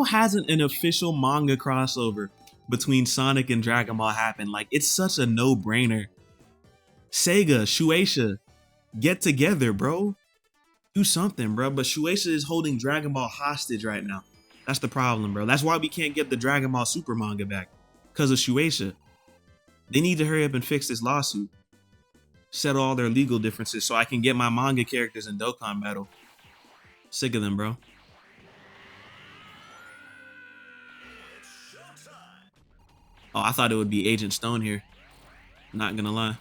hasn't an official manga crossover between Sonic and Dragon Ball happened? Like, it's such a no-brainer. Sega, Shueisha, get together, bro. Do something, bro. But Shueisha is holding Dragon Ball hostage right now. That's the problem, bro. That's why we can't get the Dragon Ball Super manga back. Because of Shueisha. They need to hurry up and fix this lawsuit. Settle all their legal differences so I can get my manga characters in Dokkan Battle. Sick of them, bro. Oh, I thought it would be Agent Stone here. Not gonna lie.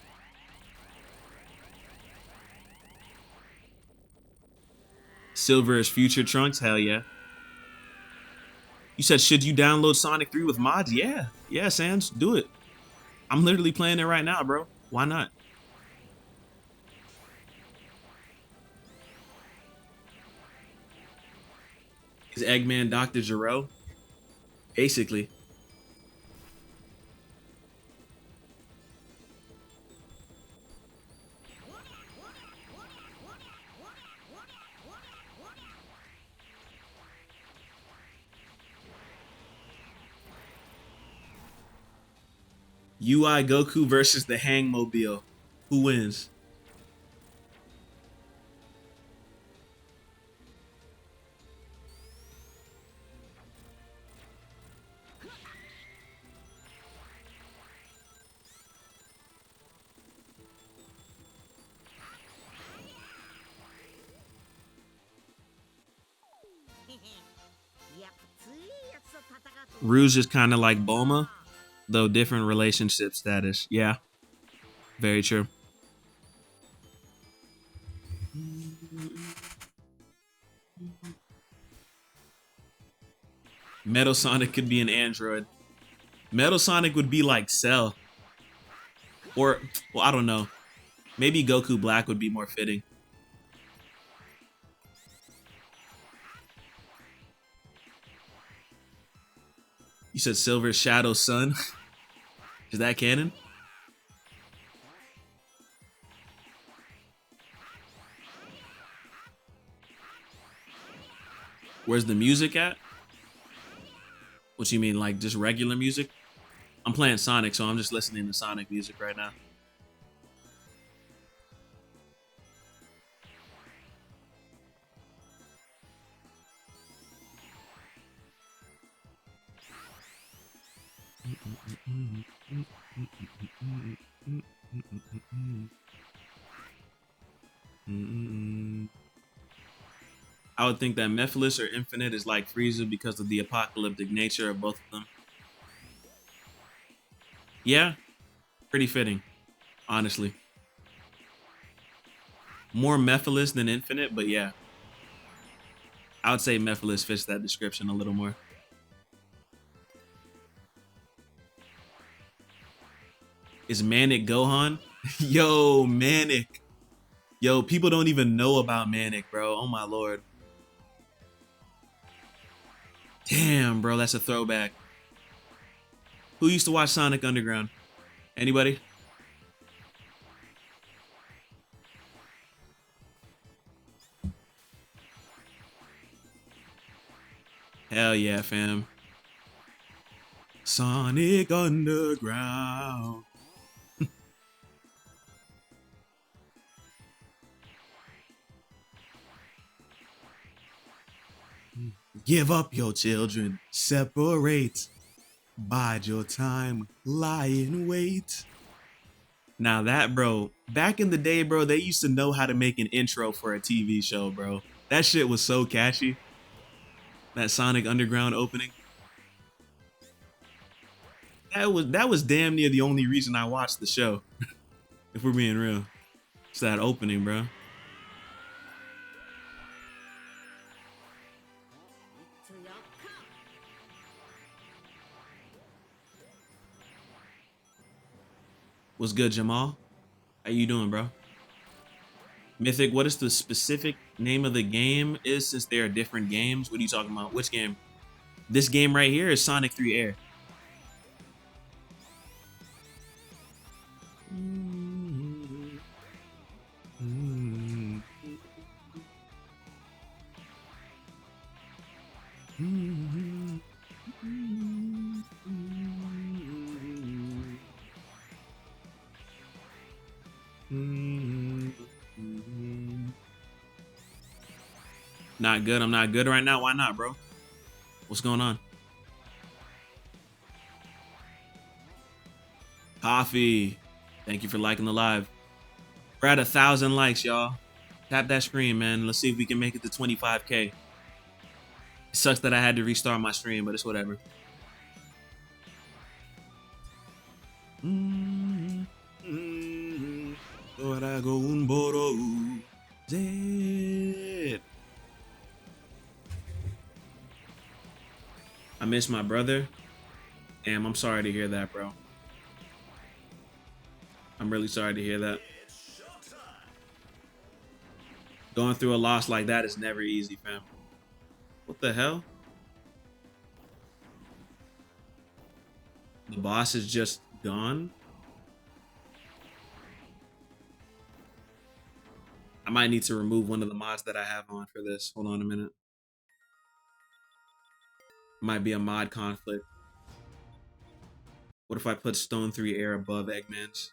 Silver is future Trunks? Hell yeah. You said, should you download Sonic 3 with mods? Yeah. Yeah, Sans, do it. I'm literally playing it right now, bro. Why not? Is Eggman Dr. Gero? Basically. UI Goku versus the Hangmobile. Who wins? Rouge is kind of like Bulma, though different relationship status. Yeah, very true. Metal Sonic could be an android. Metal Sonic would be like Cell. Or, well, I don't know. Maybe Goku Black would be more fitting. You said Silver Shadow Sun. Is that canon? Where's the music at? What you mean, like just regular music? I'm playing Sonic, so I'm just listening to Sonic music right now. I would think that Mephiles or Infinite is like Frieza because of the apocalyptic nature of both of them. Yeah, pretty fitting, honestly. More Mephiles than Infinite, but yeah. I would say Mephiles fits that description a little more. Is Manic Gohan? Yo, Manic. Yo, people don't even know about Manic, bro. Oh my lord. Damn, bro, that's a throwback. Who used to watch Sonic Underground? Anybody? Hell yeah, fam. Sonic Underground. Give up your children, separate. Bide your time, lie in wait. Now that, bro, back in the day, bro, they used to know how to make an intro for a TV show, bro. That shit was so catchy. That Sonic Underground opening. That was damn near the only reason I watched the show. If we're being real. It's that opening, bro. What's good, Jamal? How you doing, bro? Mythic, what is the specific name of the game is since there are different games? What are you talking about? Which game? This game right here is Sonic 3 Air. Not good. I'm not good right now. Why not, bro? What's going on? Coffee. Thank you for liking the live. We're at 1,000 likes, y'all. Tap that screen, man. Let's see if we can make it to 25K. It sucks that I had to restart my stream, but it's whatever. I miss my brother. Damn, I'm sorry to hear that, bro. I'm really sorry to hear that. Going through a loss like that is never easy, fam. What the hell? The boss is just gone? I might need to remove one of the mods that I have on for this. Hold on a minute. Might be a mod conflict. What if I put Stone 3 Air above Eggman's?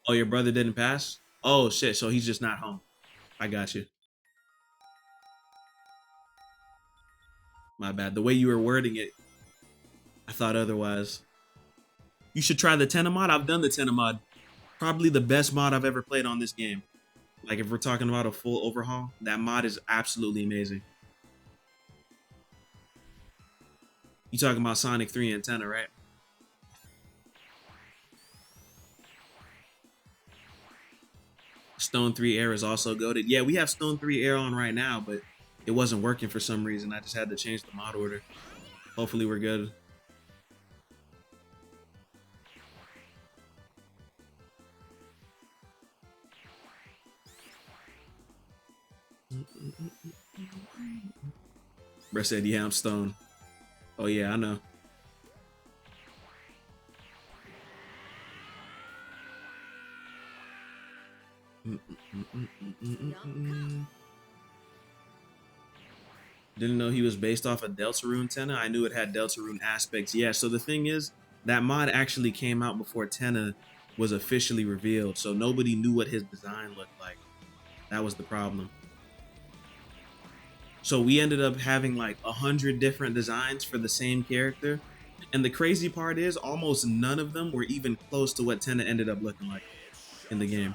Oh, your brother didn't pass? Oh shit, so he's just not home. I got you. My bad. The way you were wording it, I thought otherwise. You should try the Tenna mod. I've done the Tenna mod. Probably the best mod I've ever played on this game. Like, if we're talking about a full overhaul, that mod is absolutely amazing. You talking about Sonic 3 and Tenna, right? Stone 3 Air is also goated. Yeah, we have Stone 3 Air on right now, but it wasn't working for some reason. I just had to change the mod order. Hopefully we're good. Bruh said, yeah, I'm stoned. Oh yeah, I know. Didn't know he was based off of Deltarune Tenna. I knew it had Deltarune aspects. Yeah, so the thing is, that mod actually came out before Tenna was officially revealed, so nobody knew what his design looked like. That was the problem. So we ended up having like 100 different designs for the same character. And the crazy part is almost none of them were even close to what Tenna ended up looking like in the game.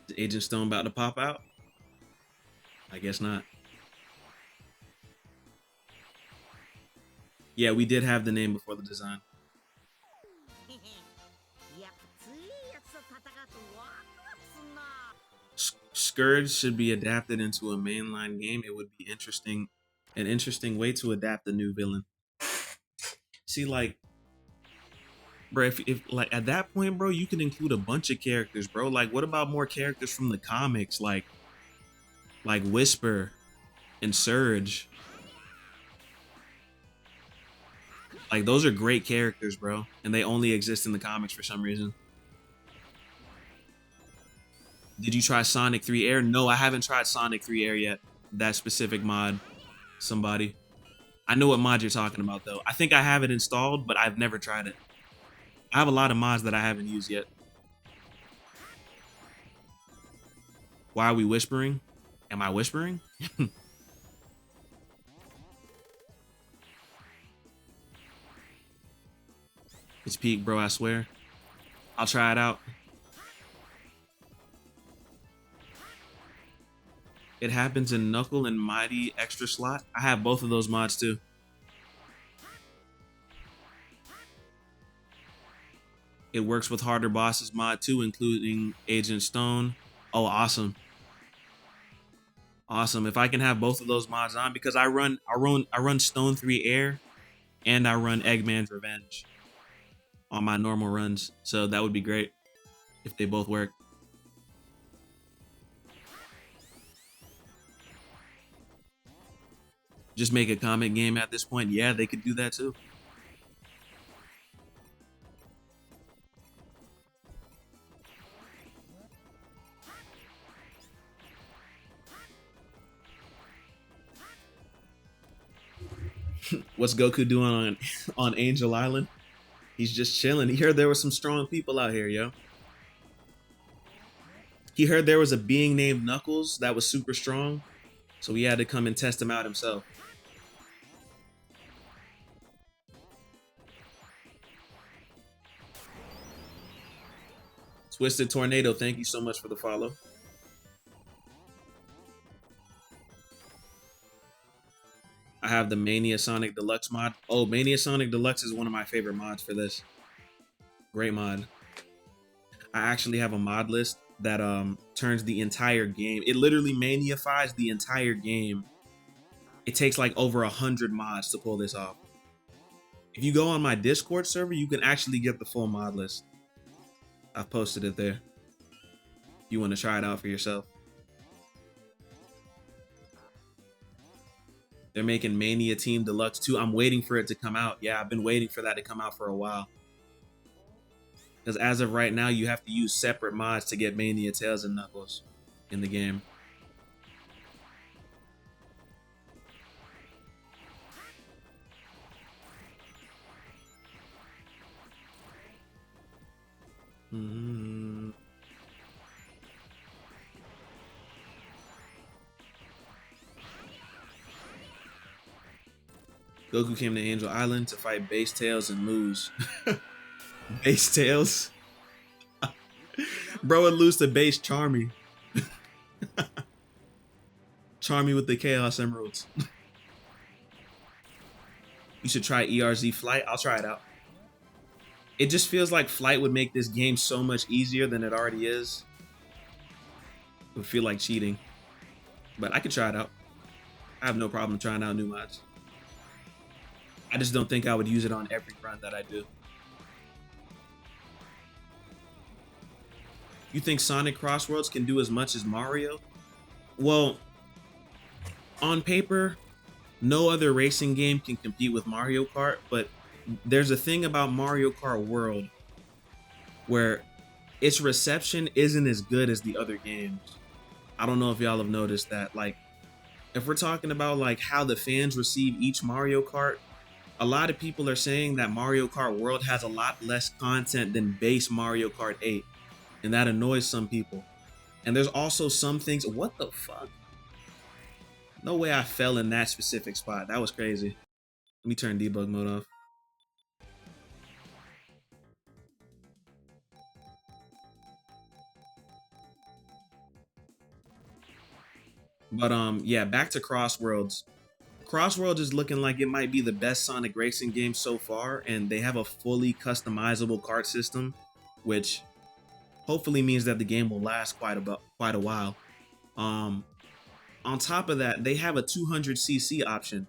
Is Agent Stone about to pop out? I guess not. Yeah, we did have the name before the design. Scourge should be adapted into a mainline game. It would be interesting, an interesting way to adapt the new villain. See, like, bro, if like at that point, bro, you can include a bunch of characters, bro. Like, what about more characters from the comics, like Whisper and Surge? Like, those are great characters, bro, and they only exist in the comics for some reason. Did you try Sonic 3 Air? No, I haven't tried Sonic 3 Air yet. That specific mod. Somebody. I know what mod you're talking about, though. I think I have it installed, but I've never tried it. I have a lot of mods that I haven't used yet. Why are we whispering? Am I whispering? It's peak, bro, I swear. I'll try it out. It happens in Knuckle and Mighty Extra Slot. I have both of those mods too. It works with harder bosses mod too, including Agent Stone. Oh, awesome. Awesome. If I can have both of those mods on, because I run Stone 3 Air and I run Eggman's Revenge on my normal runs. So that would be great if they both work. Just make a comic game at this point. Yeah, they could do that too. What's Goku doing on Angel Island? He's just chilling. He heard there were some strong people out here, yo. He heard there was a being named Knuckles that was super strong, so he had to come and test him out himself. Twisted Tornado, thank you so much for the follow. I have the Mania Sonic Deluxe mod. Oh, Mania Sonic Deluxe is one of my favorite mods for this. Great mod. I actually have a mod list that turns the entire game. It literally manifies the entire game It takes like over 100 mods to pull this off. If you go on my Discord server, you can actually get the full mod list. I've posted it there. You want to try it out for yourself. They're making Mania Team Deluxe 2. I'm waiting for it to come out. Yeah, I've been waiting for that to come out for a while. Because as of right now, you have to use separate mods to get Mania Tails and Knuckles in the game. Goku came to Angel Island to fight Base Tails and lose. Base Tails? Bro would lose to Base Charmy. Charmy with the Chaos Emeralds. You should try ERZ Flight. I'll try it out. It just feels like Flight would make this game so much easier than it already is. It would feel like cheating. But I could try it out. I have no problem trying out new mods. I just don't think I would use it on every run that I do. You think Sonic Crossworlds can do as much as Mario? Well, on paper, no other racing game can compete with Mario Kart, but there's a thing about Mario Kart World where its reception isn't as good as the other games. I don't know if y'all have noticed that. Like, if we're talking about like how the fans receive each Mario Kart, a lot of people are saying that Mario Kart World has a lot less content than base Mario Kart 8. And that annoys some people. And there's also some things. What the fuck? No way I fell in that specific spot. That was crazy. Let me turn debug mode off. But yeah, back to Crossworlds. Crossworlds is looking like it might be the best Sonic racing game so far, and they have a fully customizable kart system, which hopefully means that the game will last quite a while. On top of that, they have a 200cc option,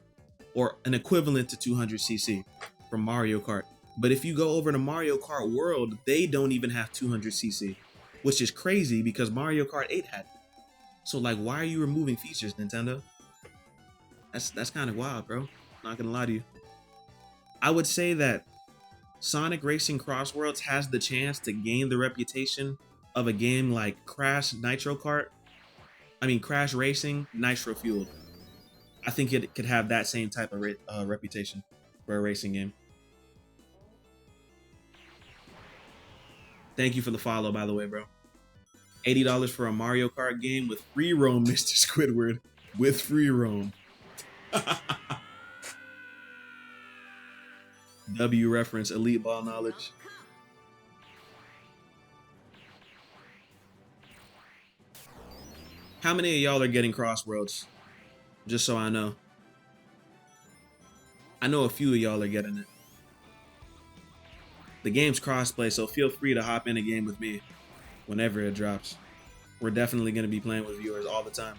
or an equivalent to 200cc from Mario Kart. But if you go over to Mario Kart World, they don't even have 200cc, which is crazy because Mario Kart 8 had it. So like, why are you removing features, Nintendo? That's kind of wild, bro. Not gonna lie to you. I would say that Sonic Racing Crossworlds has the chance to gain the reputation of a game like Crash Racing Nitro Fueled. I think it could have that same type of reputation for a racing game. Thank you for the follow, by the way, bro. $80 for a Mario Kart game with free roam, Mr. Squidward. With free roam. W reference, elite ball knowledge. How many of y'all are getting Crossworlds? Just so I know. I know a few of y'all are getting it. The game's crossplay, so feel free to hop in a game with me whenever it drops. We're definitely going to be playing with viewers all the time.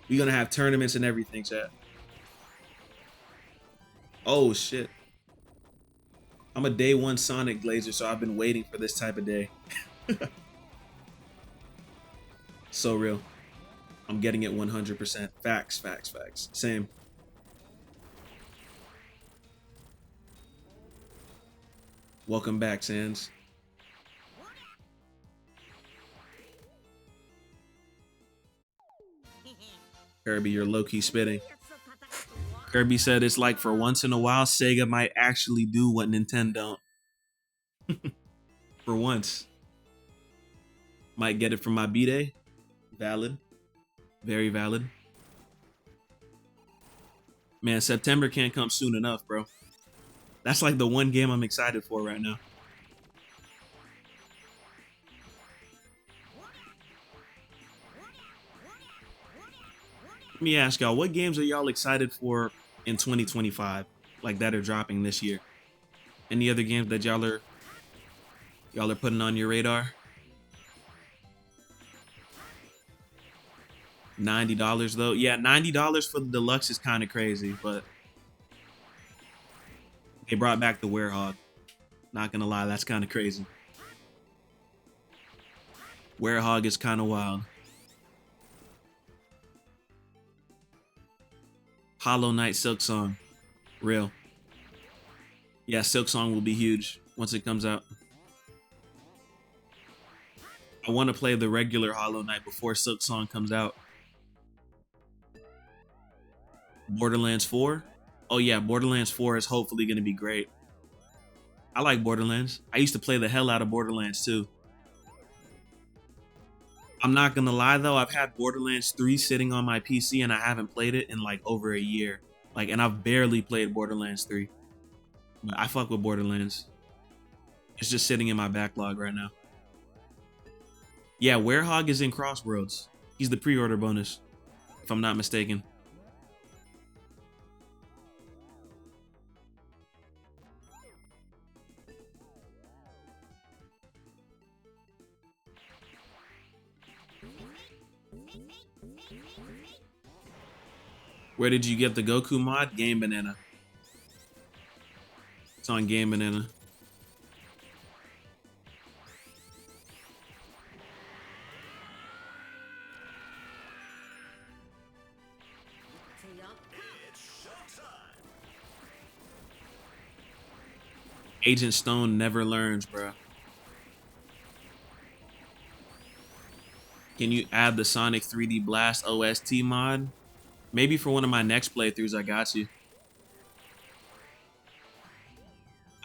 We're going to have tournaments and everything, chat. Oh, shit. I'm a day one Sonic Glazer, so I've been waiting for this type of day. So real. I'm getting it 100%. Facts, facts, facts. Same. Welcome back, Sans. Kirby, you're low-key spitting. Kirby said it's like for once in a while, Sega might actually do what Nintendo don't. For once. Might get it from my B-Day. Valid. Very valid. Man, September can't come soon enough, bro. That's like the one game I'm excited for right now. Let me ask y'all, what games are y'all excited for in 2025? Like that are dropping this year? Any other games that y'all are putting on your radar? $90 though. Yeah, $90 for the deluxe is kind of crazy, but they brought back the Werehog. Not gonna lie, that's kind of crazy. Werehog is kind of wild. Hollow Knight Silk Song. Real. Yeah, Silk Song will be huge once it comes out. I want to play the regular Hollow Knight before Silk Song comes out. Borderlands 4? Oh yeah, Borderlands 4 is hopefully going to be great. I like Borderlands. I used to play the hell out of Borderlands 2. I'm not going to lie though, I've had Borderlands 3 sitting on my PC and I haven't played it in like over a year. And I've barely played Borderlands 3. But I fuck with Borderlands. It's just sitting in my backlog right now. Yeah, Werehog is in Crossroads. He's the pre-order bonus, if I'm not mistaken. Where did you get the Goku mod? Game Banana. It's on Game Banana. Agent Stone never learns, bro. Can you add the Sonic 3D Blast OST mod? Maybe for one of my next playthroughs, I got you.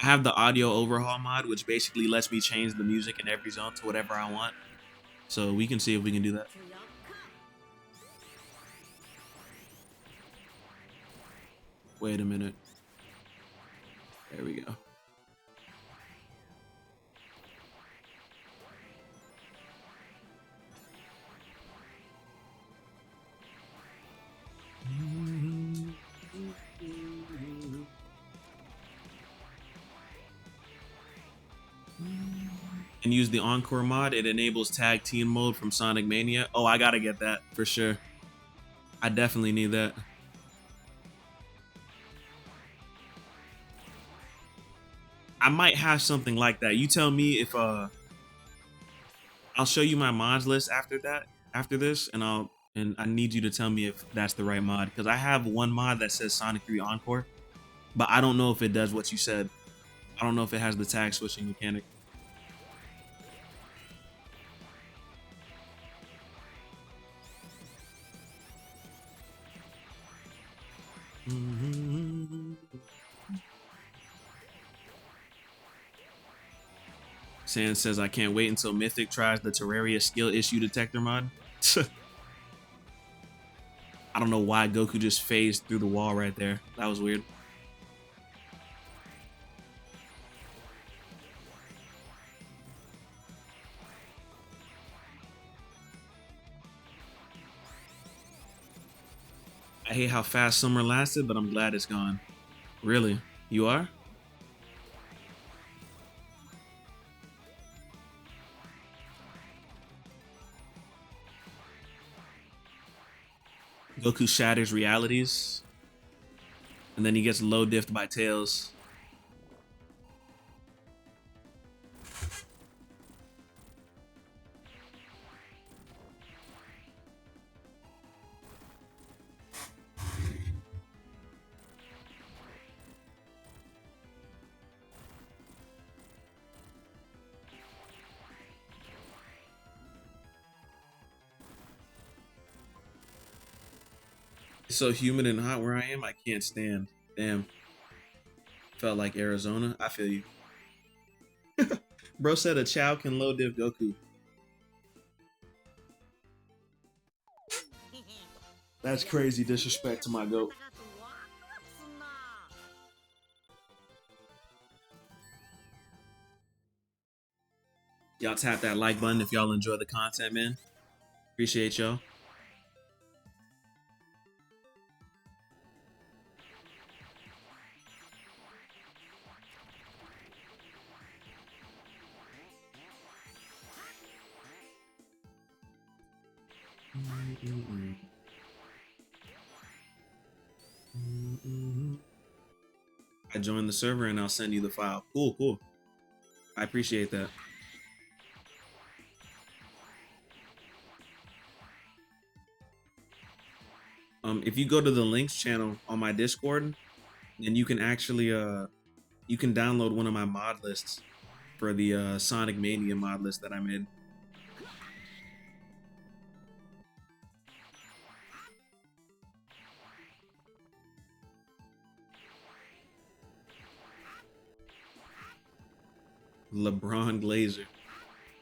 I have the audio overhaul mod, which basically lets me change the music in every zone to whatever I want. So we can see if we can do that. Wait a minute. There we go. And use the Encore mod. It enables tag team mode from Sonic Mania. Oh, I gotta get that for sure. I definitely need that. I might have something like that. You tell me if I'll show you my mods list after this, and I need you to tell me if that's the right mod, because I have one mod that says Sonic 3 Encore, but I don't know if it does what you said. I don't know if it has the tag switching mechanic. Saiyan says, I can't wait until Mythic tries the Terraria skill issue detector mod. I don't know why Goku just phased through the wall right there. That was weird. I hate how fast summer lasted, but I'm glad it's gone. Really? You are? Goku shatters realities, and then he gets low diffed by Tails. It's so humid and hot where I am, I can't stand. Damn. Felt like Arizona. I feel you. Bro said a Chow can low diff Goku. That's crazy disrespect to my goat. Y'all tap that like button if y'all enjoy the content, man. Appreciate y'all. I joined the server and I'll send you the file. Cool, cool. I appreciate that. If you go to the links channel on my Discord, then you can actually you can download one of my mod lists for the Sonic Mania mod list that I made. LeBron Glazer.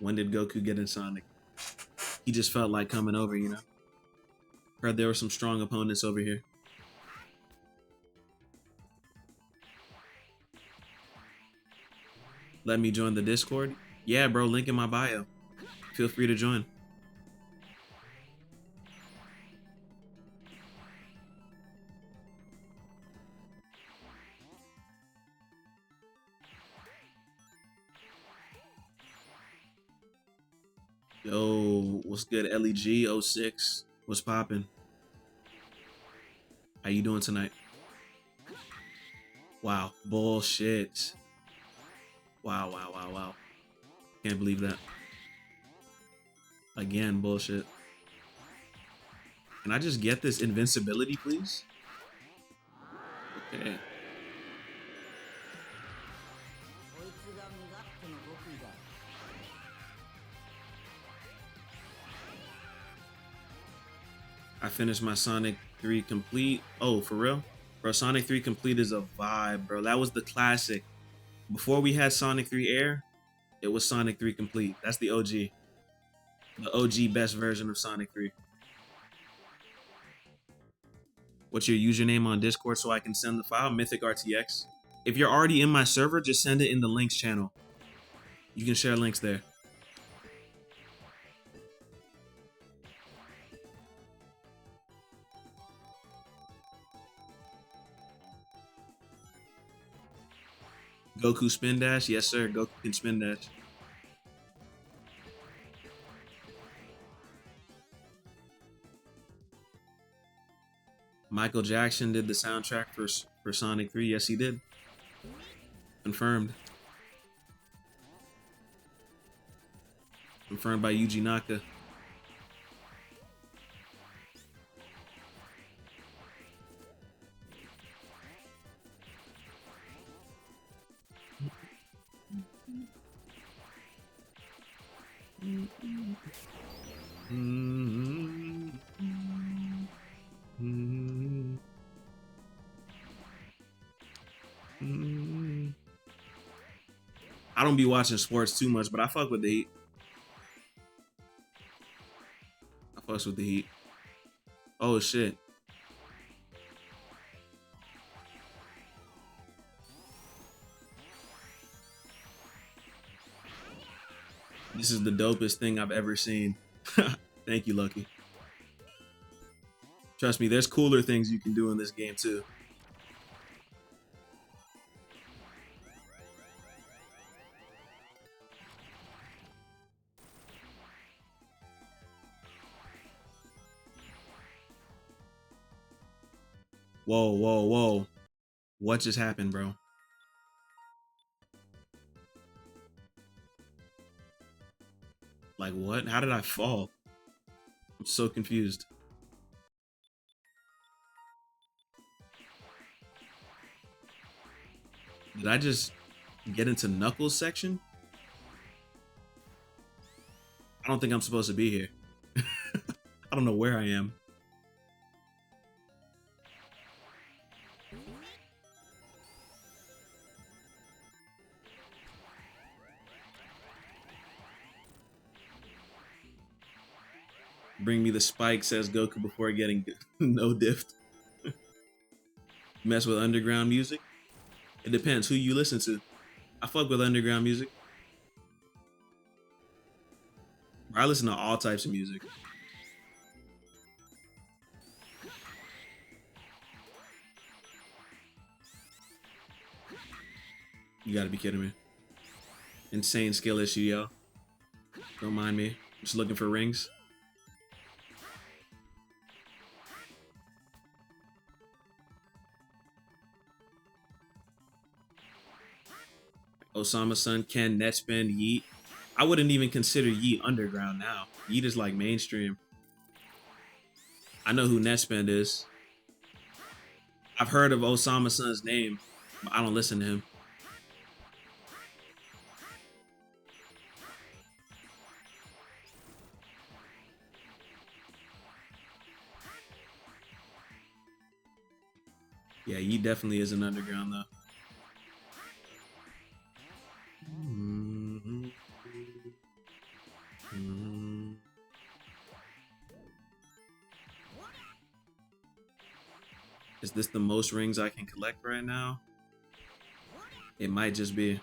When did Goku get in Sonic? He just felt like coming over, you know? Heard there were some strong opponents over here. Let me join the Discord? Yeah, bro, link in my bio. Feel free to join. Yo, what's good, LEG06? What's poppin'? How you doing tonight? Wow, bullshit. Wow, wow, wow, wow. Can't believe that. Again, bullshit. Can I just get this invincibility, please? Okay. I finished my Sonic 3 Complete. Oh, for real? Bro, Sonic 3 Complete is a vibe, bro. That was the classic. Before we had Sonic 3 Air, it was Sonic 3 Complete. That's the OG. The OG best version of Sonic 3. What's your username on Discord so I can send the file? Mythic RTX. If you're already in my server, just send it in the links channel. You can share links there. Goku spin dash? Yes, sir. Goku can spin dash. Michael Jackson did the soundtrack for Sonic 3. Yes, he did. Confirmed. Confirmed by Yuji Naka. I don't be watching sports too much, but I fuck with the Heat. I fucks with the Heat. Oh shit. This is the dopest thing I've ever seen. Thank you, Lucky. Trust me, there's cooler things you can do in this game too. Whoa, whoa, whoa. What just happened, bro? Like what? How did I fall? I'm so confused. Did I just get into Knuckles section? I don't think I'm supposed to be here. I don't know where I am. Bring me the spike, says Goku before getting no diffed. Mess with underground music? It depends who you listen to. I fuck with underground music. I listen to all types of music. You gotta be kidding me. Insane skill issue, yo. Don't mind me. Just looking for rings. Osama's son can net spend Yeet. I wouldn't even consider Yeet underground now. Yeet is like mainstream. I know who Netspend is. I've heard of Osama's son's name, but I don't listen to him. Yeah, Yeet definitely is an underground though. Mm-hmm. Mm-hmm. Is this the most rings I can collect right now? It might just be.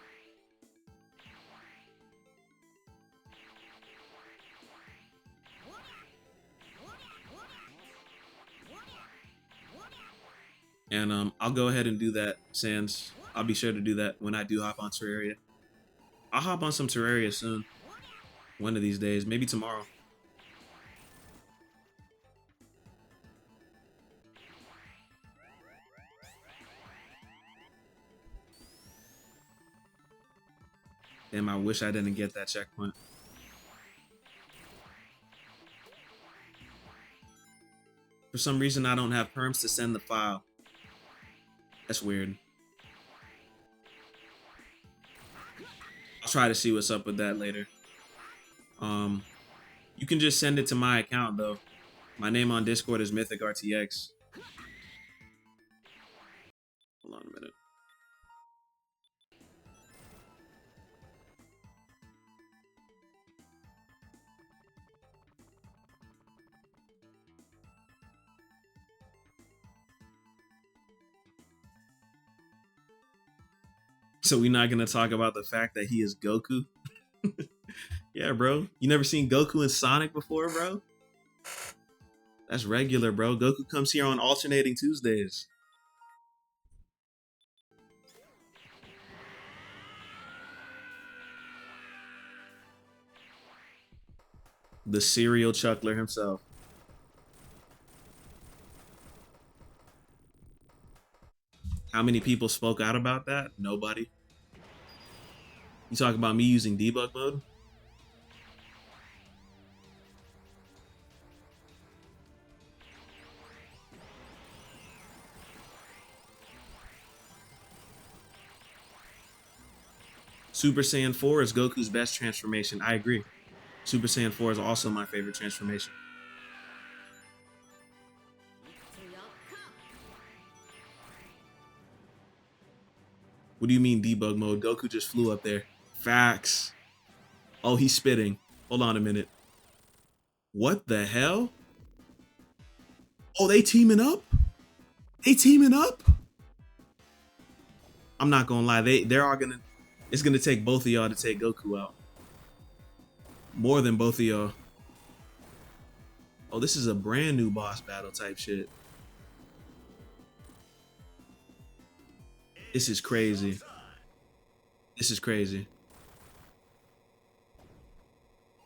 And I'll go ahead and do that, Sans. I'll be sure to do that when I do hop on Terraria. I'll hop on some Terraria soon. One of these days, maybe tomorrow. Damn, I wish I didn't get that checkpoint. For some reason, I don't have perms to send the file. That's weird. I'll try to see what's up with that later. You can just send it to my account though. My name on Discord is MythicRTX. Hold on a minute. So we're not gonna talk about the fact that he is Goku? Yeah, bro. You never seen Goku and Sonic before, bro? That's regular, bro. Goku comes here on alternating Tuesdays. The serial chuckler himself. How many people spoke out about that? Nobody. You talk about me using debug mode? Super Saiyan 4 is Goku's best transformation. I agree. Super Saiyan 4 is also my favorite transformation. What do you mean debug mode? Goku just flew up there. Facts. Oh, he's spitting. Hold on a minute. What the hell? Oh, they teaming up? They teaming up? I'm not gonna lie. They're all gonna. It's gonna take both of y'all to take Goku out. More than both of y'all. Oh, this is a brand new boss battle type shit. This is crazy. This is crazy.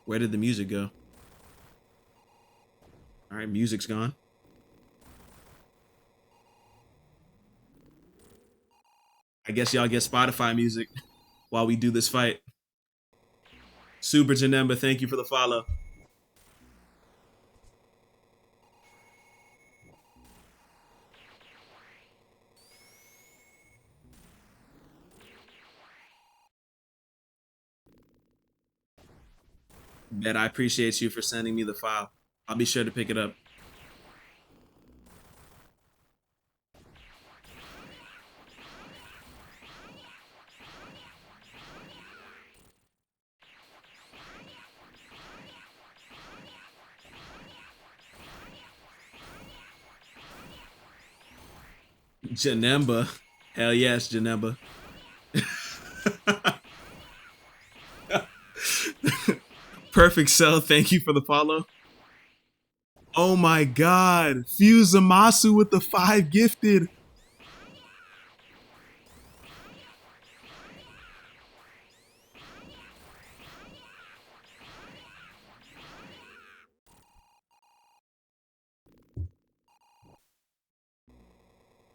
Where did the music go? All right, music's gone. I guess y'all get Spotify music while we do this fight. Super Janemba, thank you for the follow. Bet I appreciate you for sending me the file. I'll be sure to pick it up. Janemba. Hell yes, Janemba. Perfect Cell, thank you for the follow. Oh my god. Fuse Zamasu with the 5 gifted.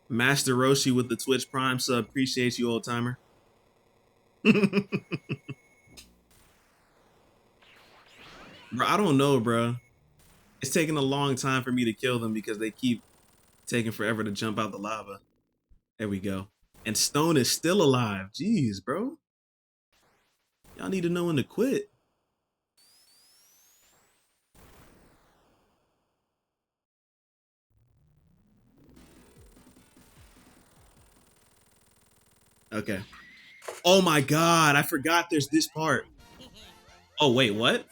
Master Roshi with the Twitch Prime sub. Appreciate you, old timer. Bro, I don't know, bro. It's taking a long time for me to kill them because they keep taking forever to jump out the lava. There we go. And Stone is still alive. Jeez, bro. Y'all need to know when to quit. Okay. Oh my god, I forgot there's this part. Oh, wait, what?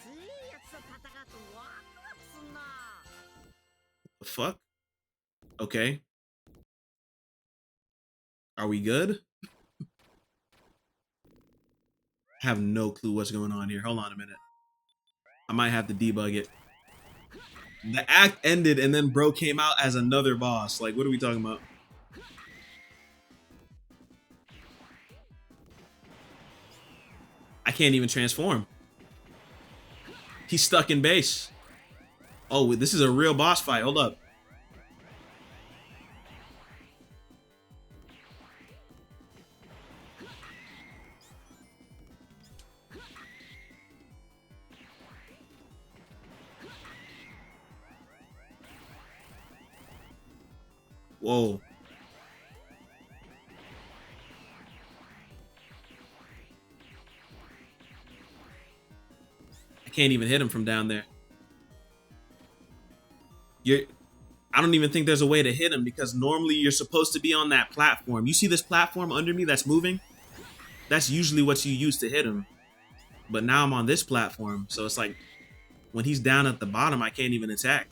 The fuck? Okay. Are we good? I have no clue what's going on here. Hold on a minute. I might have to debug it. The act ended and then bro came out as another boss. Like, what are we talking about? I can't even transform. He's stuck in base. Oh, this is a real boss fight. Hold up. Whoa. I can't even hit him from down there. I don't even think there's a way to hit him because normally you're supposed to be on that platform. You see this platform under me that's moving? That's usually what you use to hit him. But now I'm on this platform, so it's like when he's down at the bottom, I can't even attack.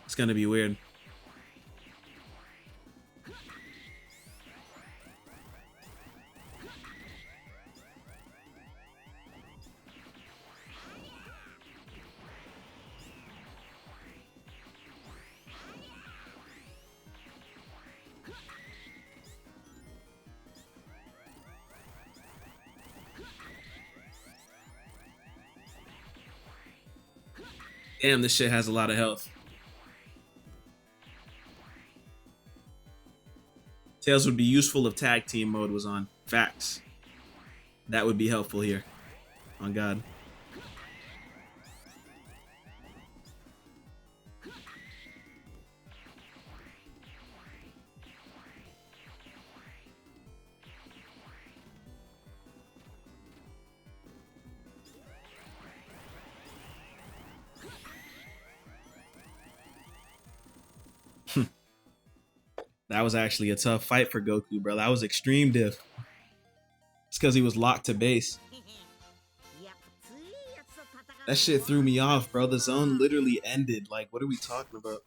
It's gonna be weird. Damn, this shit has a lot of health. Tails would be useful if tag team mode was on. Facts. That would be helpful here. On God. That was actually a tough fight for Goku, bro. That was extreme diff. It's because he was locked to base. That shit threw me off, bro. The zone literally ended. Like, what are we talking about?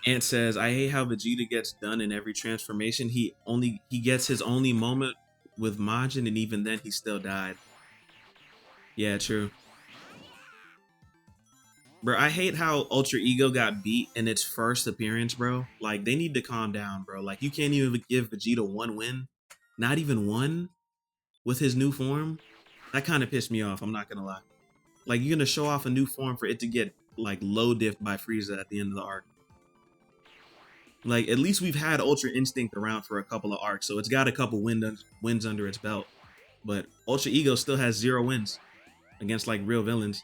Ant says, I hate how Vegeta gets done in every transformation. He gets his only moment with Majin, and even then he still died. Yeah, true. Bro, I hate how Ultra Ego got beat in its first appearance, bro. Like, they need to calm down, bro. Like, you can't even give Vegeta one win. Not even one with his new form. That kind of pissed me off, I'm not gonna lie. Like, you're gonna show off a new form for it to get, like, low diffed by Frieza at the end of the arc. Like, at least we've had Ultra Instinct around for a couple of arcs, so it's got a couple wins under its belt. But Ultra Ego still has 0 wins against, like, real villains.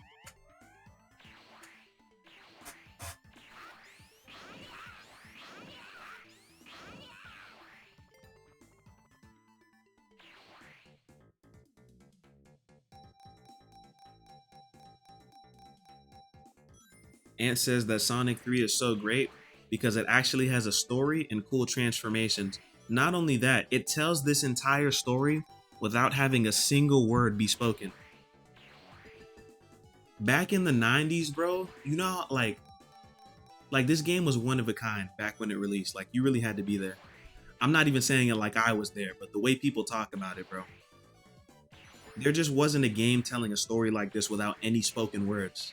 Ant says that Sonic 3 is so great because it actually has a story and cool transformations. Not only that, it tells this entire story without having a single word be spoken. Back in the 90s, bro, you know, like this game was one of a kind back when it released. Like, you really had to be there. I'm not even saying it like I was there, but the way people talk about it, bro. There just wasn't a game telling a story like this without any spoken words.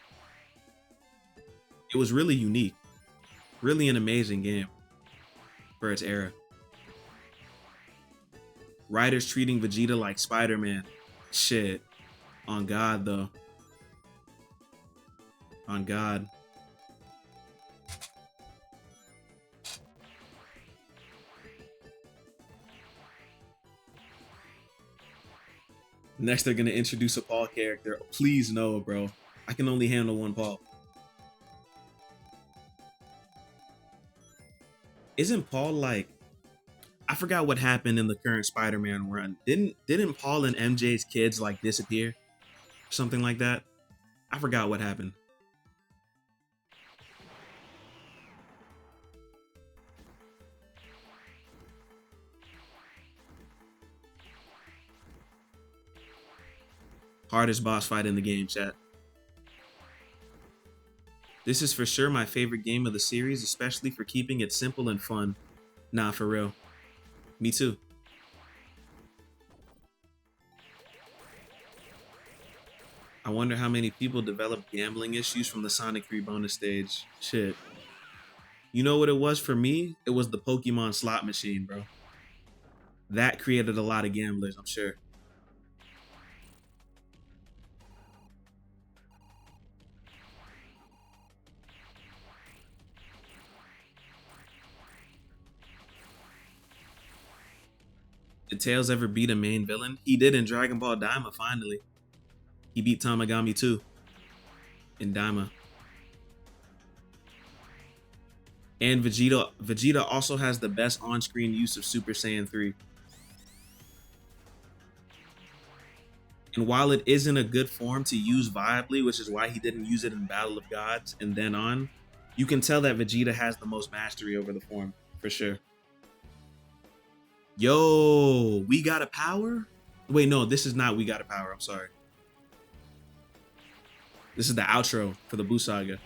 It was really unique. Really an amazing game for its era. Writers treating Vegeta like Spider-Man. Shit. On God, though. On God. Next, they're gonna introduce a Paul character. Please no, bro. I can only handle one Paul. Isn't Paul like? I forgot what happened in the current Spider-Man run. Didn't Paul and MJ's kids like disappear? Something like that. I forgot what happened. Hardest boss fight in the game, chat. This is for sure my favorite game of the series, especially for keeping it simple and fun. Nah, for real. Me too. I wonder how many people developed gambling issues from the Sonic 3 bonus stage. Shit. You know what it was for me? It was the Pokemon slot machine, bro. That created a lot of gamblers, I'm sure. Did Tails ever beat a main villain? He did in Dragon Ball Daima, finally. He beat Tamagami too. In Daima. And Vegeta also has the best on-screen use of Super Saiyan 3. And while it isn't a good form to use viably, which is why he didn't use it in Battle of Gods and then on, you can tell that Vegeta has the most mastery over the form, for sure. Yo, we got a power? Wait, no, this is not We Got a Power, I'm sorry. This is the outro for the Buu Saga.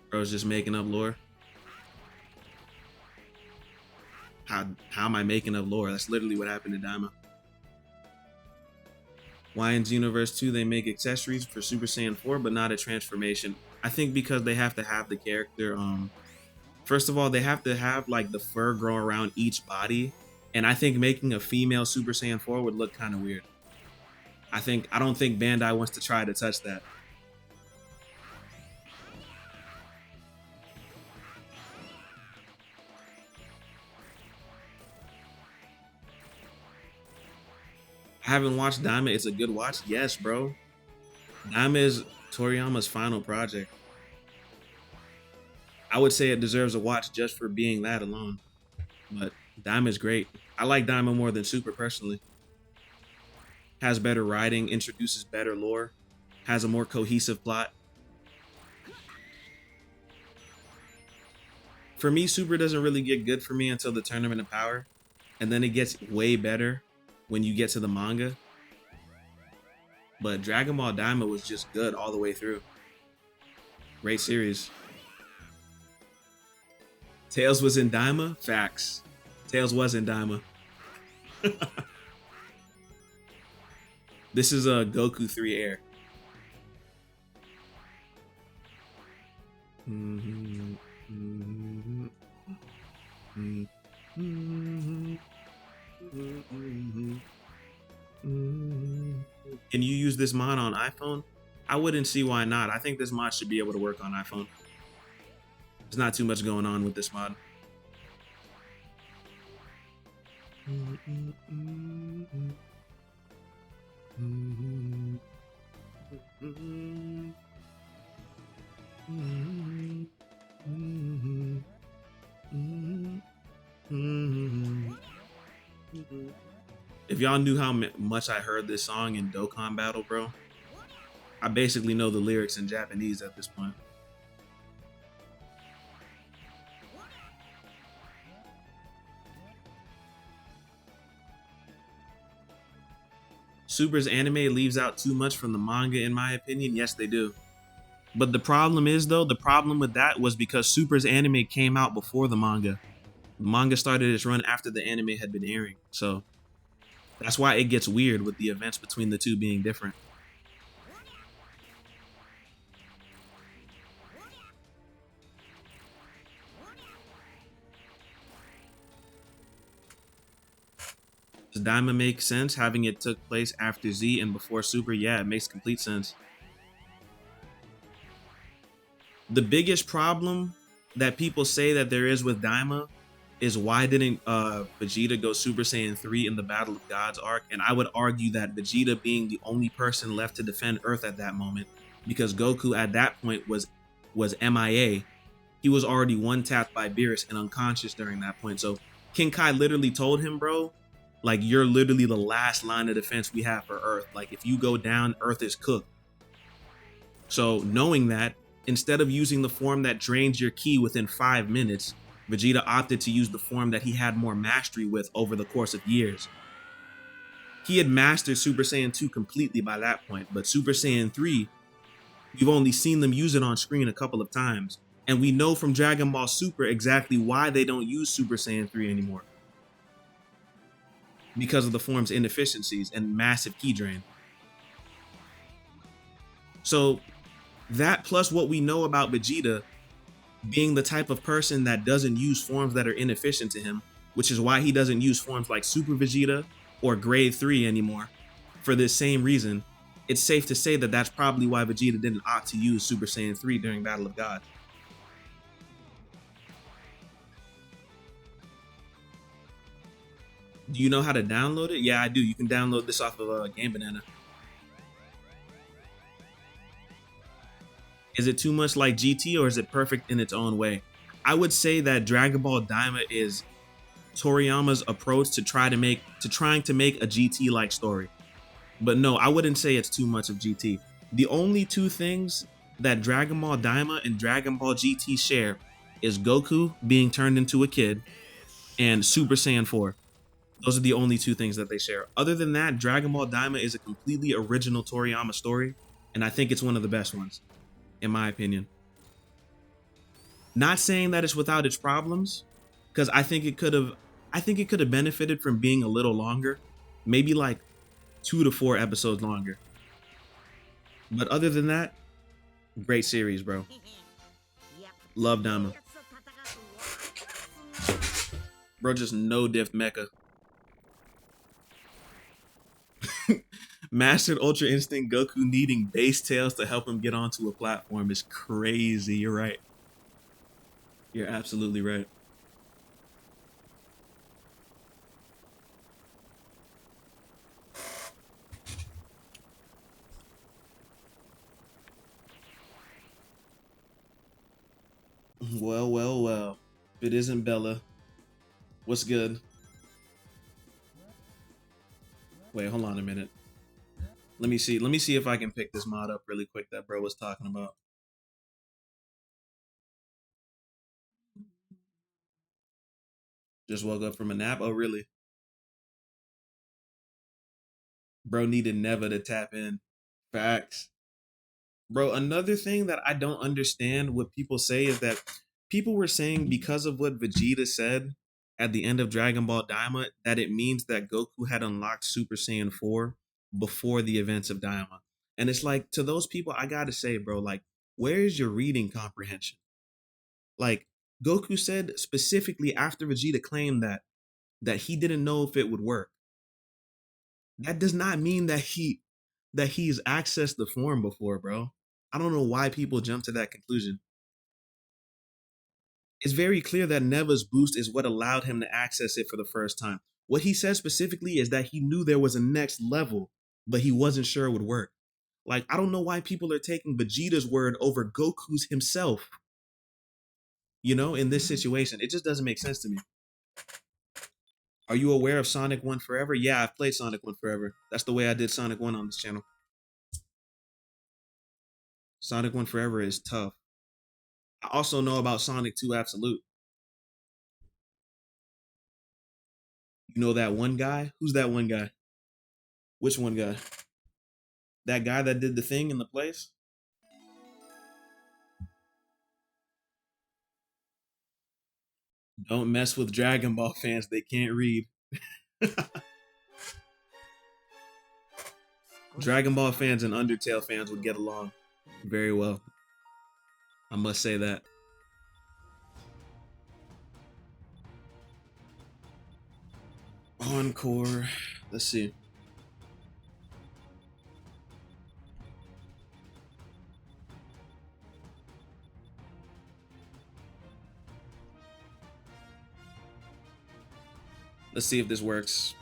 Bro's just making up lore. How am I making up lore? That's literally what happened in Daima. Why in Xenoverse 2 they make accessories for Super Saiyan 4 but not a transformation? I think because they have to have the character, first of all, they have to have like the fur grow around each body. And I think making a female Super Saiyan 4 would look kind of weird. I don't think Bandai wants to try to touch that. I haven't watched Daima. It's a good watch. Yes, bro. Daima is Toriyama's final project. I would say it deserves a watch just for being that alone. But Daima is great. I like Daima more than Super personally. Has better writing, introduces better lore, has a more cohesive plot. For me, Super doesn't really get good for me until the Tournament of Power. And then it gets way better when you get to the manga. But Dragon Ball Daima was just good all the way through. Great series. Tails was in Daima? Facts. Tails was in Daima. This is a Goku 3 Air. Can you use this mod on iPhone? I wouldn't see why not. I think this mod should be able to work on iPhone. There's not too much going on with this mod. If y'all knew how much I heard this song in Dokkan Battle, bro, I basically know the lyrics in Japanese at this point. Super's anime leaves out too much from the manga, in my opinion. Yes, they do. But the problem is, though, the problem with that was because Super's anime came out before the manga. The manga started its run after the anime had been airing. So that's why it gets weird with the events between the two being different. Does Daima make sense having it took place after Z and before Super? Yeah, it makes complete sense. The biggest problem that people say that there is with Daima is why didn't Vegeta go Super Saiyan 3 in the Battle of Gods arc? And I would argue that Vegeta being the only person left to defend Earth at that moment, because Goku at that point was MIA. He was already one tapped by Beerus and unconscious during that point. So King Kai literally told him, bro, like, you're literally the last line of defense we have for Earth. Like, if you go down, Earth is cooked. So knowing that, instead of using the form that drains your ki within 5 minutes, Vegeta opted to use the form that he had more mastery with over the course of years. He had mastered Super Saiyan 2 completely by that point, but Super Saiyan 3, we've only seen them use it on screen a couple of times. And we know from Dragon Ball Super exactly why they don't use Super Saiyan 3 anymore. Because of the form's inefficiencies and massive ki drain. So that plus what we know about Vegeta being the type of person that doesn't use forms that are inefficient to him, which is why he doesn't use forms like Super Vegeta or Grade 3 anymore. For this same reason, it's safe to say that that's probably why Vegeta didn't opt to use Super Saiyan 3 during Battle of God. Do you know how to download it? Yeah, I do. You can download this off of Game Banana. Is it too much like GT or is it perfect in its own way? I would say that Dragon Ball Daima is Toriyama's approach to trying to make a GT like story. But no, I wouldn't say it's too much of GT. The only two things that Dragon Ball Daima and Dragon Ball GT share is Goku being turned into a kid and Super Saiyan 4. Those are the only two things that they share. Other than that, Dragon Ball Daima is a completely original Toriyama story, and I think it's one of the best ones, in my opinion. Not saying that it's without its problems, because I think it could have benefited from being a little longer, maybe like 2 to 4 episodes longer. But other than that, great series, bro. Love Daima. Bro, just no diff mecha. Mastered Ultra Instinct Goku needing base tails to help him get onto a platform is crazy. You're right. You're absolutely right. Well, well, well. If it isn't Bella, what's good? Wait, hold on a minute. Let me see. Let me see if I can pick this mod up really quick that bro was talking about. Just woke up from a nap. Oh, really? Bro needed Neva to tap in. Facts. Bro, another thing that I don't understand what people say is that people were saying because of what Vegeta said at the end of Dragon Ball Daima that it means that Goku had unlocked Super Saiyan 4 before the events of Daima. And it's like, to those people, I gotta say, bro, like, where is your reading comprehension? Like, Goku said specifically after Vegeta claimed that he didn't know if it would work. That does not mean that he's accessed the form before, bro. I don't know why people jump to that conclusion. It's very clear that Neva's boost is what allowed him to access it for the first time. What he said specifically is that he knew there was a next level, but he wasn't sure it would work. Like, I don't know why people are taking Vegeta's word over Goku's himself, in this situation. It just doesn't make sense to me. Are you aware of Sonic 1 Forever? Yeah, I've played Sonic 1 Forever. That's the way I did Sonic 1 on this channel. Sonic 1 Forever is tough. I also know about Sonic 2 Absolute. You know that one guy? Who's that one guy? Which one guy? That guy that did the thing in the place? Don't mess with Dragon Ball fans. They can't read. Dragon Ball fans and Undertale fans would get along very well. I must say that. Encore. Let's see. Let's see if this works.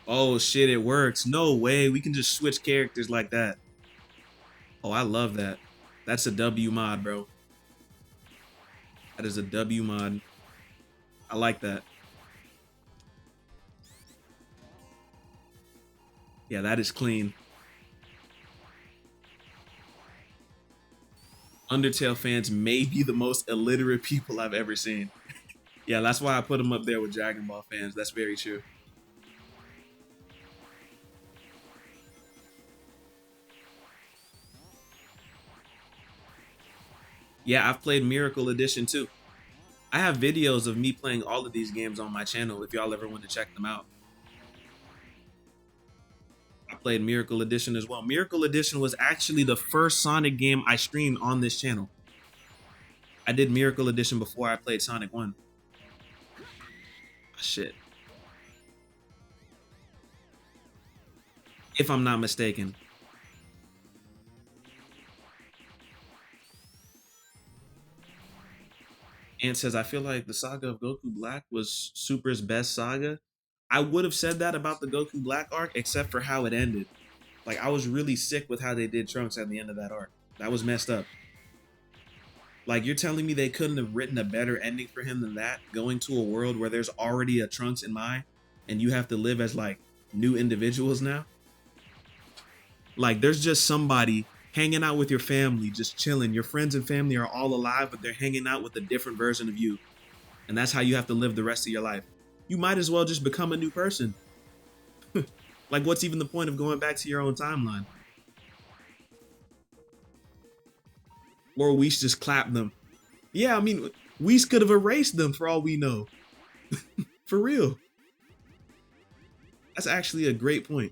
Oh shit, it works. No way. We can just switch characters like that. Oh, I love that. That's a W mod, bro. That is a W mod. I like that. Yeah, that is clean. Undertale fans may be the most illiterate people I've ever seen. Yeah, that's why I put them up there with Dragon Ball fans. That's very true. Yeah, I've played Miracle Edition too. I have videos of me playing all of these games on my channel if y'all ever want to check them out. I played Miracle Edition as well. Miracle Edition was actually the first Sonic game I streamed on this channel. I did Miracle Edition before I played Sonic 1. Shit. If I'm not mistaken. Ant says, I feel like the saga of Goku Black was Super's best saga. I would have said that about the Goku Black arc, except for how it ended. Like, I was really sick with how they did Trunks at the end of that arc. That was messed up. Like, you're telling me they couldn't have written a better ending for him than that? Going to a world where there's already a Trunks in Mai, and you have to live as, like, new individuals now? Like, there's just somebody hanging out with your family, just chilling. Your friends and family are all alive, but they're hanging out with a different version of you. And that's how you have to live the rest of your life. You might as well just become a new person. Like, what's even the point of going back to your own timeline? Or Whis just clapped them. Yeah, I mean, Whis could have erased them for all we know. For real. That's actually a great point.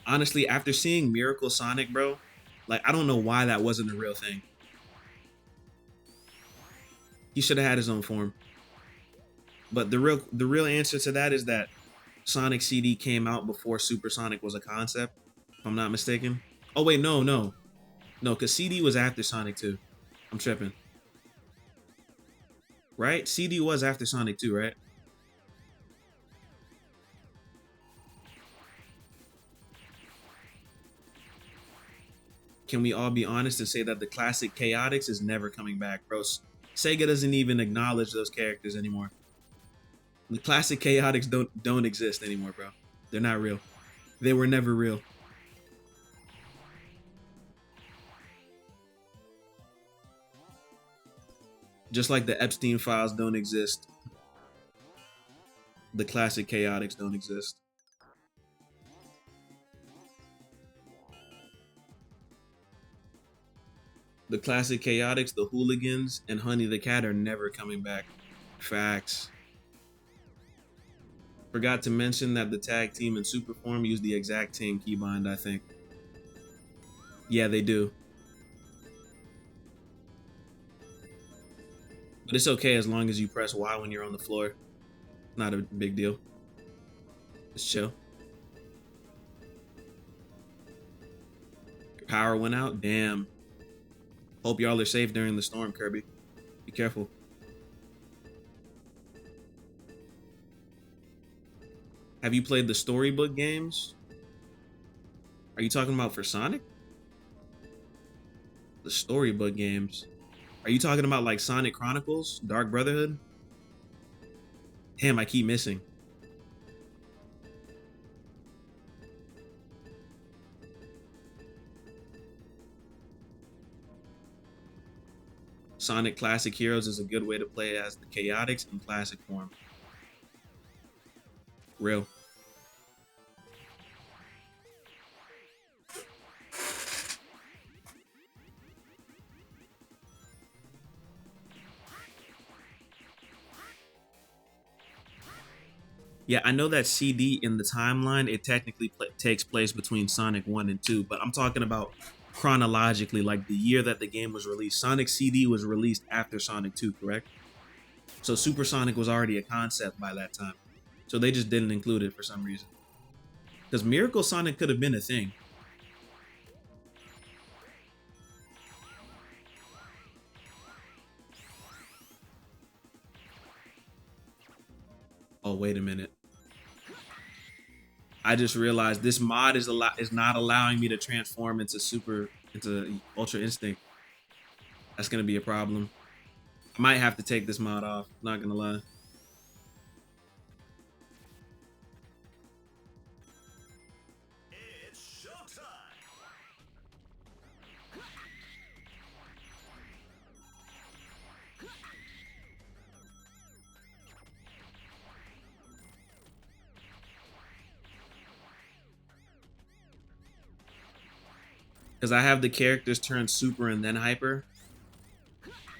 Honestly, after seeing Miracle Sonic, bro, like, I don't know why that wasn't a real thing. He should have had his own form. But the real answer to that is that Sonic CD came out before Super Sonic was a concept, if I'm not mistaken. Oh wait, no, because CD was after Sonic 2. I'm tripping. Right? CD was after Sonic 2, right? Can we all be honest and say that the classic Chaotix is never coming back, bro? Sega doesn't even acknowledge those characters anymore. The classic Chaotix don't exist anymore, bro. They're not real. They were never real. Just like the Epstein files don't exist, the classic Chaotix don't exist. The classic Chaotix, the Hooligans, and Honey the Cat are never coming back. Facts. Forgot to mention that the tag team in Superform use the exact same keybind, I think. Yeah, they do. But it's okay as long as you press Y when you're on the floor. Not a big deal. Just chill. Your power went out? Damn. Hope y'all are safe during the storm, Kirby. Be careful. Have you played the storybook games? Are you talking about for Sonic? The storybook games. Are you talking about like Sonic Chronicles, Dark Brotherhood? Damn, I keep missing. Sonic Classic Heroes is a good way to play as the Chaotix in classic form. Real. Yeah, I know that CD in the timeline, it technically takes place between Sonic 1 and 2, but I'm talking about chronologically, like the year that the game was released. Sonic CD was released after Sonic 2, correct? So Super Sonic was already a concept by that time. So they just didn't include it for some reason. Because Miracle Sonic could have been a thing. Oh, wait a minute. I just realized this mod is not allowing me to transform into Ultra Instinct. That's gonna be a problem. I might have to take this mod off. Not gonna lie. It's showtime. Because I have the characters turn super and then hyper.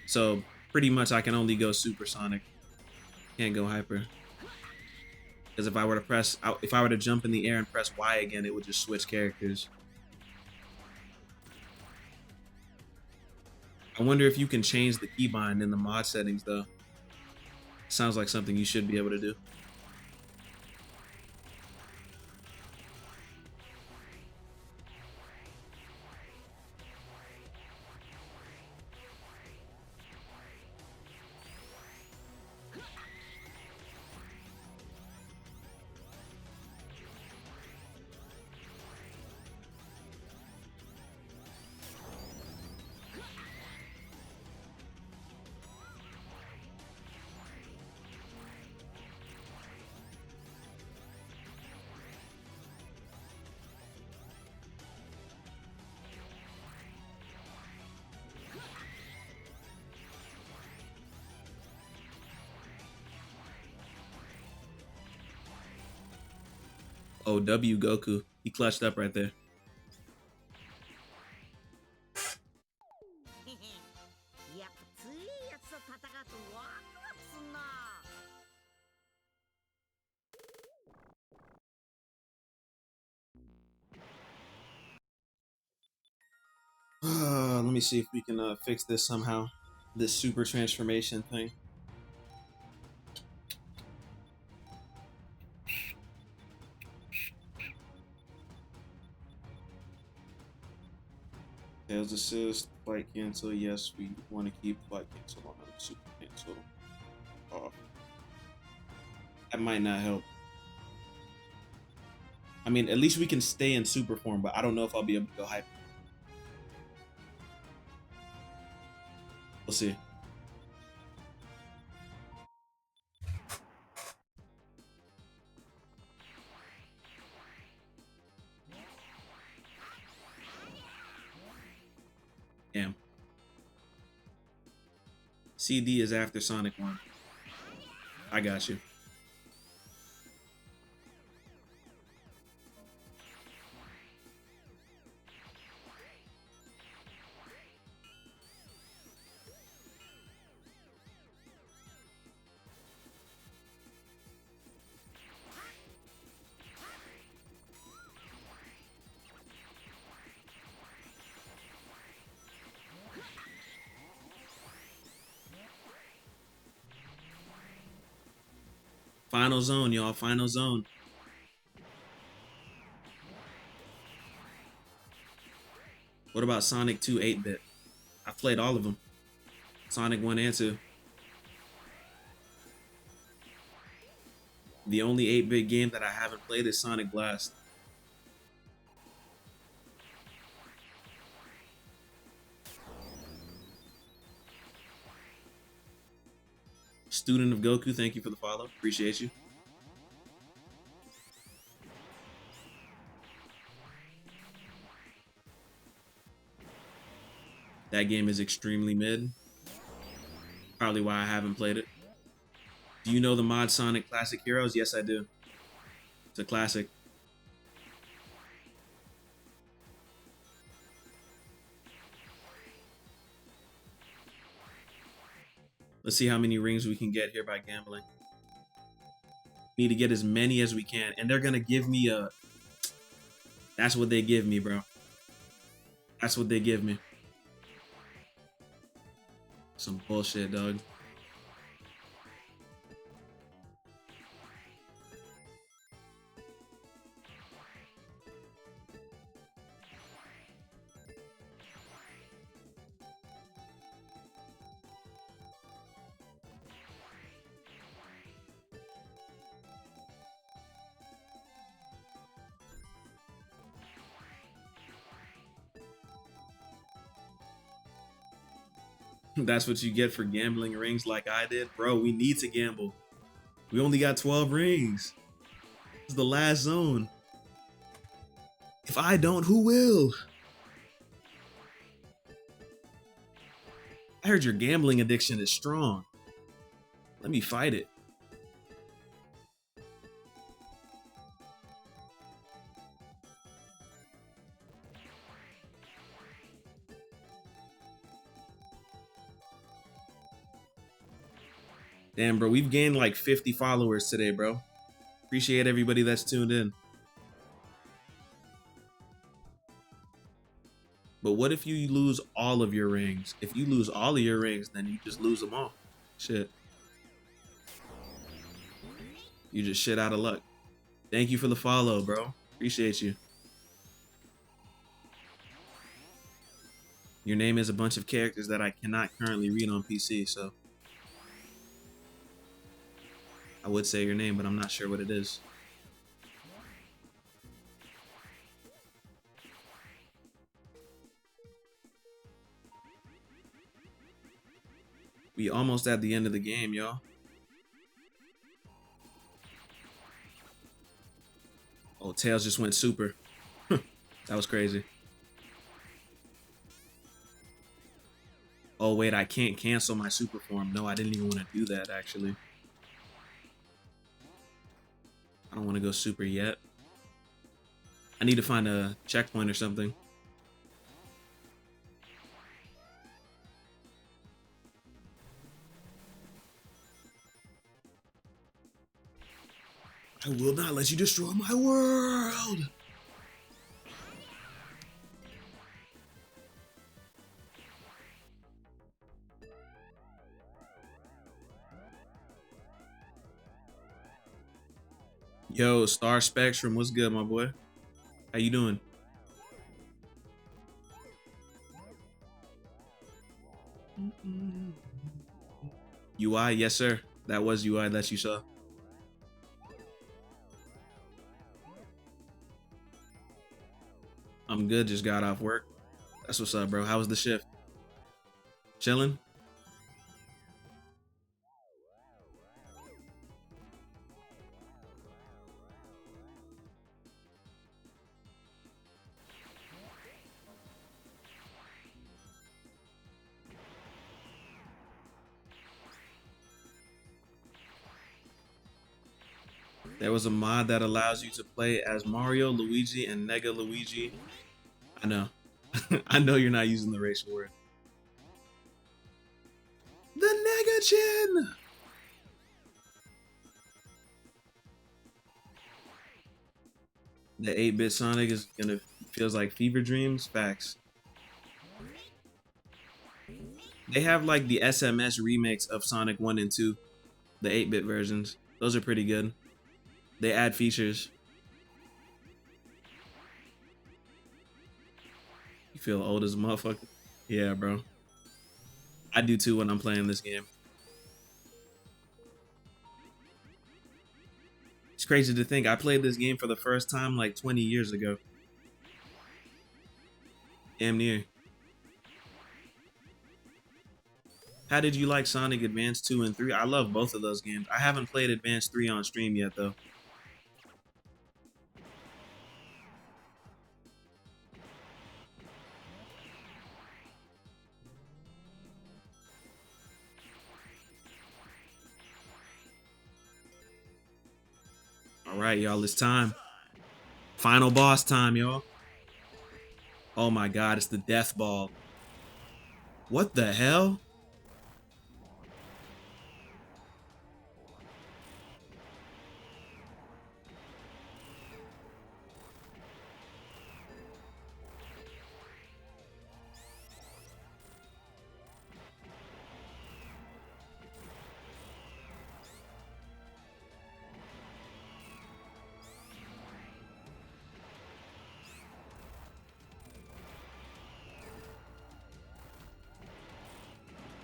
So pretty much I can only go Super Sonic. Can't go hyper. Because if I were to jump in the air and press Y again, it would just switch characters. I wonder if you can change the keybind in the mod settings though. Sounds like something you should be able to do. Oh, W Goku. He clutched up right there. Let me see if we can fix this somehow. This super transformation thing. Tails assist, flight cancel. Yes, we want to keep flight cancel on. Super cancel off. That might not help. I mean, at least we can stay in super form, but I don't know if I'll be able to go hyper. We'll see. Damn. CD is after Sonic 1. I got you. Final zone, y'all. Final zone. What about Sonic 2 8-bit? I've played all of them. Sonic 1 and 2. The only 8-bit game that I haven't played is Sonic Blast. Student of Goku, thank you for the follow. Appreciate you. That game is extremely mid. Probably why I haven't played it. Do you know the mod Sonic Classic Heroes? Yes, I do. It's a classic. Let's see how many rings we can get here by gambling. Need to get as many as we can. And they're going to give me a... That's what they give me, bro. That's what they give me. Some bullshit, dog. That's what you get for gambling rings like I did. Bro, we need to gamble. We only got 12 rings. This is the last zone. If I don't, who will? I heard your gambling addiction is strong. Let me fight it. Damn, bro, we've gained like 50 followers today, bro. Appreciate everybody that's tuned in. But what if you lose all of your rings? If you lose all of your rings, then you just lose them all. Shit. You just shit out of luck. Thank you for the follow, bro. Appreciate you. Your name is a bunch of characters that I cannot currently read on PC, so I would say your name, but I'm not sure what it is. We almost at the end of the game, y'all. Oh, Tails just went super. That was crazy. Oh, wait, I can't cancel my super form. No, I didn't even want to do that, actually. I don't want to go super yet. I need to find a checkpoint or something. I will not let you destroy my world. Yo, Star Spectrum, what's good, my boy? How you doing? UI, yes sir. That was UI that you saw. I'm good, just got off work. That's what's up, bro. How was the shift? Chilling? There was a mod that allows you to play as Mario, Luigi, and Nega Luigi. I know. I know you're not using the racial word. The Nega Chin! The 8-bit Sonic is gonna feels like fever dreams. Facts. They have like the SMS remakes of Sonic 1 and 2, the 8-bit versions. Those are pretty good. They add features. You feel old as a motherfucker? Yeah, bro. I do too when I'm playing this game. It's crazy to think I played this game for the first time like 20 years ago. Damn near. How did you like Sonic Advance 2 and 3? I love both of those games. I haven't played Advance 3 on stream yet, though. All right, y'all, it's time. Final boss time, y'all. Oh my god, it's the Death Ball. What the hell?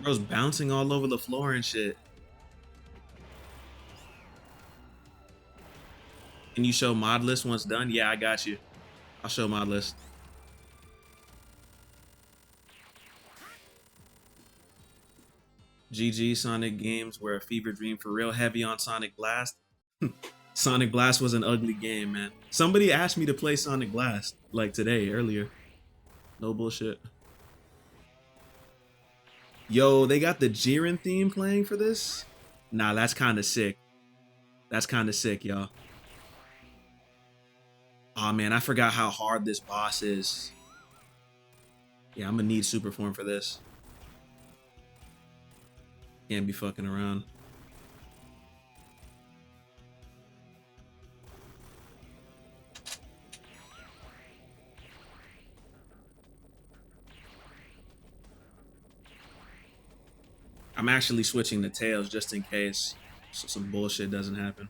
Bro's bouncing all over the floor and shit. Can you show mod list once done? Yeah, I got you. I'll show mod list. GG, Sonic games were a fever dream for real. Heavy on Sonic Blast. Sonic Blast was an ugly game, man. Somebody asked me to play Sonic Blast like today, earlier. No bullshit. Yo, they got the Jiren theme playing for this? Nah, that's kind of sick. That's kind of sick, y'all. Oh man, I forgot how hard this boss is. Yeah, I'm gonna need super form for this. Can't be fucking around. I'm actually switching to Tails just in case so some bullshit doesn't happen.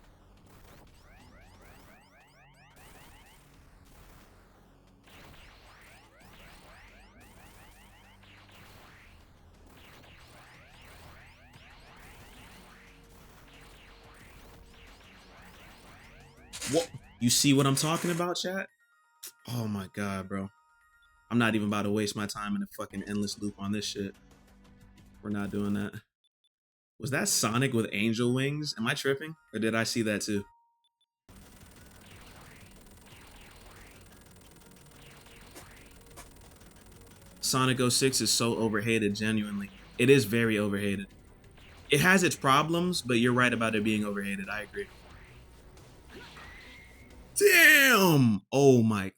What? You see what I'm talking about, chat? Oh my god, bro. I'm not even about to waste my time in a fucking endless loop on this shit. We're not doing that. Was that Sonic with angel wings? Am I tripping? Or did I see that too? Sonic 06 is so overhated, genuinely. It is very overhated. It has its problems, but you're right about it being overhated. I agree. Damn! Oh my.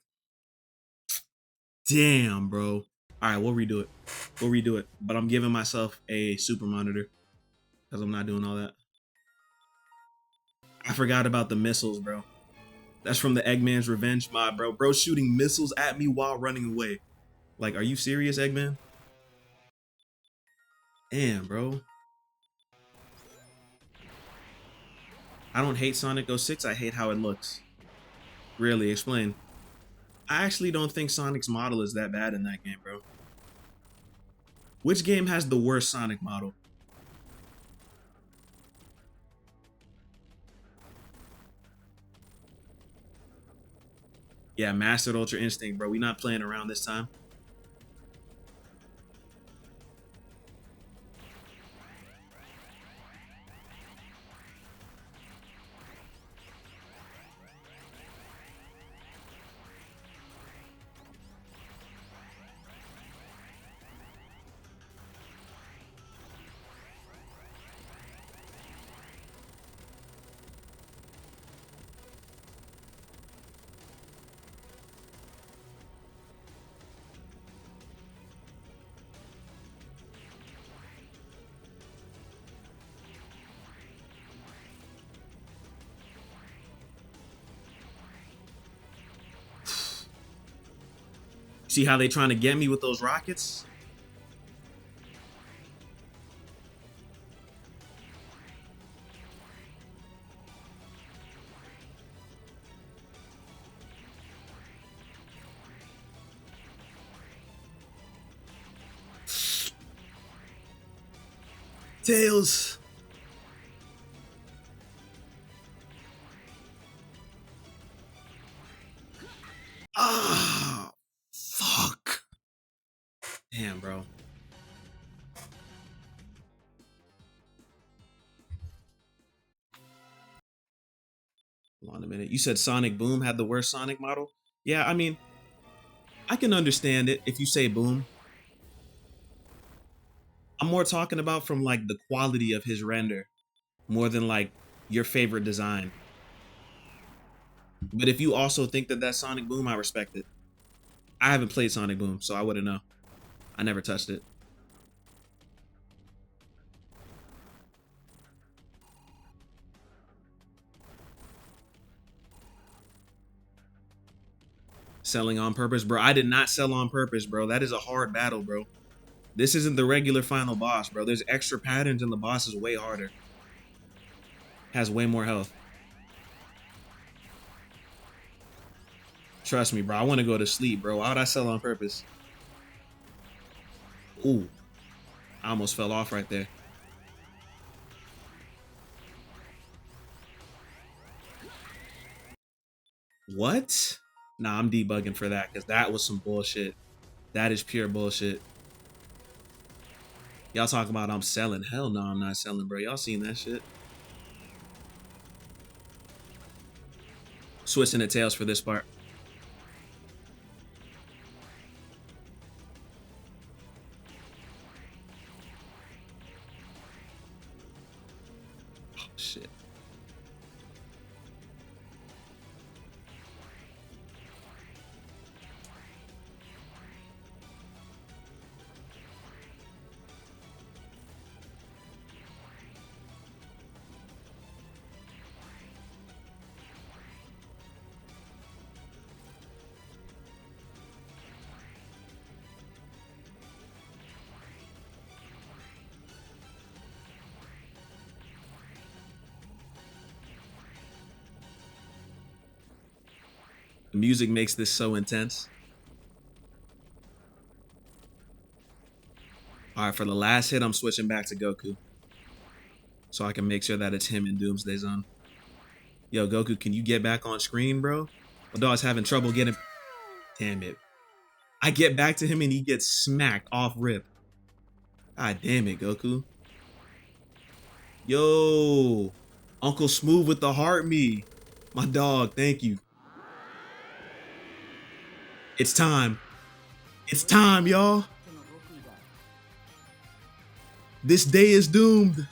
Damn, bro. All right, we'll redo it. We'll redo it. But I'm giving myself a super monitor because I'm not doing all that. I forgot about the missiles, bro. That's from the Eggman's Revenge mod, bro. Bro shooting missiles at me while running away. Like, are you serious, Eggman? Damn, bro. I don't hate Sonic 06. I hate how it looks. Really, explain. I actually don't think Sonic's model is that bad in that game, bro. Which game has the worst Sonic model? Yeah, Mastered Ultra Instinct, bro. We not playing around this time. See how they trying to get me with those rockets? Tails. Ah, fuck. Damn, bro. Hold on a minute. You said Sonic Boom had the worst Sonic model? Yeah, I mean, I can understand it if you say Boom. I'm more talking about from like the quality of his render more than like your favorite design. But if you also think that that's Sonic Boom, I respect it. I haven't played Sonic Boom, so I wouldn't know. I never touched it. Selling on purpose, bro. I did not sell on purpose, bro. That is a hard battle, bro. This isn't the regular final boss, bro. There's extra patterns and the boss is way harder. Has way more health. Trust me, bro. I want to go to sleep, bro. Why would I sell on purpose? Ooh. I almost fell off right there. What? Nah, I'm debugging for that because that was some bullshit. That is pure bullshit. Y'all talking about I'm selling. Hell no, I'm not selling, bro. Y'all seen that shit? Switching the tails for this part. Oh, shit. The music makes this so intense. All right, for the last hit, I'm switching back to Goku. So I can make sure that it's him in Doomsday Zone. Yo, Goku, can you get back on screen, bro? My dog's having trouble getting... Damn it. I get back to him and he gets smacked off rip. God damn it, Goku. Yo, Uncle Smooth with the heart me. My dog, thank you. It's time. It's time, y'all. This day is doomed.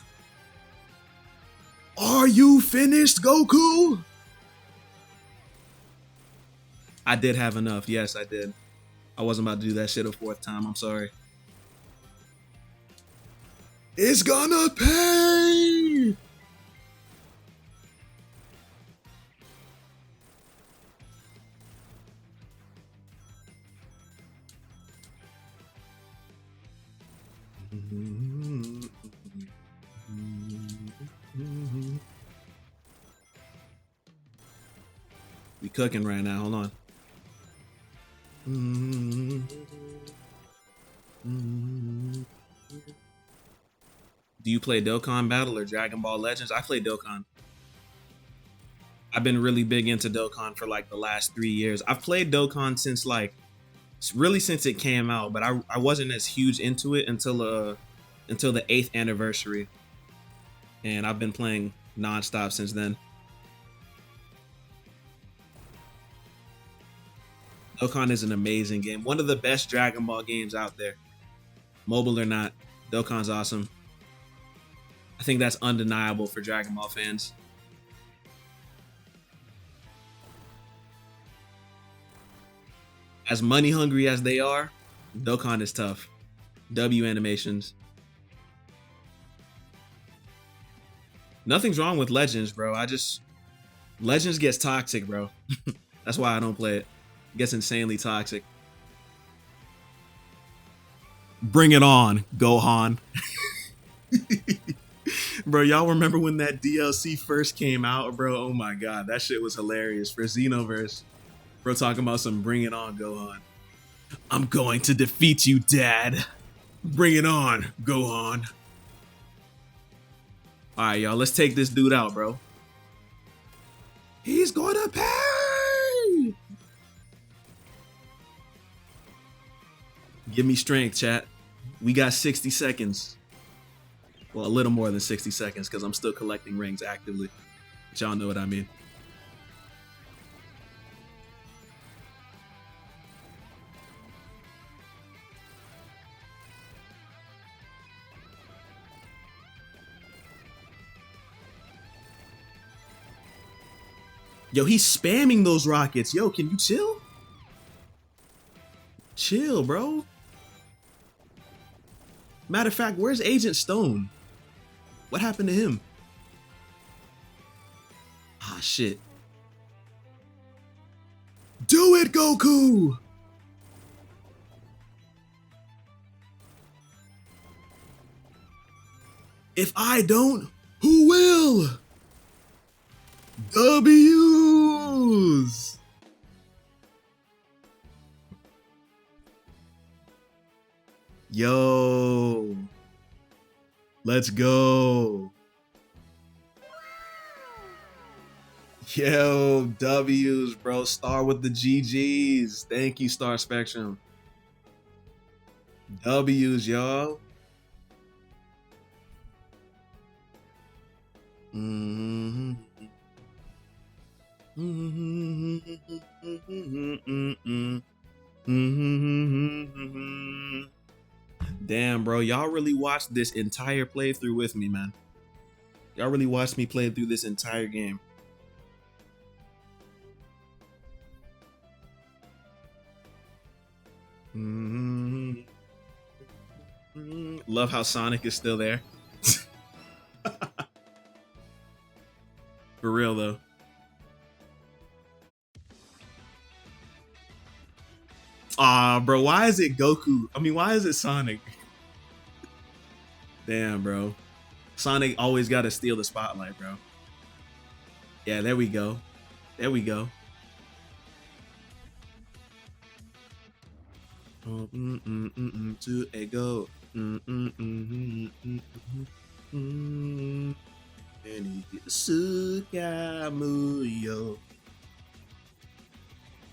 Are you finished, Goku? I did have enough. Yes, I did. I wasn't about to do that shit a fourth time. I'm sorry. It's gonna pay. We cooking right now. Hold on. Do you play Dokkan Battle or Dragon Ball Legends? I play Dokkan. I've been really big into Dokkan for like the last 3 years. I've played Dokkan since like really since it came out, but I wasn't as huge into it until the 8th anniversary. And I've been playing nonstop since then. Dokkan is an amazing game. One of the best Dragon Ball games out there. Mobile or not, Dokkan's awesome. I think that's undeniable for Dragon Ball fans. As money hungry as they are, Dokkan is tough. W animations. Nothing's wrong with Legends, bro. Legends gets toxic, bro. That's why I don't play it. It gets insanely toxic. Bring it on, Gohan. Bro, y'all remember when that DLC first came out, bro? Oh my god, that shit was hilarious for Xenoverse. Bro, talking about some bring it on, Gohan. I'm going to defeat you, Dad. Bring it on, Gohan. All right, y'all, let's take this dude out, bro. He's gonna pay. Give me strength, chat. We got 60 seconds. Well, a little more than 60 seconds because I'm still collecting rings actively. But y'all know what I mean. Yo, he's spamming those rockets. Yo, can you chill? Chill, bro. Matter of fact, where's Agent Stone? What happened to him? Ah, shit. Do it, Goku! If I don't, who will? W's! Yo. Let's go. Yo, W's, bro. Star with the GGs. Thank you, Star Spectrum. W's, y'all. Damn, bro. Y'all really watched this entire playthrough with me, man. Y'all really watched me play through this entire game. Love how Sonic is still there. For real, though. Bro, why is it Goku? I mean, why is it Sonic? Damn, bro. Sonic always got to steal the spotlight, bro. Yeah, there we go. There we go. To a go.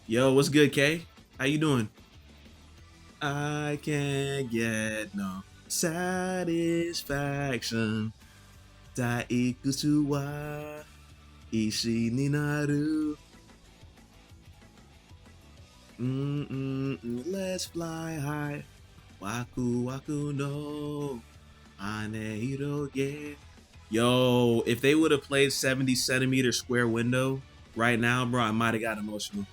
Yo, what's good, K? How you doing? I can't get no satisfaction. Daikusu wa ishi ni naru. Let's fly high. Waku waku no anehiro ge. Yo, if they would have played 70 centimeter square window right now, bro, I might have got emotional.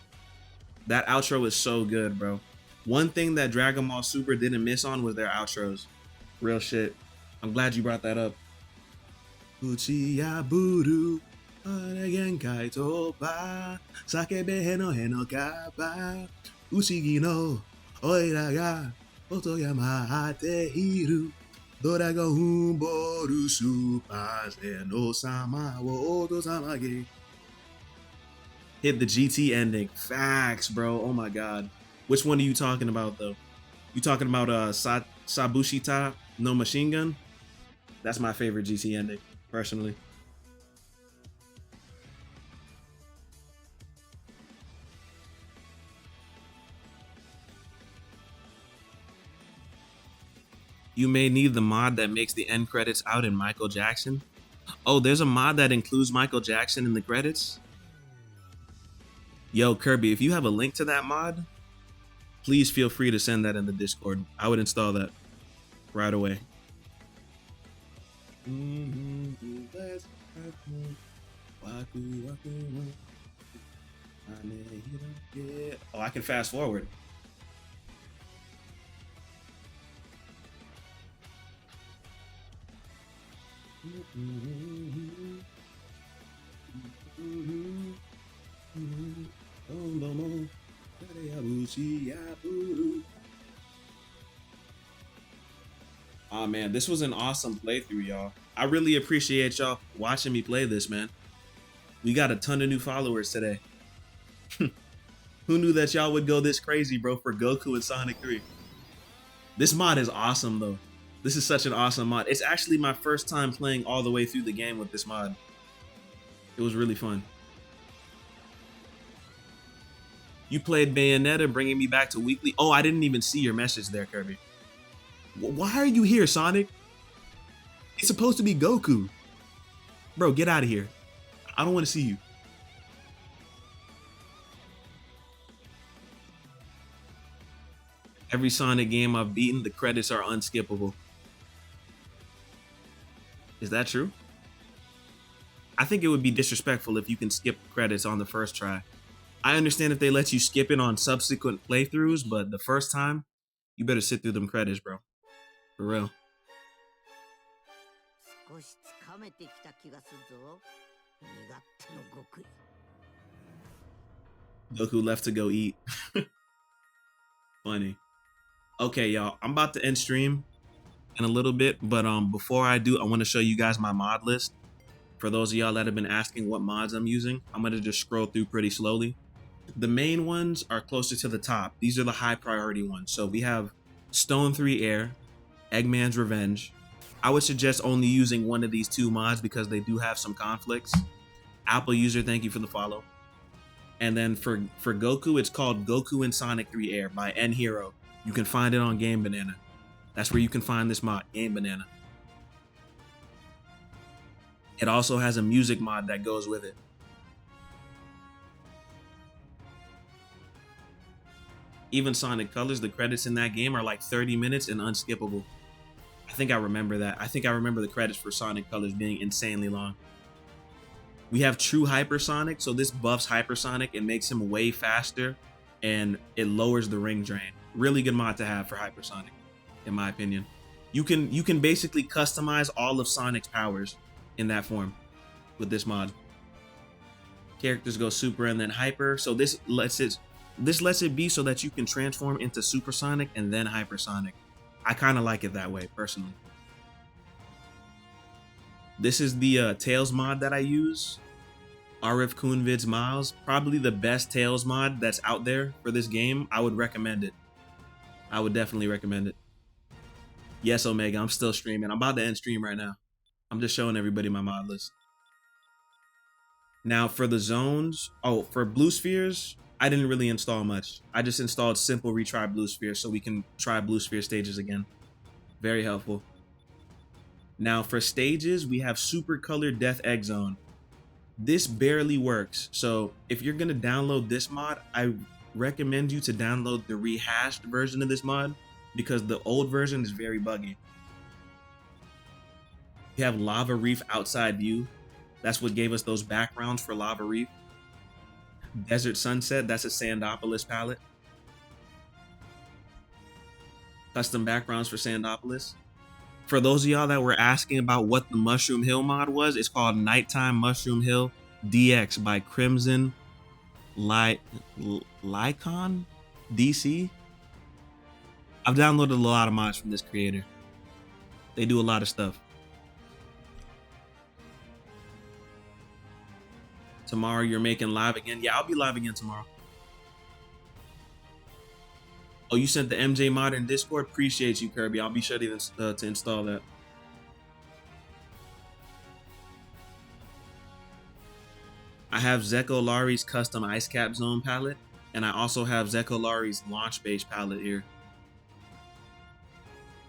That outro is so good, bro. One thing that Dragon Ball Super didn't miss on was their outros. Real shit. I'm glad you brought that up. Uchiyaburu Genkai Toba Sakebe Heno Heno Kaba Ushigi no Oira ga Otoyama Hatehiru Doragon Boru Super Zeno Sama wo Oto-sama ge. Hit the GT ending. Facts, bro. Oh my god. Which one are you talking about, though? You talking about Sabushita no Machine Gun? That's my favorite GT ending, personally. You may need the mod that makes the end credits out in Michael Jackson. Oh, there's a mod that includes Michael Jackson in the credits? Yo, Kirby, if you have a link to that mod, please feel free to send that in the Discord. I would install that right away. Oh, I can fast forward. Oh man, this was an awesome playthrough, y'all. I really appreciate y'all watching me play this, man. We got a ton of new followers today. Who knew that y'all would go this crazy, bro, for Goku and Sonic 3? This mod is awesome, though. This is such an awesome mod. It's actually my first time playing all the way through the game with this mod. It was really fun. You played Bayonetta, bringing me back to weekly. Oh, I didn't even see your message there, Kirby. Why are you here, Sonic? It's supposed to be Goku. Bro, get out of here. I don't want to see you. Every Sonic game I've beaten, the credits are unskippable. Is that true? I think it would be disrespectful if you can skip credits on the first try. I understand if they let you skip it on subsequent playthroughs, but the first time, you better sit through them credits, bro. For real. Goku left to go eat. Funny. Okay, y'all. I'm about to end stream in a little bit, but before I do, I want to show you guys my mod list. For those of y'all that have been asking what mods I'm using, I'm going to just scroll through pretty slowly. The main ones are closer to the top. These are the high priority ones. So we have Stone 3 Air, Eggman's Revenge, I would suggest only using one of these two mods because they do have some conflicts. Apple user, thank you for the follow. And then for Goku, it's called Goku and Sonic 3 Air by N Hero. You can find it on Game Banana. That's where you can find this mod, Game Banana. It also has a music mod that goes with it. Even Sonic Colors, the credits in that game are like 30 minutes and unskippable. I think I remember that. I think I remember the credits for Sonic Colors being insanely long. We have True Hypersonic, so this buffs Hypersonic and makes him way faster, and it lowers the ring drain. Really good mod to have for Hypersonic, in my opinion. You can basically customize all of Sonic's powers in that form with this mod. Characters go Super and then Hyper, so this lets it be so that you can transform into Supersonic and then Hypersonic. I kind of like it that way, personally. This is the Tails mod that I use. Arif Kunvid's Miles. Probably the best Tails mod that's out there for this game. I would recommend it. I would definitely recommend it. Yes, Omega, I'm still streaming. I'm about to end stream right now. I'm just showing everybody my mod list. Now for the zones, for Blue Spheres, I didn't really install much. I just installed simple retry Blue Sphere so we can try Blue Sphere stages again. Very helpful. Now for stages, we have Super Color Death Egg Zone. This barely works, so if you're gonna download this mod, I recommend you to download the rehashed version of this mod because the old version is very buggy. You have Lava Reef Outside View. That's what gave us those backgrounds for Lava Reef. Desert Sunset, that's a Sandopolis palette. Custom backgrounds for Sandopolis. For those of y'all that were asking about what the Mushroom Hill mod was, it's called Nighttime Mushroom Hill DX by Crimson Lycon DC. I've downloaded a lot of mods from this creator. They do a lot of stuff. Tomorrow you're making live again? Yeah, I'll be live again tomorrow. Oh, you sent the MJ mod in Discord? Appreciate you, Kirby. I'll be sure to install that. I have Zeko Lari's custom Ice Cap Zone palette, and I also have Zeko Lari's Launch Base palette here.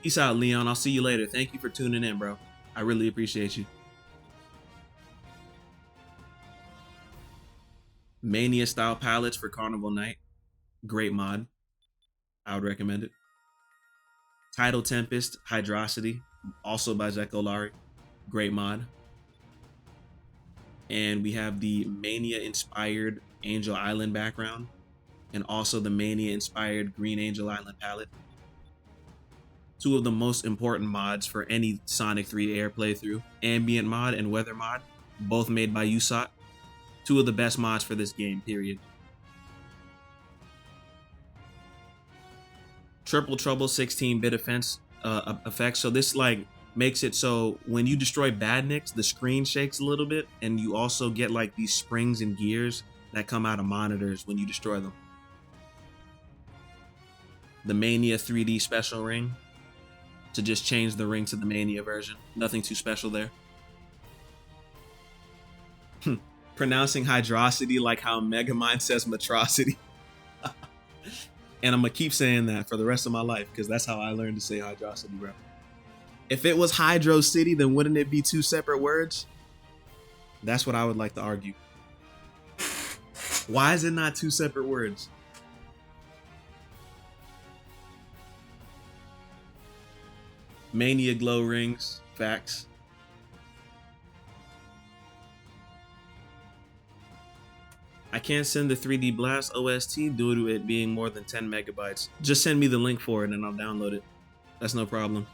Peace out, Leon. I'll see you later. Thank you for tuning in, bro. I really appreciate you. Mania style palettes for Carnival Night. Great mod. I would recommend it. Tidal Tempest Hydrosity, also by Zeko Lari. Great mod. And we have the Mania inspired Angel Island background, and also the Mania inspired Green Angel Island palette. Two of the most important mods for any Sonic 3 Air playthrough. Ambient mod and Weather mod, both made by USOT. Two of the best mods for this game, period. Triple Trouble 16-bit offense effect. So this like makes it so when you destroy badniks, the screen shakes a little bit, and you also get like these springs and gears that come out of monitors when you destroy them. The Mania 3D special ring to just change the ring to the Mania version. Nothing too special there. Pronouncing Hydrosity like how Megamind says Metrocity. And I'm gonna keep saying that for the rest of my life because that's how I learned to say Hydrosity, bro. If it was Hydro City, then wouldn't it be two separate words? That's what I would like to argue. Why is it not two separate words? Mania glow rings, facts. I can't send the 3D Blast OST due to it being more than 10 megabytes. Just send me the link for it and I'll download it. That's no problem.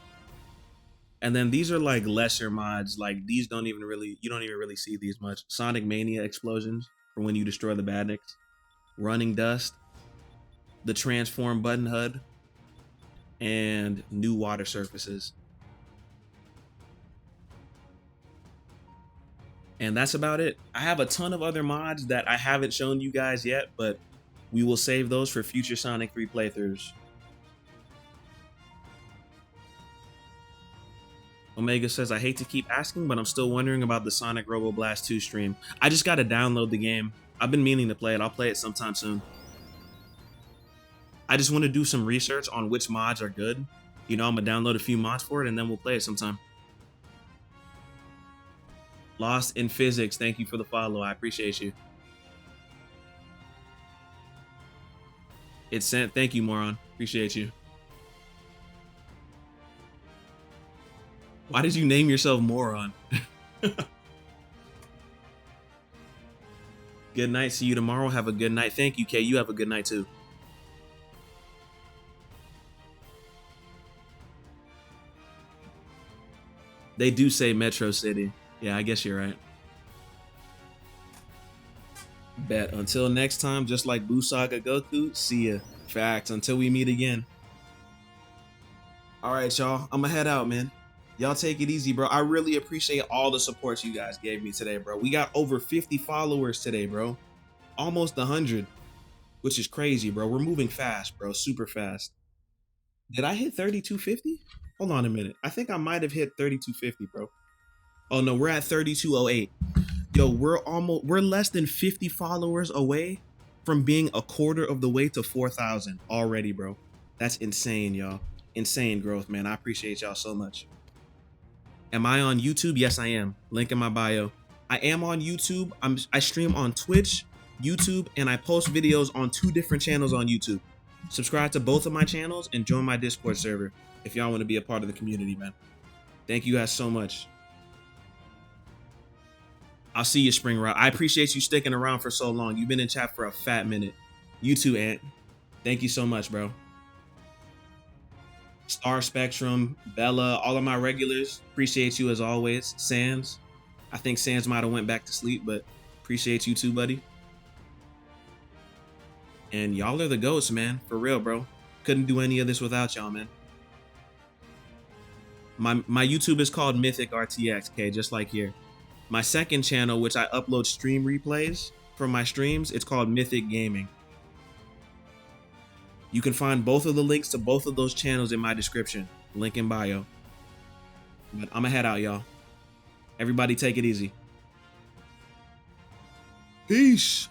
And then these are like lesser mods. Like these you don't even really see these much. Sonic Mania explosions for when you destroy the badniks. Running Dust. The Transform button HUD. And new water surfaces. And that's about it. I have a ton of other mods that I haven't shown you guys yet, but we will save those for future Sonic 3 playthroughs. Omega says, I hate to keep asking, but I'm still wondering about the Sonic Robo Blast 2 stream. I just got to download the game. I've been meaning to play it. I'll play it sometime soon. I just want to do some research on which mods are good. You know, I'm going to download a few mods for it, and then we'll play it sometime. Lost in Physics, thank you for the follow. I appreciate you. It's sent. Thank you, moron. Appreciate you. Why did you name yourself moron? Good night. See you tomorrow. Have a good night. Thank you, Kay. You have a good night, too. They do say Metro City. Yeah, I guess you're right. Bet. Until next time, just like Buu Saga Goku, see ya. Facts. Until we meet again. All right, y'all. I'm gonna head out, man. Y'all take it easy, bro. I really appreciate all the support you guys gave me today, bro. We got over 50 followers today, bro. Almost 100, which is crazy, bro. We're moving fast, bro. Super fast. Did I hit 3250? Hold on a minute. I think I might have hit 3250, bro. Oh no, we're at 3208. Yo, we're less than 50 followers away from being a quarter of the way to 4,000 already, bro. That's insane, y'all. Insane growth, man. I appreciate y'all so much. Am I on YouTube? Yes, I am. Link in my bio. I am on YouTube. I stream on Twitch, YouTube, and I post videos on 2 different channels on YouTube. Subscribe to both of my channels and join my Discord server if y'all want to be a part of the community, man. Thank you guys so much. I'll see you, Spring Route. I appreciate you sticking around for so long. You've been in chat for a fat minute. You too, Ant. Thank you so much, bro. Star Spectrum, Bella, all of my regulars, appreciate you as always. Sans, I think Sans might have went back to sleep, but appreciate you too, buddy. And y'all are the ghosts, man. For real, bro. Couldn't do any of this without y'all, man. My YouTube is called Mythic RTX, okay, just like here. My second channel, which I upload stream replays from my streams, it's called Mythic Gaming. You can find both of the links to both of those channels in my description. Link in bio. But I'm gonna head out, y'all. Everybody take it easy. Peace.